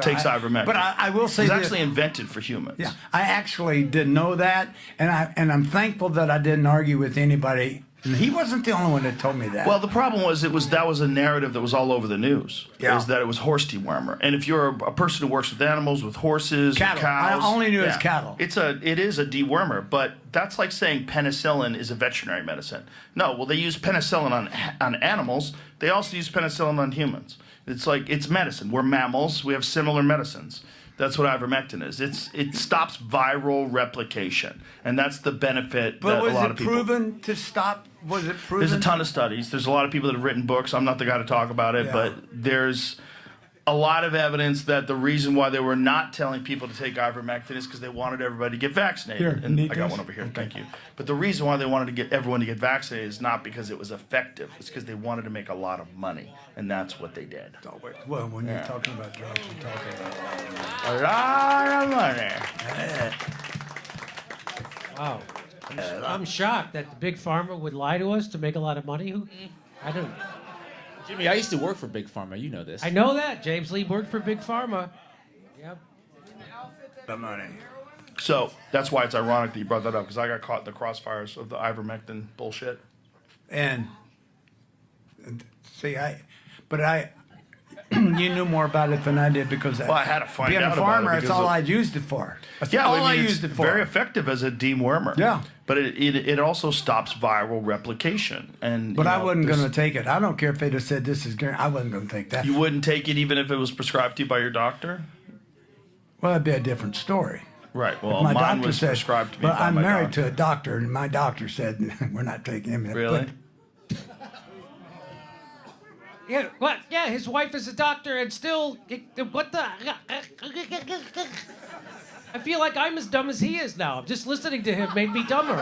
takes ivermectin. But I will say it's this. actually invented for humans. Yeah, I actually didn't know that, and I'm thankful that I didn't argue with anybody. And he wasn't the only one that told me that. Well, the problem was that was a narrative that was all over the news. Yeah. Is that it was horse dewormer, and if you're a person who works with animals, with horses, Cattle. with cows, I only knew it was cattle. It is a dewormer, but that's like saying penicillin is a veterinary medicine. No, well they use penicillin on animals. They also use penicillin on humans. It's like it's medicine. We're mammals. We have similar medicines. That's what ivermectin is. It stops viral replication, and that's the benefit that a lot of people. But was it proven to stop? Was it proven? There's a ton of studies. There's a lot of people that have written books. I'm not the guy to talk about it, but there's a lot of evidence that the reason why they were not telling people to take ivermectin is because they wanted everybody to get vaccinated. Here, and need I got this? one over here. Thank you. But the reason why they wanted to get everyone to get vaccinated is not because it was effective. It's because they wanted to make a lot of money, and that's what they did. Well, when you're talking about drugs, you're talking about a lot of money. Wow. I'm shocked that the big pharma would lie to us to make a lot of money. I don't. Jimmy, I used to work for Big Pharma. You know this. I know that. James Lee worked for Big Pharma. Yep. the money. So that's why it's ironic that you brought that up, because I got caught in the crossfires of the ivermectin bullshit. And see, you knew more about it than I did because Well, I had to find being out a farmer, about it that's all I'd used it for. That's all I it's used it for. very effective as a dewormer. Yeah. But it also stops viral replication. And But I wasn't going to take it. I don't care if they'd have said this is guaranteed. I wasn't going to take that. You wouldn't take it even if it was prescribed to you by your doctor? Well, that'd be a different story. Right. Well, If my mine doctor was prescribed to me but by I'm my married doctor. to a doctor, and my doctor said we're not taking him. Really? But Yeah, what? Yeah, his wife is a doctor and still... What the... I feel like I'm as dumb as he is now. Just listening to him made me dumber.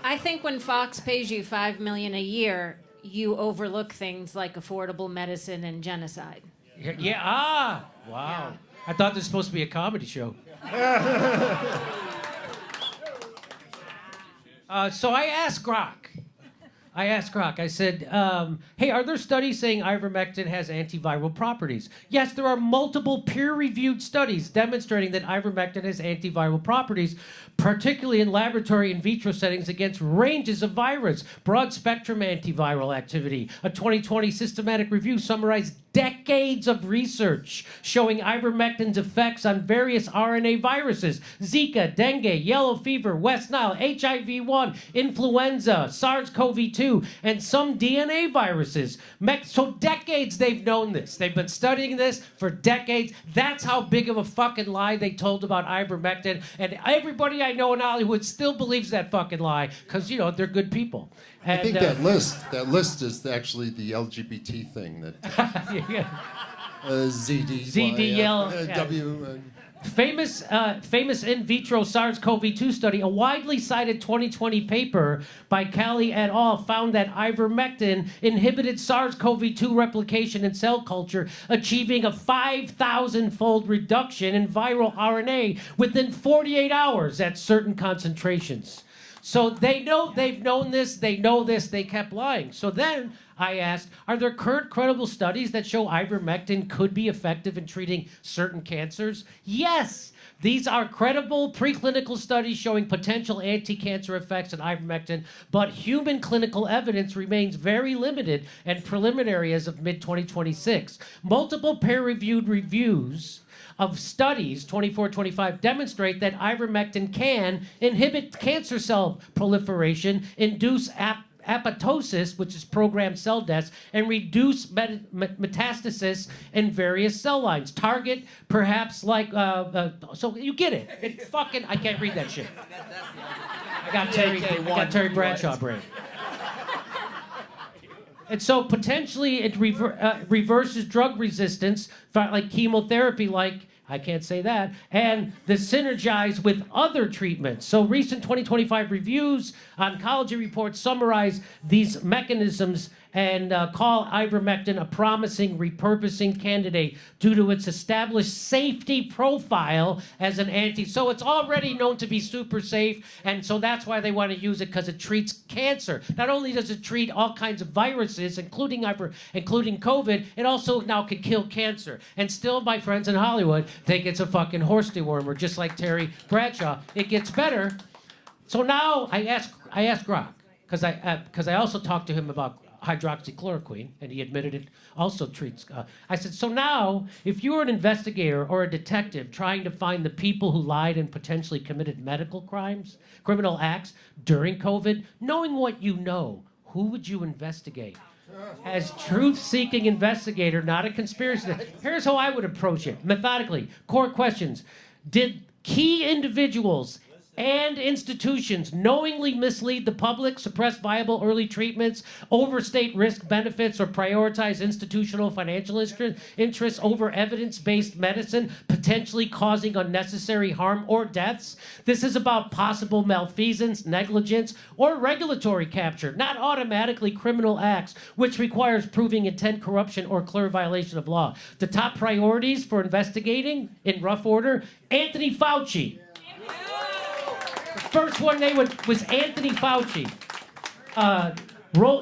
I think when Fox pays you $5 million a year, you overlook things like affordable medicine and genocide. Yeah, wow. I thought this was supposed to be a comedy show. So I asked Grok. I said, hey, are there studies saying ivermectin has antiviral properties? Yes, there are multiple peer-reviewed studies demonstrating that ivermectin has antiviral properties, particularly in laboratory in vitro settings against ranges of virus. Broad-spectrum antiviral activity. A 2020 systematic review summarized decades of research showing ivermectin's effects on various RNA viruses: Zika, dengue, yellow fever, West Nile, HIV-1, influenza, SARS-CoV-2, and some DNA viruses. So decades they've known this. They've been studying this for decades. That's how big of a fucking lie they told about ivermectin. And everybody I know in Hollywood still believes that fucking lie because, you know, they're good people. And, I think that list is actually the LGBT thing that ZDL, W. Famous in vitro SARS-CoV-2 study, a widely cited 2020 paper by Callie et al. Found that ivermectin inhibited SARS-CoV-2 replication in cell culture, achieving a 5,000-fold reduction in viral RNA within 48 hours at certain concentrations. So they've known this, they know this, they kept lying. So then I asked, are there current credible studies that show ivermectin could be effective in treating certain cancers? Yes! These are credible preclinical studies showing potential anti-cancer effects in ivermectin, but human clinical evidence remains very limited and preliminary as of mid-2026. Multiple peer-reviewed reviews of studies, 24-25, demonstrate that ivermectin can inhibit cancer cell proliferation, induce apoptosis, which is programmed cell deaths, and reduce metastasis in various cell lines. Target, perhaps like, so you get it. I can't read that shit. I got Terry Bradshaw brain. And so potentially it reverses drug resistance, like chemotherapy, I can't say that, and the synergize with other treatments. So recent 2025 reviews, oncology reports summarize these mechanisms and call ivermectin a promising repurposing candidate due to its established safety profile as an anti. So it's already known to be super safe, and so that's why they want to use it, because it treats cancer. Not only does it treat all kinds of viruses, including COVID, it also now can kill cancer. And still, my friends in Hollywood think it's a fucking horse dewormer, just like Terry Bradshaw. It gets better. So now I asked Grok, because I also talked to him about hydroxychloroquine, and he admitted it also treats. I said, so now, if you were an investigator or a detective trying to find the people who lied and potentially committed medical crimes, criminal acts during COVID, knowing what you know, who would you investigate? As truth-seeking investigator, not a conspiracy. Here's how I would approach it, methodically. Core questions. Did key individuals and institutions knowingly mislead the public, suppress viable early treatments, overstate risk benefits, or prioritize institutional financial interests over evidence-based medicine, potentially causing unnecessary harm or deaths? This is about possible malfeasance, negligence, or regulatory capture, not automatically criminal acts, which requires proving intent, corruption, or clear violation of law. The top priorities for investigating, in rough order: Anthony Fauci. First one was Anthony Fauci.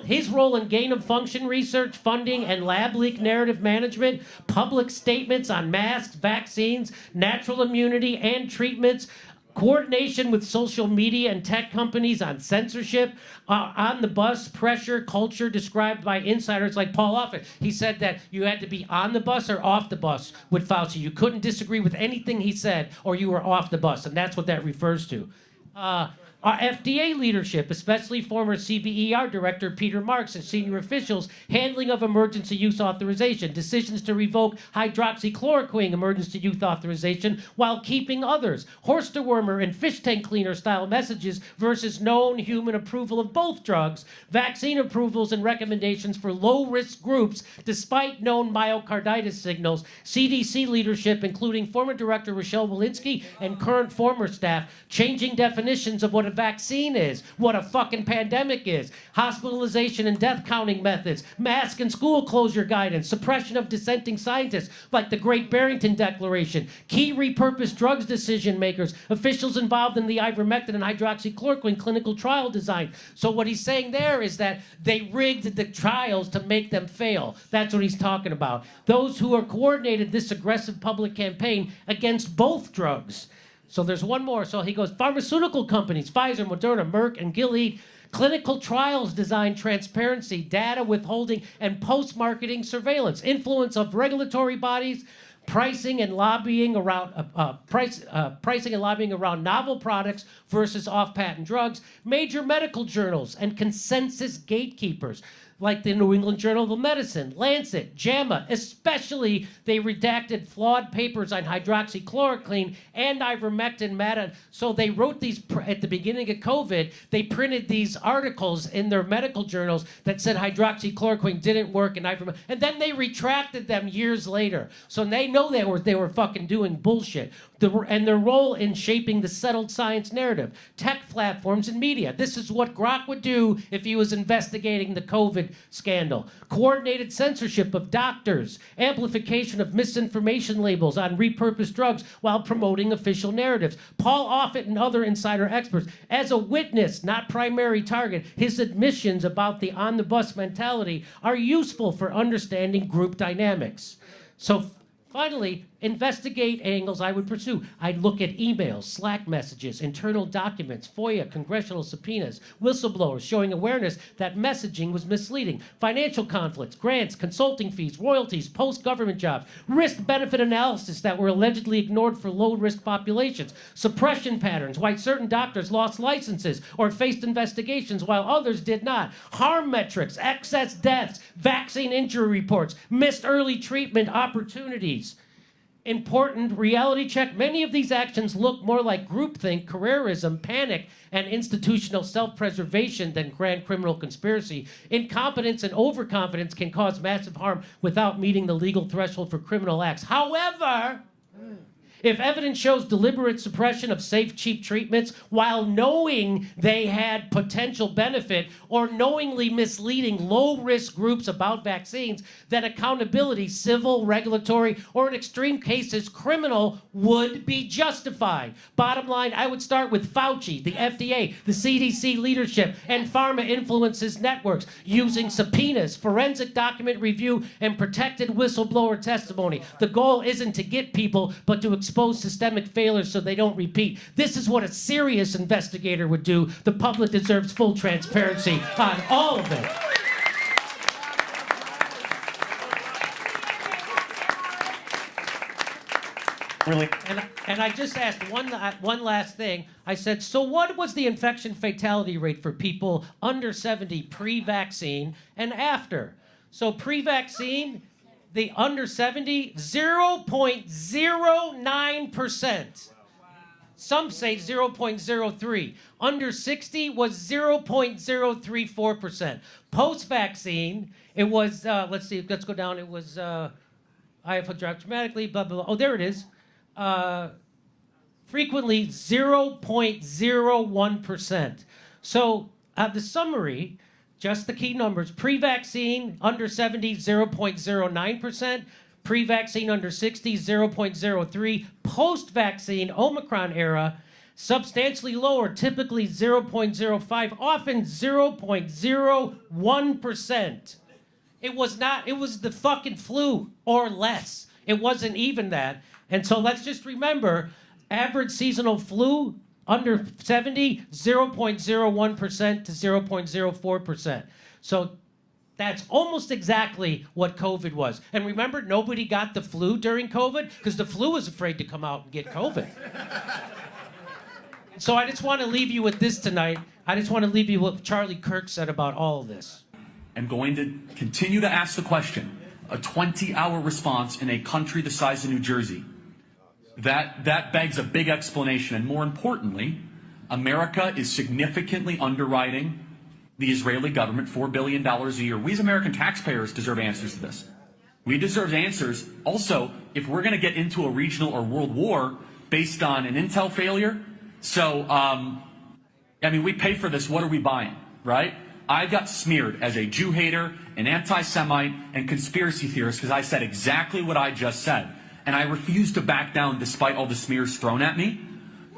His role in gain-of-function research, funding, and lab leak narrative management, public statements on masks, vaccines, natural immunity, and treatments, coordination with social media and tech companies on censorship, on the bus pressure culture described by insiders like Paul Offit. He said that you had to be on the bus or off the bus with Fauci. You couldn't disagree with anything he said, or you were off the bus, and that's what that refers to. Our FDA leadership, especially former CBER Director Peter Marks and senior officials, handling of emergency use authorization, decisions to revoke hydroxychloroquine emergency use authorization while keeping others, horse dewormer and fish tank cleaner style messages versus known human approval of both drugs, vaccine approvals and recommendations for low-risk groups despite known myocarditis signals, CDC leadership, including former Director Rochelle Walensky and current former staff, changing definitions of what a vaccine is, what a fucking pandemic is, hospitalization and death counting methods, mask and school closure guidance, suppression of dissenting scientists like the Great Barrington Declaration, key repurposed drugs decision makers, officials involved in the ivermectin and hydroxychloroquine clinical trial design. So what he's saying there is that they rigged the trials to make them fail. That's what he's talking about. Those who are coordinated this aggressive public campaign against both drugs. So there's one more. So he goes, pharmaceutical companies, Pfizer, Moderna, Merck, and Gilead, clinical trials design transparency, data withholding, and post-marketing surveillance, influence of regulatory bodies, pricing and lobbying around novel products versus off-patent drugs, major medical journals, and consensus gatekeepers, like the New England Journal of Medicine, Lancet, JAMA, especially they redacted flawed papers on hydroxychloroquine and ivermectin. So they wrote these, at the beginning of COVID, they printed these articles in their medical journals that said hydroxychloroquine didn't work and ivermectin, and then they retracted them years later. So they know they were fucking doing bullshit. And their role in shaping the settled science narrative, tech platforms and media. This is what Grok would do if he was investigating the COVID scandal. Coordinated censorship of doctors, amplification of misinformation labels on repurposed drugs while promoting official narratives. Paul Offit and other insider experts, as a witness, not primary target, his admissions about the on-the-bus mentality are useful for understanding group dynamics. So finally, investigate angles I would pursue. I'd look at emails, Slack messages, internal documents, FOIA, congressional subpoenas, whistleblowers showing awareness that messaging was misleading, financial conflicts, grants, consulting fees, royalties, post-government jobs, risk-benefit analysis that were allegedly ignored for low-risk populations, suppression patterns, why certain doctors lost licenses or faced investigations while others did not, harm metrics, excess deaths, vaccine injury reports, missed early treatment opportunities. Important reality check. Many of these actions look more like groupthink, careerism, panic, and institutional self-preservation than grand criminal conspiracy. Incompetence and overconfidence can cause massive harm without meeting the legal threshold for criminal acts. However, if evidence shows deliberate suppression of safe, cheap treatments while knowing they had potential benefit or knowingly misleading low-risk groups about vaccines, then accountability, civil, regulatory, or in extreme cases, criminal, would be justified. Bottom line, I would start with Fauci, the FDA, the CDC leadership, and pharma influences networks using subpoenas, forensic document review, and protected whistleblower testimony. The goal isn't to get people, but to expose systemic failures so they don't repeat. This is what a serious investigator would do. The public deserves full transparency on all of it. Really? And I just asked one last thing. I said, so what was the infection fatality rate for people under 70 pre-vaccine and after? So pre-vaccine, the under 70, 0.09%. Some say 0.03. Under 60 was 0.034%. Post-vaccine, it was, let's go down. It was, I have to drop dramatically, blah, blah, blah. Oh, there it is. Frequently 0.01%. So the summary, just the key numbers, pre-vaccine, under 70, 0.09%. Pre-vaccine, under 60, 0.03. Post-vaccine, Omicron era, substantially lower, typically 0.05, often 0.01%. It was not, it was the fucking flu or less. It wasn't even that. And so let's just remember, average seasonal flu, under 70, 0.01% to 0.04%. So that's almost exactly what COVID was. And remember, nobody got the flu during COVID because the flu was afraid to come out and get COVID. So I just want to leave you with this tonight. I just want to leave you with what Charlie Kirk said about all of this. I'm going to continue to ask the question. A 20-hour response in a country the size of New Jersey. That begs a big explanation. And more importantly, America is significantly underwriting the Israeli government $4 billion a year. We as American taxpayers deserve answers to this. We deserve answers. Also, if we're going to get into a regional or world war based on an intel failure, so, I mean, we pay for this. What are we buying, right? I got smeared as a Jew hater, an anti-Semite, and conspiracy theorist because I said exactly what I just said. And I refused to back down despite all the smears thrown at me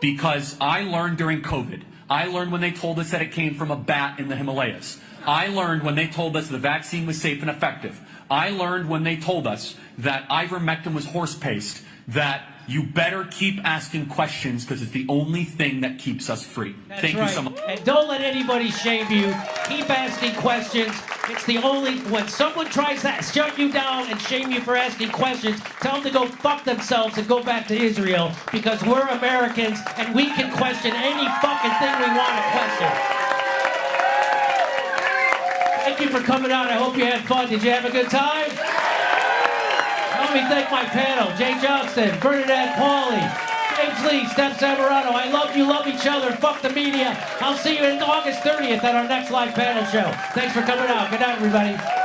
because I learned during COVID. I learned when they told us that it came from a bat in the Himalayas. I learned when they told us the vaccine was safe and effective. I learned when they told us that ivermectin was horse paste, that you better keep asking questions because it's the only thing that keeps us free. Thank you so much. And don't let anybody shame you. Keep asking questions. It's the only, when someone tries to shut you down and shame you for asking questions, tell them to go fuck themselves and go back to Israel because we're Americans and we can question any fucking thing we want to question. Thank you for coming out. I hope you had fun. Did you have a good time? Let me thank my panel, Jay Johnston, Bernadette Pauly, James Lee, Steph Zamorano. I love you, love each other, fuck the media. I'll see you on August 30th at our next live panel show. Thanks for coming out. Good night, everybody.